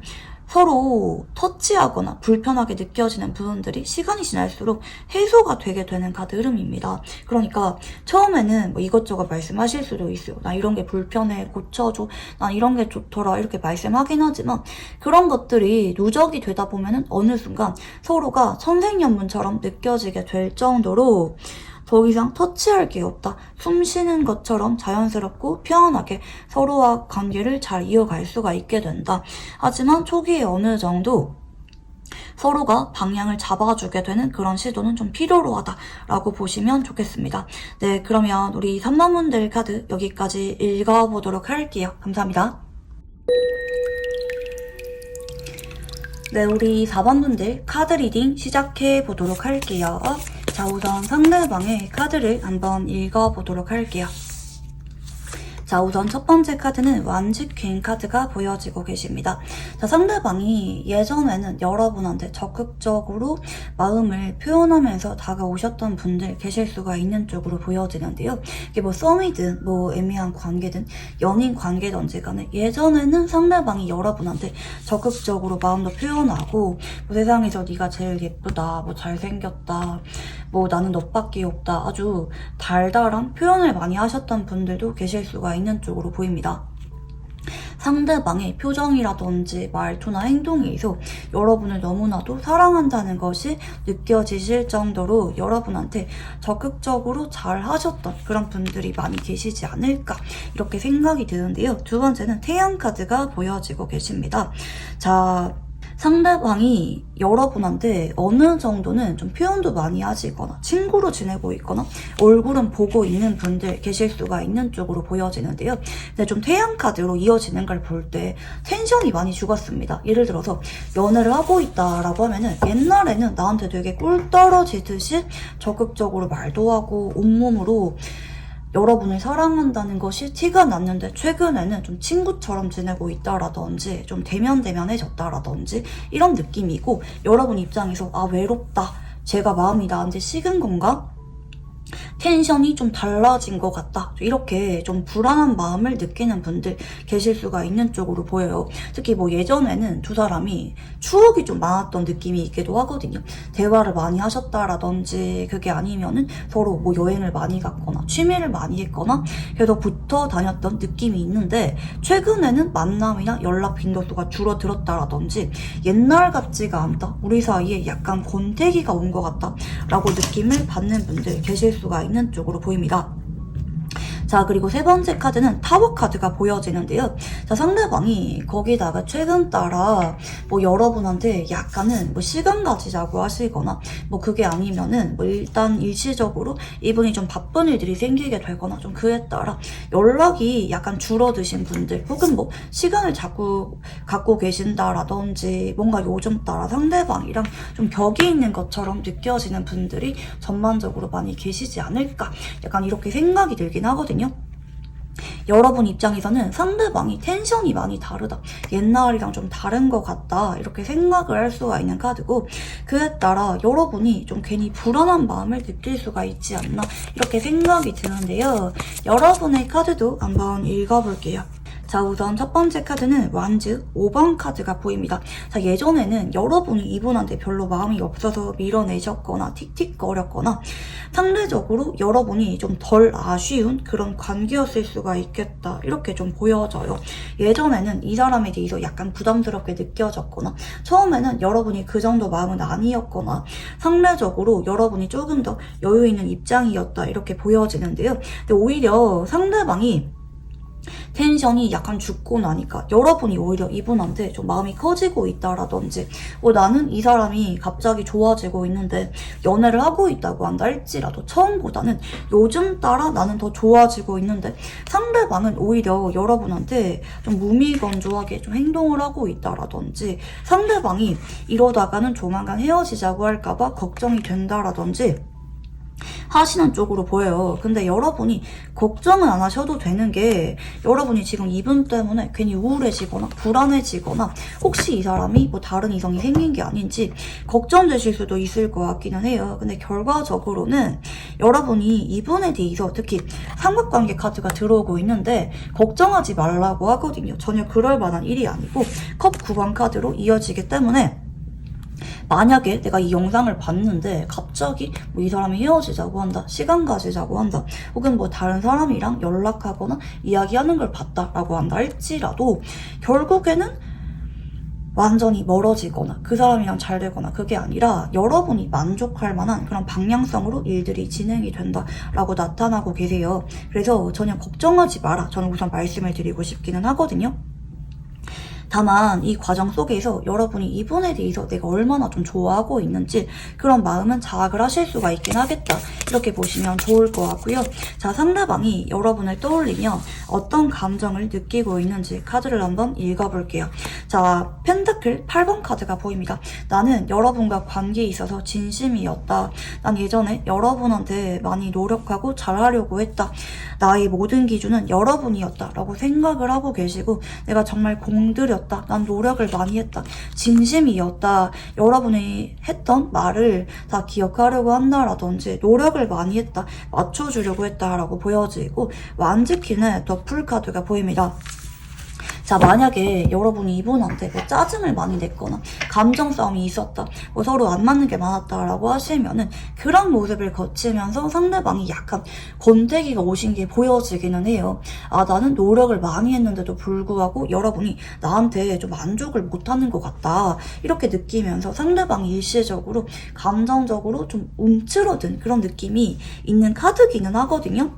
서로 터치하거나 불편하게 느껴지는 부분들이 시간이 지날수록 해소가 되게 되는 카드 흐름입니다. 그러니까 처음에는 뭐 이것저것 말씀하실 수도 있어요. 나 이런 게 불편해, 고쳐줘. 난 이런 게 좋더라. 이렇게 말씀하긴 하지만 그런 것들이 누적이 되다 보면은 어느 순간 서로가 천생연분처럼 느껴지게 될 정도로 더 이상 터치할 게 없다. 숨 쉬는 것처럼 자연스럽고 편안하게 서로와 관계를 잘 이어갈 수가 있게 된다. 하지만 초기에 어느 정도 서로가 방향을 잡아주게 되는 그런 시도는 좀 필요로 하다라고 보시면 좋겠습니다. 네, 그러면 우리 3번분들 카드 여기까지 읽어보도록 할게요. 감사합니다. 네, 우리 4번분들 카드 리딩 시작해보도록 할게요. 자, 우선 상대방의 카드를 한번 읽어보도록 할게요. 자, 우선 첫 번째 카드는 완지 퀸 카드가 보여지고 계십니다. 자, 상대방이 예전에는 여러분한테 적극적으로 마음을 표현하면서 다가오셨던 분들 계실 수가 있는 쪽으로 보여지는데요. 이게 뭐 썸이든 뭐 애매한 관계든 연인 관계든지 간에 예전에는 상대방이 여러분한테 적극적으로 마음도 표현하고 뭐 세상에서 네가 제일 예쁘다, 뭐 잘생겼다, 뭐 나는 너밖에 없다, 아주 달달한 표현을 많이 하셨던 분들도 계실 수가 있는 쪽으로 보입니다. 상대방의 표정이라든지 말투나 행동에서 여러분을 너무나도 사랑한다는 것이 느껴지실 정도로 여러분한테 적극적으로 잘 하셨던 그런 분들이 많이 계시지 않을까 이렇게 생각이 드는데요. 두 번째는 태양 카드가 보여지고 계십니다. 자, 상대방이 여러분한테 어느 정도는 좀 표현도 많이 하시거나 친구로 지내고 있거나 얼굴은 보고 있는 분들 계실 수가 있는 쪽으로 보여지는데요. 근데 좀 태양 카드로 이어지는 걸 볼 때 텐션이 많이 죽었습니다. 예를 들어서 연애를 하고 있다라고 하면은 옛날에는 나한테 되게 꿀 떨어지듯이 적극적으로 말도 하고 온몸으로 여러분을 사랑한다는 것이 티가 났는데 최근에는 좀 친구처럼 지내고 있다라든지 좀 대면대면해졌다라든지 이런 느낌이고 여러분 입장에서 아 외롭다, 제가 마음이 나한테 식은 건가? 텐션이 좀 달라진 것 같다. 이렇게 좀 불안한 마음을 느끼는 분들 계실 수가 있는 쪽으로 보여요. 특히 뭐 예전에는 두 사람이 추억이 좀 많았던 느낌이 있기도 하거든요. 대화를 많이 하셨다라든지 그게 아니면은 서로 뭐 여행을 많이 갔거나 취미를 많이 했거나 계속 붙어 다녔던 느낌이 있는데 최근에는 만남이나 연락 빈도수가 줄어들었다라든지 옛날 같지가 않다. 우리 사이에 약간 권태기가 온 것 같다. 라고 느낌을 받는 분들 계실 수가 있는 쪽으로 보입니다. 자, 그리고 세 번째 카드는 타워 카드가 보여지는데요. 자, 상대방이 거기다가 최근 따라 뭐 여러분한테 약간은 뭐 시간 가지자고 하시거나 뭐 그게 아니면은 뭐 일단 일시적으로 이분이 좀 바쁜 일들이 생기게 되거나 좀 그에 따라 연락이 약간 줄어드신 분들 혹은 뭐 시간을 자꾸 갖고 계신다라든지 뭔가 요즘 따라 상대방이랑 좀 벽이 있는 것처럼 느껴지는 분들이 전반적으로 많이 계시지 않을까 약간 이렇게 생각이 들긴 하거든요. 여러분 입장에서는 상대방이 텐션이 많이 다르다, 옛날이랑 좀 다른 것 같다 이렇게 생각을 할 수가 있는 카드고 그에 따라 여러분이 좀 괜히 불안한 마음을 느낄 수가 있지 않나 이렇게 생각이 드는데요. 여러분의 카드도 한번 읽어볼게요. 자, 우선 첫 번째 카드는 완즈 5번 카드가 보입니다. 자, 예전에는 여러분이 이분한테 별로 마음이 없어서 밀어내셨거나 틱틱거렸거나 상대적으로 여러분이 좀 덜 아쉬운 그런 관계였을 수가 있겠다 이렇게 좀 보여져요. 예전에는 이 사람에 대해서 약간 부담스럽게 느껴졌거나 처음에는 여러분이 그 정도 마음은 아니었거나 상대적으로 여러분이 조금 더 여유 있는 입장이었다 이렇게 보여지는데요. 근데 오히려 상대방이 텐션이 약간 죽고 나니까 여러분이 오히려 이분한테 좀 마음이 커지고 있다라든지 나는 이 사람이 갑자기 좋아지고 있는데 연애를 하고 있다고 한다 할지라도 처음보다는 요즘 따라 나는 더 좋아지고 있는데 상대방은 오히려 여러분한테 좀 무미건조하게 좀 행동을 하고 있다라든지 상대방이 이러다가는 조만간 헤어지자고 할까봐 걱정이 된다라든지 하시는 쪽으로 보여요. 근데 여러분이 걱정은 안 하셔도 되는 게 여러분이 지금 이분 때문에 괜히 우울해지거나 불안해지거나 혹시 이 사람이 뭐 다른 이성이 생긴 게 아닌지 걱정되실 수도 있을 것 같기는 해요. 근데 결과적으로는 여러분이 이분에 대해서 특히 삼각관계 카드가 들어오고 있는데 걱정하지 말라고 하거든요. 전혀 그럴 만한 일이 아니고 컵 9번 카드로 이어지기 때문에 만약에 내가 이 영상을 봤는데 갑자기 뭐 이 사람이 헤어지자고 한다, 시간 가지자고 한다, 혹은 뭐 다른 사람이랑 연락하거나 이야기하는 걸 봤다라고 한다 할지라도 결국에는 완전히 멀어지거나 그 사람이랑 잘 되거나 그게 아니라 여러분이 만족할 만한 그런 방향성으로 일들이 진행이 된다라고 나타나고 계세요. 그래서 전혀 걱정하지 마라, 저는 우선 말씀을 드리고 싶기는 하거든요. 다만 이 과정 속에서 여러분이 이분에 대해서 내가 얼마나 좀 좋아하고 있는지 그런 마음은 자학을 하실 수가 있긴 하겠다, 이렇게 보시면 좋을 것 같고요. 자, 상대방이 여러분을 떠올리면 어떤 감정을 느끼고 있는지 카드를 한번 읽어볼게요. 자, 펜타클 8번 카드가 보입니다. 나는 여러분과 관계에 있어서 진심이었다. 난 예전에 여러분한테 많이 노력하고 잘하려고 했다. 나의 모든 기준은 여러분이었다 라고 생각을 하고 계시고, 내가 정말 공들였다, 난 노력을 많이 했다, 진심이었다, 여러분이 했던 말을 다 기억하려고 한다라든지 노력을 많이 했다, 맞춰주려고 했다 라고 보여지고, 완즈킨의 더 풀 카드가 보입니다. 자, 만약에 여러분이 이분한테 뭐 짜증을 많이 냈거나 감정 싸움이 있었다, 뭐 서로 안 맞는 게 많았다라고 하시면은 그런 모습을 거치면서 상대방이 약간 권태기가 오신 게 보여지기는 해요. 아, 나는 노력을 많이 했는데도 불구하고 여러분이 나한테 좀 만족을 못하는 것 같다, 이렇게 느끼면서 상대방이 일시적으로 감정적으로 좀 움츠러든 그런 느낌이 있는 카드기는 하거든요.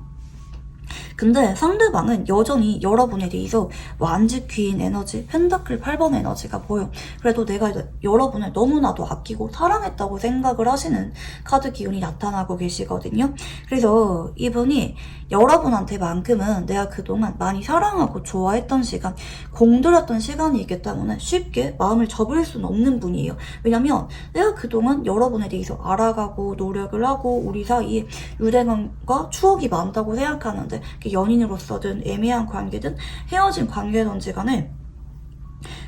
근데 상대방은 여전히 여러분에 대해서 완즈 퀸 에너지, 펜타클 8번 에너지가 보여. 그래도 내가 여러분을 너무나도 아끼고 사랑했다고 생각을 하시는 카드 기운이 나타나고 계시거든요. 그래서 이분이 여러분한테만큼은 내가 그동안 많이 사랑하고 좋아했던 시간, 공들였던 시간이 있기 때문에 쉽게 마음을 접을 수는 없는 분이에요. 왜냐면 내가 그동안 여러분에 대해서 알아가고 노력을 하고 우리 사이에 유대감과 추억이 많다고 생각하는데, 연인으로서든 애매한 관계든 헤어진 관계든지 간에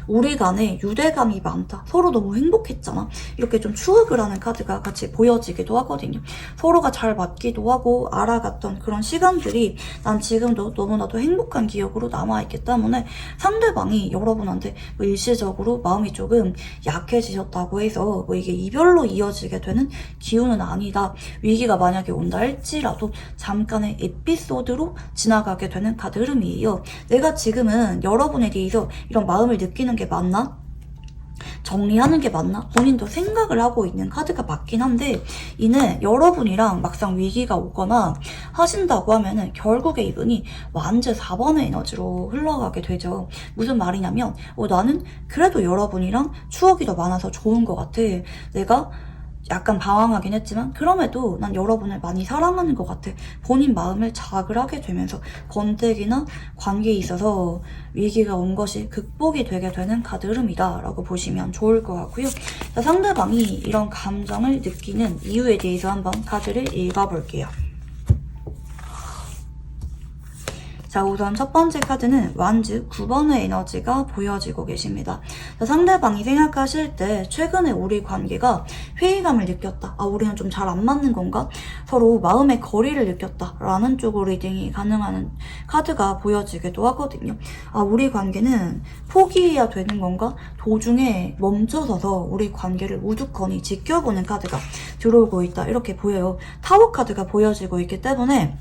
우리 간에 유대감이 많다, 서로 너무 행복했잖아, 이렇게 좀 추억을 하는 카드가 같이 보여지기도 하거든요. 서로가 잘 맞기도 하고 알아갔던 그런 시간들이 난 지금도 너무나도 행복한 기억으로 남아있기 때문에 상대방이 여러분한테 뭐 일시적으로 마음이 조금 약해지셨다고 해서 뭐 이게 이별로 이어지게 되는 기운은 아니다. 위기가 만약에 온다 할지라도 잠깐의 에피소드로 지나가게 되는 카드 흐름이에요. 내가 지금은 여러분에 대해서 이런 마음을 느끼는 게 맞나? 정리하는 게 맞나? 본인도 생각을 하고 있는 카드가 맞긴 한데, 이는 여러분이랑 막상 위기가 오거나 하신다고 하면은 결국에 이분이 완즈 4번의 에너지로 흘러가게 되죠. 무슨 말이냐면 나는 그래도 여러분이랑 추억이 더 많아서 좋은 것 같아, 내가 약간 방황하긴 했지만 그럼에도 난 여러분을 많이 사랑하는 것 같아, 본인 마음을 자학을 하게 되면서 권태기나 관계에 있어서 위기가 온 것이 극복이 되게 되는 카드 흐름이다 라고 보시면 좋을 것 같고요. 자, 상대방이 이런 감정을 느끼는 이유에 대해서 한번 카드를 읽어볼게요. 자, 우선 첫 번째 카드는 완즈 9번의 에너지가 보여지고 계십니다. 자, 상대방이 생각하실 때 최근에 우리 관계가 회의감을 느꼈다, 아, 우리는 좀 잘 안 맞는 건가, 서로 마음의 거리를 느꼈다 라는 쪽으로 리딩이 가능한 카드가 보여지기도 하거든요. 아, 우리 관계는 포기해야 되는 건가, 도중에 멈춰서서 우리 관계를 우두커니 지켜보는 카드가 들어오고 있다, 이렇게 보여요. 타워 카드가 보여지고 있기 때문에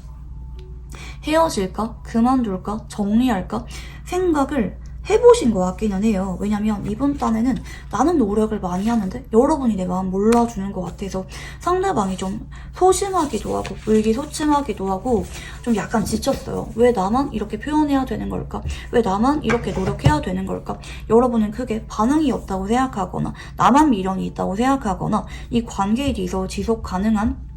헤어질까? 그만둘까? 정리할까? 생각을 해보신 것 같기는 해요. 왜냐면 이번 딴에는 나는 노력을 많이 하는데 여러분이 내 마음 몰라주는 것 같아서 상대방이 좀 소심하기도 하고 의기소침하기도 하고 좀 약간 지쳤어요. 왜 나만 이렇게 표현해야 되는 걸까? 왜 나만 이렇게 노력해야 되는 걸까? 여러분은 크게 반응이 없다고 생각하거나 나만 미련이 있다고 생각하거나 이 관계에 대해서 지속 가능한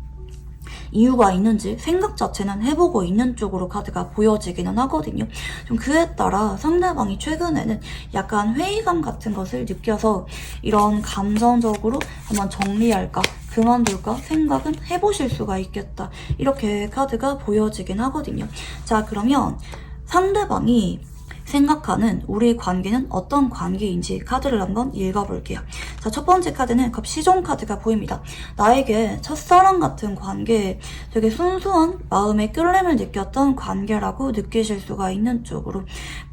이유가 있는지 생각 자체는 해보고 있는 쪽으로 카드가 보여지기는 하거든요. 좀 그에 따라 상대방이 최근에는 약간 회의감 같은 것을 느껴서 이런 감정적으로 한번 정리할까, 그만둘까 생각은 해보실 수가 있겠다. 이렇게 카드가 보여지긴 하거든요. 자, 그러면 상대방이 생각하는 우리 관계는 어떤 관계인지 카드를 한번 읽어볼게요. 자, 첫 번째 카드는 시종 카드가 보입니다. 나에게 첫사랑 같은 관계, 되게 순수한 마음의 끌림을 느꼈던 관계라고 느끼실 수가 있는 쪽으로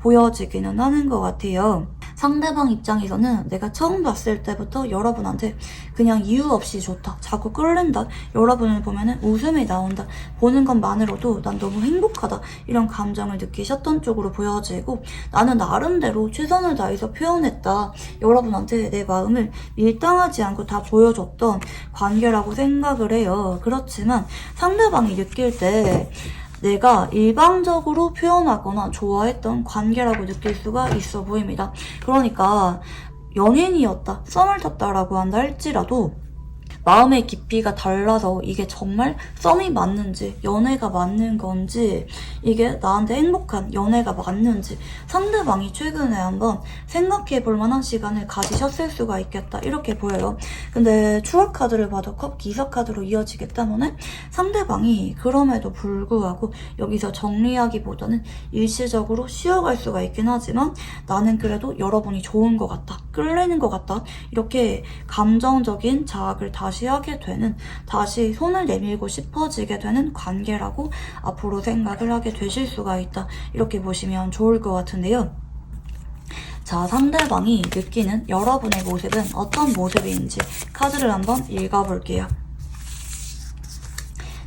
보여지기는 하는 것 같아요. 상대방 입장에서는 내가 처음 봤을 때부터 여러분한테 그냥 이유 없이 좋다, 자꾸 끌린다, 여러분을 보면은 웃음이 나온다, 보는 것만으로도 난 너무 행복하다, 이런 감정을 느끼셨던 쪽으로 보여지고, 나는 나름대로 최선을 다해서 표현했다, 여러분한테 내 마음을 밀당하지 않고 다 보여줬던 관계라고 생각을 해요. 그렇지만 상대방이 느낄 때 내가 일방적으로 표현하거나 좋아했던 관계라고 느낄 수가 있어 보입니다. 그러니까 연인이었다, 썸을 탔다라고 한다 할지라도 마음의 깊이가 달라서 이게 정말 썸이 맞는지, 연애가 맞는 건지, 이게 나한테 행복한 연애가 맞는지 상대방이 최근에 한번 생각해볼 만한 시간을 가지셨을 수가 있겠다, 이렇게 보여요. 근데 추억 카드를 봐도 컵 기사 카드로 이어지기 때문에 상대방이 그럼에도 불구하고 여기서 정리하기보다는 일시적으로 쉬어갈 수가 있긴 하지만, 나는 그래도 여러분이 좋은 것 같다, 끌리는 것 같다, 이렇게 감정적인 자학을 다시 하게 되는, 다시 손을 내밀고 싶어지게 되는 관계라고 앞으로 생각을 하게 되실 수가 있다, 이렇게 보시면 좋을 것 같은데요. 자, 상대방이 느끼는 여러분의 모습은 어떤 모습인지 카드를 한번 읽어볼게요.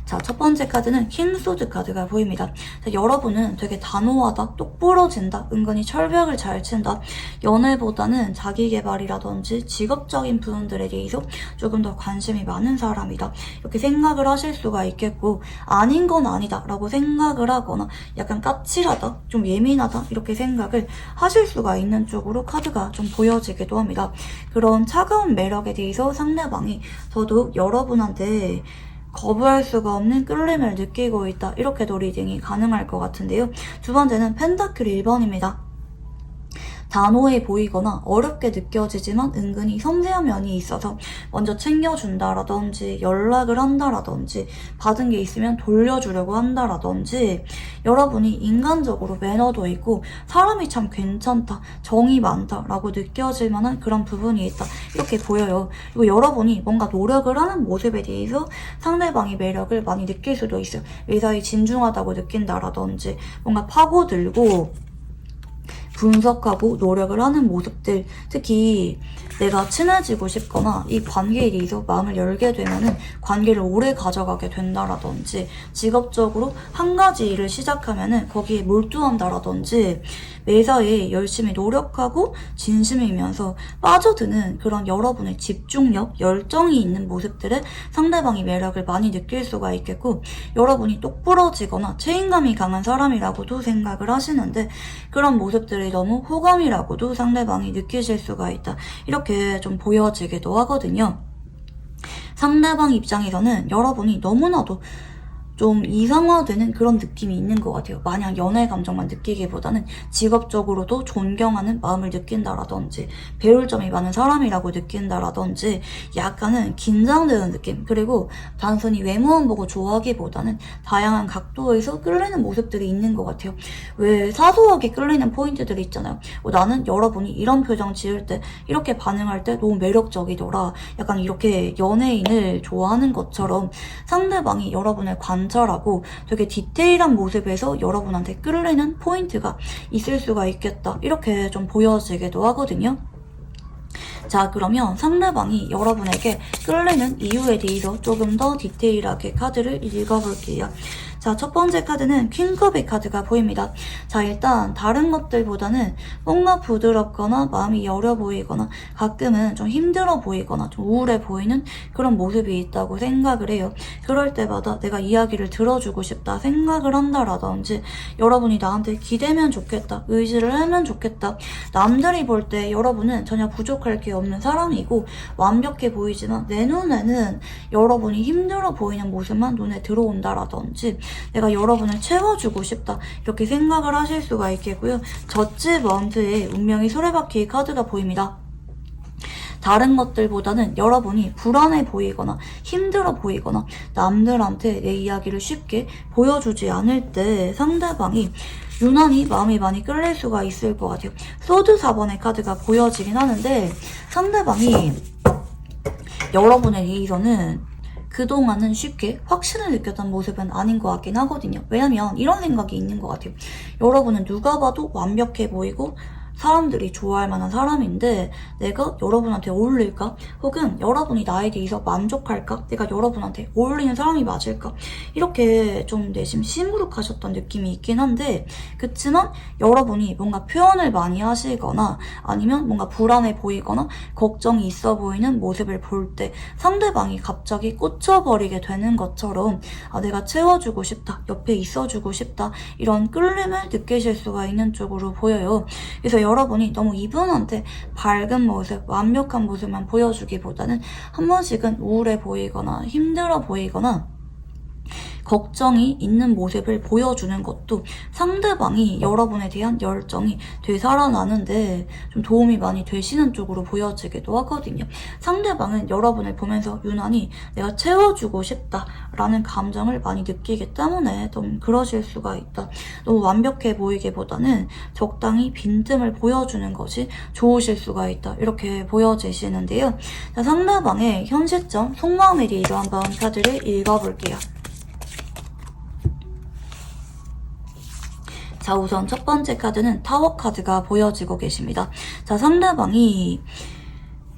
자, 첫 번째 카드는 킹소드 카드가 보입니다. 자, 여러분은 되게 단호하다, 똑부러진다, 은근히 철벽을 잘 친다, 연애보다는 자기개발이라든지 직업적인 부분들에 대해서 조금 더 관심이 많은 사람이다, 이렇게 생각을 하실 수가 있겠고, 아닌 건 아니다 라고 생각을 하거나 약간 까칠하다, 좀 예민하다, 이렇게 생각을 하실 수가 있는 쪽으로 카드가 좀 보여지기도 합니다. 그런 차가운 매력에 대해서 상대방이 더더욱 여러분한테 거부할 수가 없는 끌림을 느끼고 있다, 이렇게도 리딩이 가능할 것 같은데요. 두 번째는 펜타클 1번입니다. 단호해 보이거나 어렵게 느껴지지만 은근히 섬세한 면이 있어서 먼저 챙겨준다라든지, 연락을 한다라든지, 받은 게 있으면 돌려주려고 한다라든지, 여러분이 인간적으로 매너도 있고 사람이 참 괜찮다, 정이 많다라고 느껴질 만한 그런 부분이 있다, 이렇게 보여요. 그리고 여러분이 뭔가 노력을 하는 모습에 대해서 상대방이 매력을 많이 느낄 수도 있어요. 의사에 진중하다고 느낀다라든지, 뭔가 파고들고 분석하고 노력을 하는 모습들, 특히 내가 친해지고 싶거나 이 관계에 대해서 마음을 열게 되면은 관계를 오래 가져가게 된다라든지, 직업적으로 한 가지 일을 시작하면은 거기에 몰두한다라든지, 매사에 열심히 노력하고 진심이면서 빠져드는 그런 여러분의 집중력, 열정이 있는 모습들에 상대방이 매력을 많이 느낄 수가 있겠고, 여러분이 똑부러지거나 책임감이 강한 사람이라고도 생각을 하시는데 그런 모습들이 너무 호감이라고도 상대방이 느끼실 수가 있다, 이렇게 좀 보여지기도 하거든요. 상대방 입장에서는 여러분이 너무나도 좀 이상화되는 그런 느낌이 있는 것 같아요. 마냥 연애 감정만 느끼기보다는 직업적으로도 존경하는 마음을 느낀다라든지, 배울 점이 많은 사람이라고 느낀다라든지, 약간은 긴장되는 느낌, 그리고 단순히 외모만 보고 좋아하기보다는 다양한 각도에서 끌리는 모습들이 있는 것 같아요. 왜 사소하게 끌리는 포인트들이 있잖아요. 나는 여러분이 이런 표정 지을 때, 이렇게 반응할 때 너무 매력적이더라, 약간 이렇게 연예인을 좋아하는 것처럼 상대방이 여러분을 관찰하고 되게 디테일한 모습에서 여러분한테 끌리는 포인트가 있을 수가 있겠다, 이렇게 좀 보여지기도 하거든요. 자, 그러면 상대방이 여러분에게 끌리는 이유에 대해서 조금 더 디테일하게 카드를 읽어볼게요. 자, 첫 번째 카드는 퀸컵의 카드가 보입니다. 자, 일단 다른 것들보다는 뭔가 부드럽거나 마음이 여려 보이거나 가끔은 좀 힘들어 보이거나 좀 우울해 보이는 그런 모습이 있다고 생각을 해요. 그럴 때마다 내가 이야기를 들어주고 싶다 생각을 한다라든지, 여러분이 나한테 기대면 좋겠다, 의지를 하면 좋겠다, 남들이 볼 때 여러분은 전혀 부족할 게 없는 사람이고 완벽해 보이지만 내 눈에는 여러분이 힘들어 보이는 모습만 눈에 들어온다라든지, 내가 여러분을 채워주고 싶다, 이렇게 생각을 하실 수가 있겠고요. 저지먼트의 운명이 수레바퀴 카드가 보입니다. 다른 것들보다는 여러분이 불안해 보이거나 힘들어 보이거나 남들한테 내 이야기를 쉽게 보여주지 않을 때 상대방이 유난히 마음이 많이 끌릴 수가 있을 것 같아요. 소드 4번의 카드가 보여지긴 하는데 상대방이 여러분에 대해서는 그동안은 쉽게 확신을 느꼈던 모습은 아닌 것 같긴 하거든요. 왜냐면 이런 생각이 있는 것 같아요. 여러분은 누가 봐도 완벽해 보이고 사람들이 좋아할 만한 사람인데 내가 여러분한테 어울릴까? 혹은 여러분이 나에 대해서 만족할까? 내가 여러분한테 어울리는 사람이 맞을까? 이렇게 좀 내심 시무룩하셨던 느낌이 있긴 한데 그치만 여러분이 뭔가 표현을 많이 하시거나 아니면 뭔가 불안해 보이거나 걱정이 있어 보이는 모습을 볼 때 상대방이 갑자기 꽂혀버리게 되는 것처럼 아, 내가 채워주고 싶다, 옆에 있어주고 싶다 이런 끌림을 느끼실 수가 있는 쪽으로 보여요. 그래서 여러분이 너무 이분한테 밝은 모습, 완벽한 모습만 보여주기보다는 한 번씩은 우울해 보이거나 힘들어 보이거나 걱정이 있는 모습을 보여주는 것도 상대방이 여러분에 대한 열정이 되살아나는데 좀 도움이 많이 되시는 쪽으로 보여지기도 하거든요. 상대방은 여러분을 보면서 유난히 내가 채워주고 싶다라는 감정을 많이 느끼기 때문에 좀 그러실 수가 있다. 너무 완벽해 보이기보다는 적당히 빈틈을 보여주는 것이 좋으실 수가 있다. 이렇게 보여지시는데요. 자, 상대방의 현 시점 속마음에 대해서 한번 카드를 읽어볼게요. 자, 우선 첫 번째 카드는 타워 카드가 보여지고 계십니다. 자, 상대방이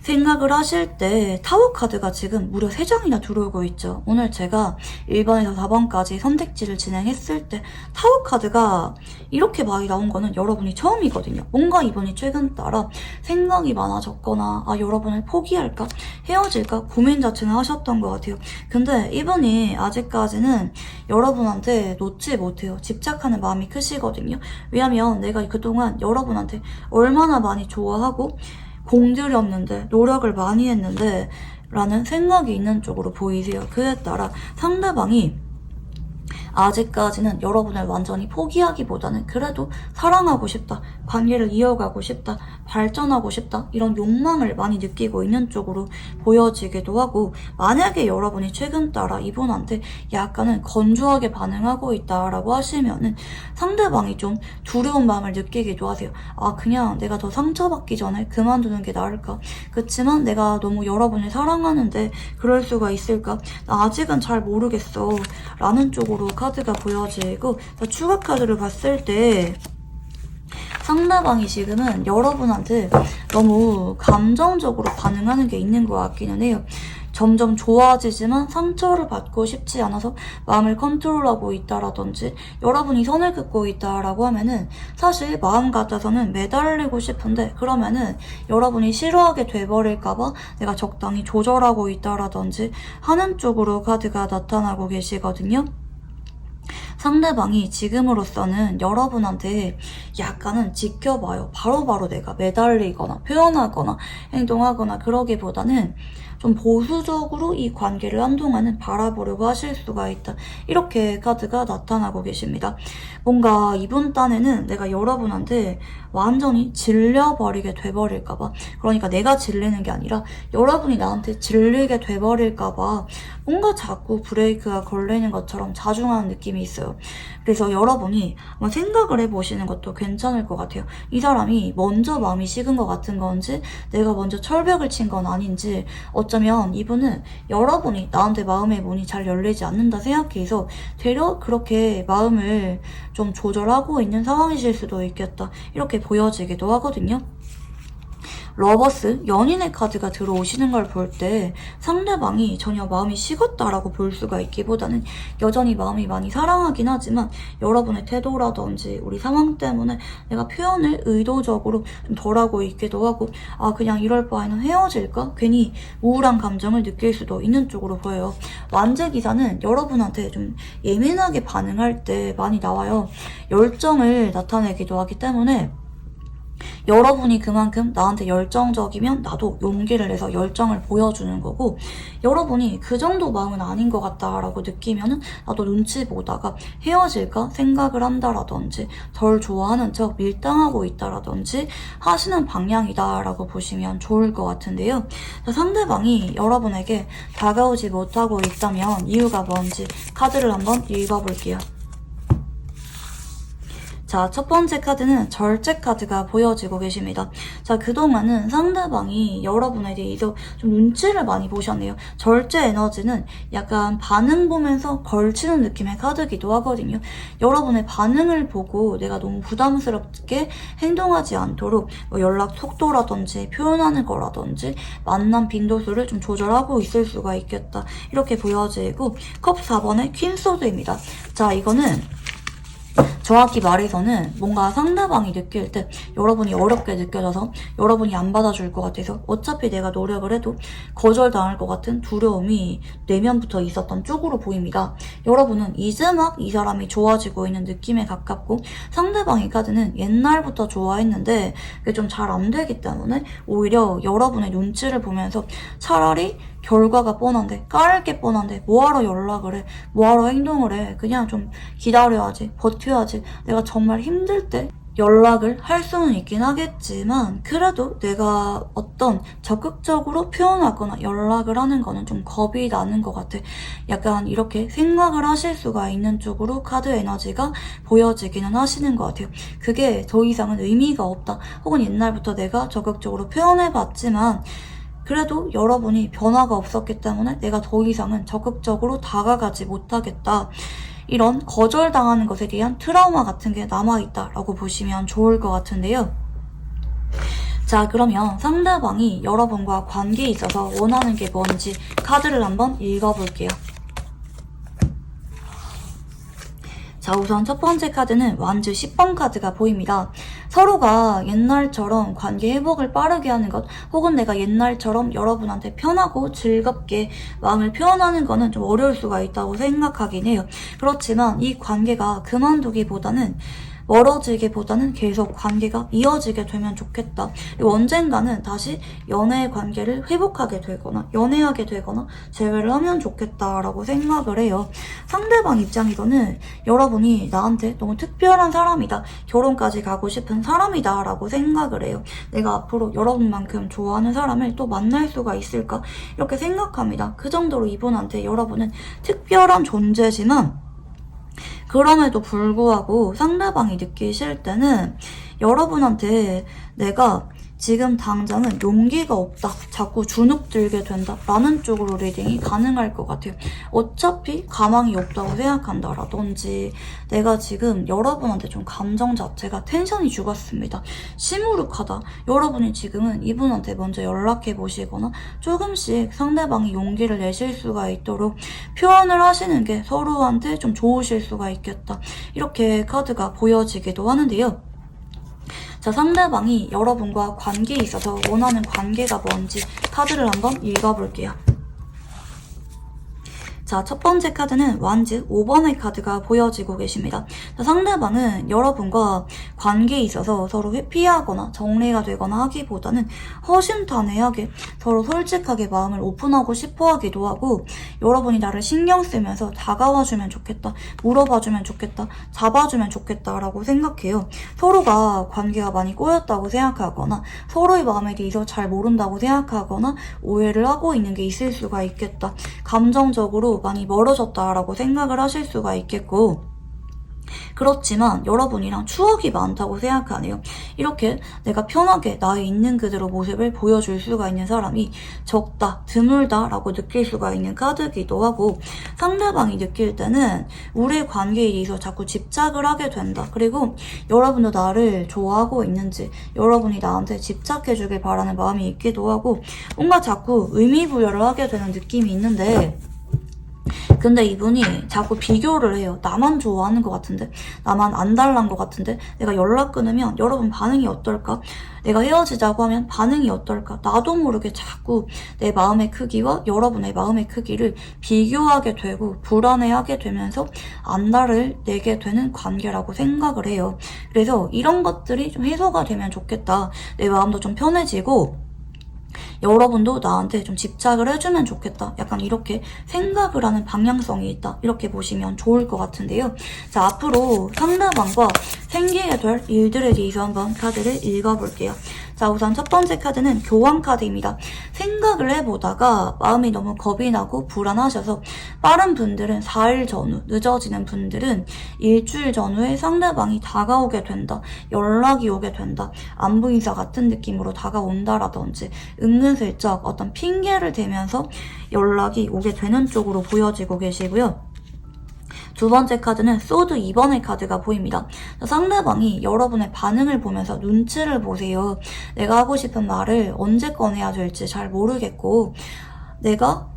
생각을 하실 때 타워 카드가 지금 무려 3장이나 들어오고 있죠. 오늘 제가 1번에서 4번까지 선택지를 진행했을 때 타워 카드가 이렇게 많이 나온 거는 여러분이 처음이거든요. 뭔가 이분이 최근 따라 생각이 많아졌거나 아 여러분을 포기할까? 헤어질까? 고민 자체는 하셨던 것 같아요. 근데 이분이 아직까지는 여러분한테 놓지 못해요. 집착하는 마음이 크시거든요. 왜냐면 내가 그동안 여러분한테 얼마나 많이 좋아하고 공들였는데 노력을 많이 했는데 라는 생각이 있는 쪽으로 보이세요. 그에 따라 상대방이 아직까지는 여러분을 완전히 포기하기보다는 그래도 사랑하고 싶다, 관계를 이어가고 싶다, 발전하고 싶다 이런 욕망을 많이 느끼고 있는 쪽으로 보여지기도 하고 만약에 여러분이 최근 따라 이분한테 약간은 건조하게 반응하고 있다라고 하시면은 상대방이 좀 두려운 마음을 느끼기도 하세요. 아 그냥 내가 더 상처받기 전에 그만두는 게 나을까? 그치만 내가 너무 여러분을 사랑하는데 그럴 수가 있을까? 나 아직은 잘 모르겠어 라는 쪽으로 카드가 보여지고 추가 카드를 봤을 때 상대방이 지금은 여러분한테 너무 감정적으로 반응하는 게 있는 것 같기는 해요. 점점 좋아지지만 상처를 받고 싶지 않아서 마음을 컨트롤하고 있다라든지 여러분이 선을 긋고 있다라고 하면은 사실 마음 같아서는 매달리고 싶은데 그러면은 여러분이 싫어하게 돼버릴까봐 내가 적당히 조절하고 있다라든지 하는 쪽으로 카드가 나타나고 계시거든요. 상대방이 지금으로서는 여러분한테 약간은 지켜봐요. 바로바로 내가 매달리거나 표현하거나 행동하거나 그러기보다는 좀 보수적으로 이 관계를 한동안은 바라보려고 하실 수가 있다. 이렇게 카드가 나타나고 계십니다. 뭔가 이번 딴에는 내가 여러분한테 완전히 질려버리게 돼버릴까봐 그러니까 내가 질리는 게 아니라 여러분이 나한테 질리게 돼버릴까봐 뭔가 자꾸 브레이크가 걸리는 것처럼 자중하는 느낌이 있어요. 그래서 여러분이 한번 생각을 해보시는 것도 괜찮을 것 같아요. 이 사람이 먼저 마음이 식은 것 같은 건지 내가 먼저 철벽을 친 건 아닌지 어쩌면 이분은 여러분이 나한테 마음의 문이 잘 열리지 않는다 생각해서 되려 그렇게 마음을 좀 조절하고 있는 상황이실 수도 있겠다. 이렇게 보여지기도 하거든요. 러버스, 연인의 카드가 들어오시는 걸 볼 때 상대방이 전혀 마음이 식었다라고 볼 수가 있기보다는 여전히 마음이 많이 사랑하긴 하지만 여러분의 태도라든지 우리 상황 때문에 내가 표현을 의도적으로 좀 덜하고 있기도 하고 아 그냥 이럴 바에는 헤어질까? 괜히 우울한 감정을 느낄 수도 있는 쪽으로 보여요. 완제기사는 여러분한테 좀 예민하게 반응할 때 많이 나와요. 열정을 나타내기도 하기 때문에 여러분이 그만큼 나한테 열정적이면 나도 용기를 내서 열정을 보여주는 거고, 여러분이 그 정도 마음은 아닌 것 같다라고 느끼면은 나도 눈치 보다가 헤어질까 생각을 한다라든지 덜 좋아하는 척 밀당하고 있다라든지 하시는 방향이다라고 보시면 좋을 것 같은데요. 상대방이 여러분에게 다가오지 못하고 있다면 이유가 뭔지 카드를 한번 읽어볼게요. 자, 첫 번째 카드는 절제 카드가 보여지고 계십니다. 자, 그동안은 상대방이 여러분에 대해서 좀 눈치를 많이 보셨네요. 절제 에너지는 약간 반응 보면서 걸치는 느낌의 카드기도 하거든요. 여러분의 반응을 보고 내가 너무 부담스럽게 행동하지 않도록 뭐 연락 속도라든지 표현하는 거라든지 만남 빈도수를 좀 조절하고 있을 수가 있겠다. 이렇게 보여지고, 컵 4번의 퀸소드입니다. 자, 이거는 정확히 말해서는 뭔가 상대방이 느낄 때 여러분이 어렵게 느껴져서 여러분이 안 받아줄 것 같아서 어차피 내가 노력을 해도 거절당할 것 같은 두려움이 내면부터 있었던 쪽으로 보입니다. 여러분은 이제 막 이 사람이 좋아지고 있는 느낌에 가깝고, 상대방의 카드는 옛날부터 좋아했는데 그게 좀 잘 안 되기 때문에 오히려 여러분의 눈치를 보면서 차라리 결과가 뻔한데, 깔 게 뻔한데 뭐하러 연락을 해, 뭐하러 행동을 해, 그냥 좀 기다려야지, 버텨야지, 내가 정말 힘들 때 연락을 할 수는 있긴 하겠지만 그래도 내가 어떤 적극적으로 표현하거나 연락을 하는 거는 좀 겁이 나는 것 같아. 약간 이렇게 생각을 하실 수가 있는 쪽으로 카드 에너지가 보여지기는 하시는 것 같아요. 그게 더 이상은 의미가 없다, 혹은 옛날부터 내가 적극적으로 표현해봤지만 그래도 여러분이 변화가 없었기 때문에 내가 더 이상은 적극적으로 다가가지 못하겠다, 이런 거절당하는 것에 대한 트라우마 같은 게 남아있다라고 보시면 좋을 것 같은데요. 자, 그러면 상대방이 여러분과 관계에 있어서 원하는 게 뭔지 카드를 한번 읽어볼게요. 자, 우선 첫 번째 카드는 완즈 10번 카드가 보입니다. 서로가 옛날처럼 관계 회복을 빠르게 하는 것, 혹은 내가 옛날처럼 여러분한테 편하고 즐겁게 마음을 표현하는 거는 좀 어려울 수가 있다고 생각하긴 해요. 그렇지만 이 관계가 그만두기보다는 멀어지기보다는 계속 관계가 이어지게 되면 좋겠다. 그리고 언젠가는 다시 연애 관계를 회복하게 되거나 연애하게 되거나 재회를 하면 좋겠다라고 생각을 해요. 상대방 입장에서는 여러분이 나한테 너무 특별한 사람이다, 결혼까지 가고 싶은 사람이다 라고 생각을 해요. 내가 앞으로 여러분만큼 좋아하는 사람을 또 만날 수가 있을까, 이렇게 생각합니다. 그 정도로 이분한테 여러분은 특별한 존재지만, 그럼에도 불구하고 상대방이 느끼실 때는 여러분한테 내가 지금 당장은 용기가 없다, 자꾸 주눅들게 된다 라는 쪽으로 리딩이 가능할 것 같아요. 어차피 가망이 없다고 생각한다라든지, 내가 지금 여러분한테 좀 감정 자체가 텐션이 죽었습니다, 시무룩하다, 여러분이 지금은 이분한테 먼저 연락해 보시거나 조금씩 상대방이 용기를 내실 수가 있도록 표현을 하시는 게 서로한테 좀 좋으실 수가 있겠다, 이렇게 카드가 보여지기도 하는데요. 자, 상대방이 여러분과 관계에 있어서 원하는 관계가 뭔지 카드를 한번 읽어볼게요. 자, 첫 번째 카드는 완즈 5번의 카드가 보여지고 계십니다. 자, 상대방은 여러분과 관계에 있어서 서로 회피하거나 정리가 되거나 하기보다는 허심탄회하게 서로 솔직하게 마음을 오픈하고 싶어 하기도 하고, 여러분이 나를 신경 쓰면서 다가와주면 좋겠다, 물어봐주면 좋겠다, 잡아주면 좋겠다 라고 생각해요. 서로가 관계가 많이 꼬였다고 생각하거나 서로의 마음에 대해서 잘 모른다고 생각하거나 오해를 하고 있는 게 있을 수가 있겠다, 감정적으로 많이 멀어졌다라고 생각을 하실 수가 있겠고, 그렇지만 여러분이랑 추억이 많다고 생각하네요. 이렇게 내가 편하게 나의 있는 그대로 모습을 보여줄 수가 있는 사람이 적다, 드물다 라고 느낄 수가 있는 카드기도 하고, 상대방이 느낄 때는 우리의 관계에 대해서 자꾸 집착을 하게 된다, 그리고 여러분도 나를 좋아하고 있는지 여러분이 나한테 집착해주길 바라는 마음이 있기도 하고, 뭔가 자꾸 의미부여를 하게 되는 느낌이 있는데, 근데 이분이 자꾸 비교를 해요. 나만 좋아하는 것 같은데, 나만 안 달란 것 같은데, 내가 연락 끊으면 여러분 반응이 어떨까? 내가 헤어지자고 하면 반응이 어떨까? 나도 모르게 자꾸 내 마음의 크기와 여러분의 마음의 크기를 비교하게 되고 불안해하게 되면서 안달을 내게 되는 관계라고 생각을 해요. 그래서 이런 것들이 좀 해소가 되면 좋겠다. 내 마음도 좀 편해지고 여러분도 나한테 좀 집착을 해주면 좋겠다. 약간 이렇게 생각을 하는 방향성이 있다. 이렇게 보시면 좋을 것 같은데요. 자, 앞으로 상대방과 생기게 될 일들에 대해서 한번 카드를 읽어볼게요. 자, 우선 첫 번째 카드는 교환 카드입니다. 생각을 해보다가 마음이 너무 겁이 나고 불안하셔서 빠른 분들은 4일 전후, 늦어지는 분들은 일주일 전후에 상대방이 다가오게 된다. 연락이 오게 된다. 안부 인사 같은 느낌으로 다가온다라든지 은근슬쩍 어떤 핑계를 대면서 연락이 오게 되는 쪽으로 보여지고 계시고요. 두 번째 카드는 소드 2번의 카드가 보입니다. 상대방이 여러분의 반응을 보면서 눈치를 보세요. 내가 하고 싶은 말을 언제 꺼내야 될지 잘 모르겠고 내가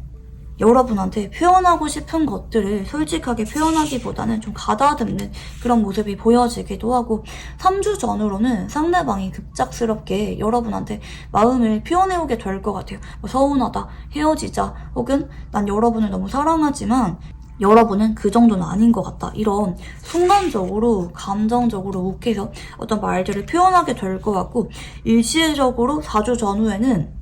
여러분한테 표현하고 싶은 것들을 솔직하게 표현하기보다는 좀 가다듬는 그런 모습이 보여지기도 하고 3주 전후로는 상대방이 급작스럽게 여러분한테 마음을 표현해오게 될 것 같아요. 뭐 서운하다, 헤어지자, 혹은 난 여러분을 너무 사랑하지만 여러분은 그 정도는 아닌 것 같다. 이런 순간적으로 감정적으로 욱해서 어떤 말들을 표현하게 될 것 같고 일시적으로 4주 전후에는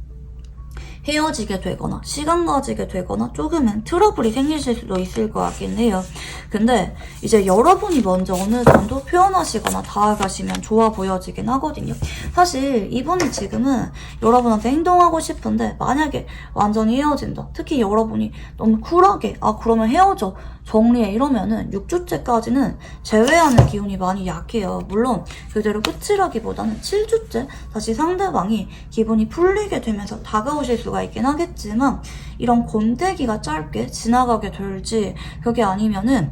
헤어지게 되거나 시간 가지게 되거나 조금은 트러블이 생기실 수도 있을 것 같긴 해요. 근데 이제 여러분이 먼저 어느 정도 표현하시거나 다가가시면 좋아 보여지긴 하거든요. 사실 이분이 지금은 여러분한테 행동하고 싶은데 만약에 완전히 헤어진다. 특히 여러분이 너무 쿨하게 그러면 헤어져. 정리해 이러면은 6주째까지는 제외하는 기운이 많이 약해요. 물론 그대로 끝이라기보다는 7주째 다시 상대방이 기분이 풀리게 되면서 다가오실 수가 있긴 하겠지만 이런 권태기가 짧게 지나가게 될지 그게 아니면은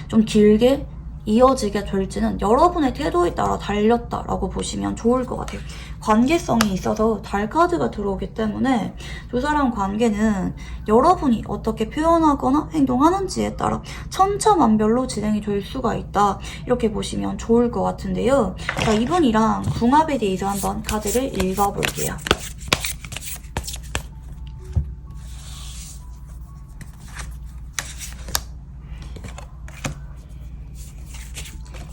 좀 길게 이어지게 될지는 여러분의 태도에 따라 달렸다라고 보시면 좋을 것 같아요. 관계성이 있어서 달 카드가 들어오기 때문에 두 사람 관계는 여러분이 어떻게 표현하거나 행동하는지에 따라 천차만별로 진행이 될 수가 있다. 이렇게 보시면 좋을 것 같은데요. 자, 이분이랑 궁합에 대해서 한번 카드를 읽어볼게요.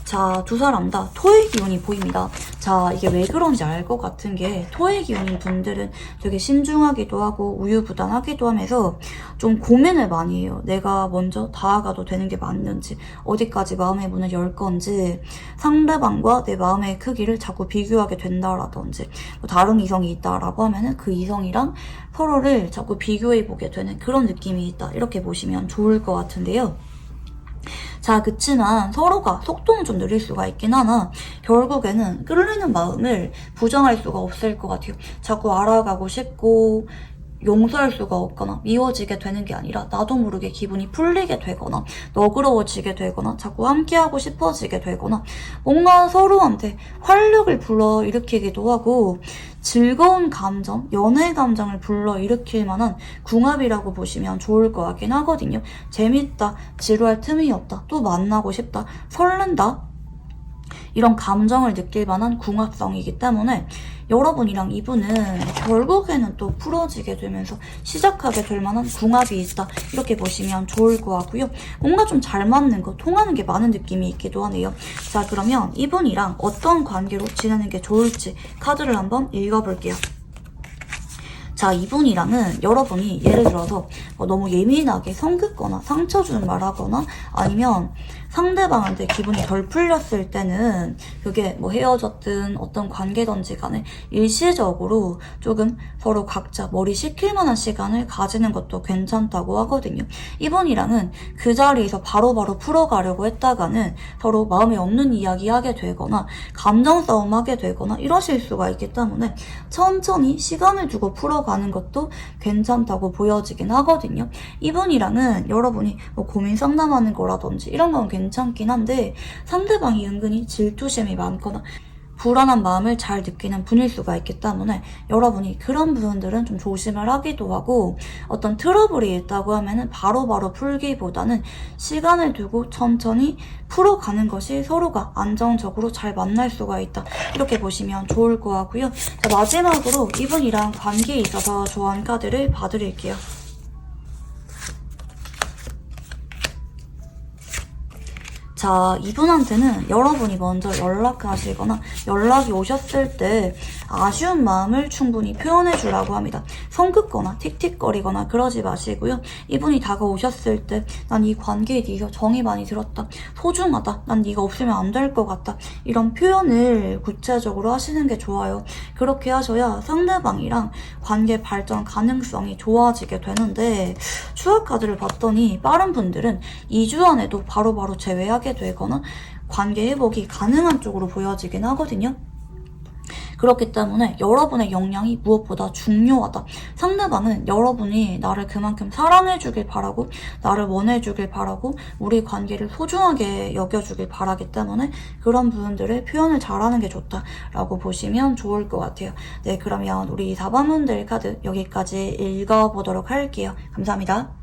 자, 두 사람 다 토의 기운이 보입니다. 자, 이게 왜 그런지 알 것 같은 게 토의 기운인 분들은 되게 신중하기도 하고 우유부단하기도 하면서 좀 고민을 많이 해요. 내가 먼저 다가가도 되는 게 맞는지, 어디까지 마음의 문을 열 건지, 상대방과 내 마음의 크기를 자꾸 비교하게 된다라든지, 뭐 다른 이성이 있다라고 하면은 그 이성이랑 서로를 자꾸 비교해보게 되는 그런 느낌이 있다. 이렇게 보시면 좋을 것 같은데요. 자, 그치만 서로가 속도는 좀 느릴 수가 있긴 하나 결국에는 끌리는 마음을 부정할 수가 없을 것 같아요. 자꾸 알아가고 싶고 용서할 수가 없거나 미워지게 되는 게 아니라 나도 모르게 기분이 풀리게 되거나 너그러워지게 되거나 자꾸 함께하고 싶어지게 되거나 뭔가 서로한테 활력을 불러일으키기도 하고 즐거운 감정, 연애 감정을 불러일으킬 만한 궁합이라고 보시면 좋을 것 같긴 하거든요. 재밌다, 지루할 틈이 없다, 또 만나고 싶다, 설렌다 이런 감정을 느낄 만한 궁합성이기 때문에 여러분이랑 이분은 결국에는 또 풀어지게 되면서 시작하게 될 만한 궁합이 있다. 이렇게 보시면 좋을 것 같고요. 뭔가 좀 잘 맞는 거, 통하는 게 많은 느낌이 있기도 하네요. 자, 그러면 이분이랑 어떤 관계로 지내는 게 좋을지 카드를 한번 읽어볼게요. 자, 이분이랑은 여러분이 예를 들어서 너무 예민하게 성긋거나 상처 주는 말 하거나 아니면 상대방한테 기분이 덜 풀렸을 때는 그게 뭐 헤어졌든 어떤 관계든지 간에 일시적으로 조금 서로 각자 머리 식힐 만한 시간을 가지는 것도 괜찮다고 하거든요. 이분이랑은 그 자리에서 바로바로 풀어가려고 했다가는 서로 마음에 없는 이야기 하게 되거나 감정 싸움 하게 되거나 이러실 수가 있기 때문에 천천히 시간을 두고 풀어가는 것도 괜찮다고 보여지긴 하거든요. 이분이랑은 여러분이 뭐 고민 상담하는 거라든지 이런 건 괜찮긴 한데 상대방이 은근히 질투심이 많거나 불안한 마음을 잘 느끼는 분일 수가 있기 때문에 여러분이 그런 부분들은 좀 조심을 하기도 하고, 어떤 트러블이 있다고 하면은 바로바로 풀기보다는 시간을 두고 천천히 풀어가는 것이 서로가 안정적으로 잘 만날 수가 있다, 이렇게 보시면 좋을 것 같고요. 자, 마지막으로 이분이랑 관계에 있어서 좋아하는 카드를 봐드릴게요. 자, 이분한테는 여러분이 먼저 연락하시거나 연락이 오셨을 때 아쉬운 마음을 충분히 표현해 주라고 합니다. 성급거나 틱틱거리거나 그러지 마시고요. 이분이 다가오셨을 때 난 이 관계에 네가 정이 많이 들었다, 소중하다, 난 네가 없으면 안 될 것 같다, 이런 표현을 구체적으로 하시는 게 좋아요. 그렇게 하셔야 상대방이랑 관계 발전 가능성이 좋아지게 되는데, 추억 카드를 봤더니 빠른 분들은 2주 안에도 바로바로 재회하게 되거나 관계 회복이 가능한 쪽으로 보여지긴 하거든요. 그렇기 때문에 여러분의 역량이 무엇보다 중요하다. 상대방은 여러분이 나를 그만큼 사랑해주길 바라고, 나를 원해주길 바라고, 우리 관계를 소중하게 여겨주길 바라기 때문에 그런 부분들을 표현을 잘하는 게 좋다라고 보시면 좋을 것 같아요. 네, 그러면 우리 4번 문들 카드 여기까지 읽어보도록 할게요. 감사합니다.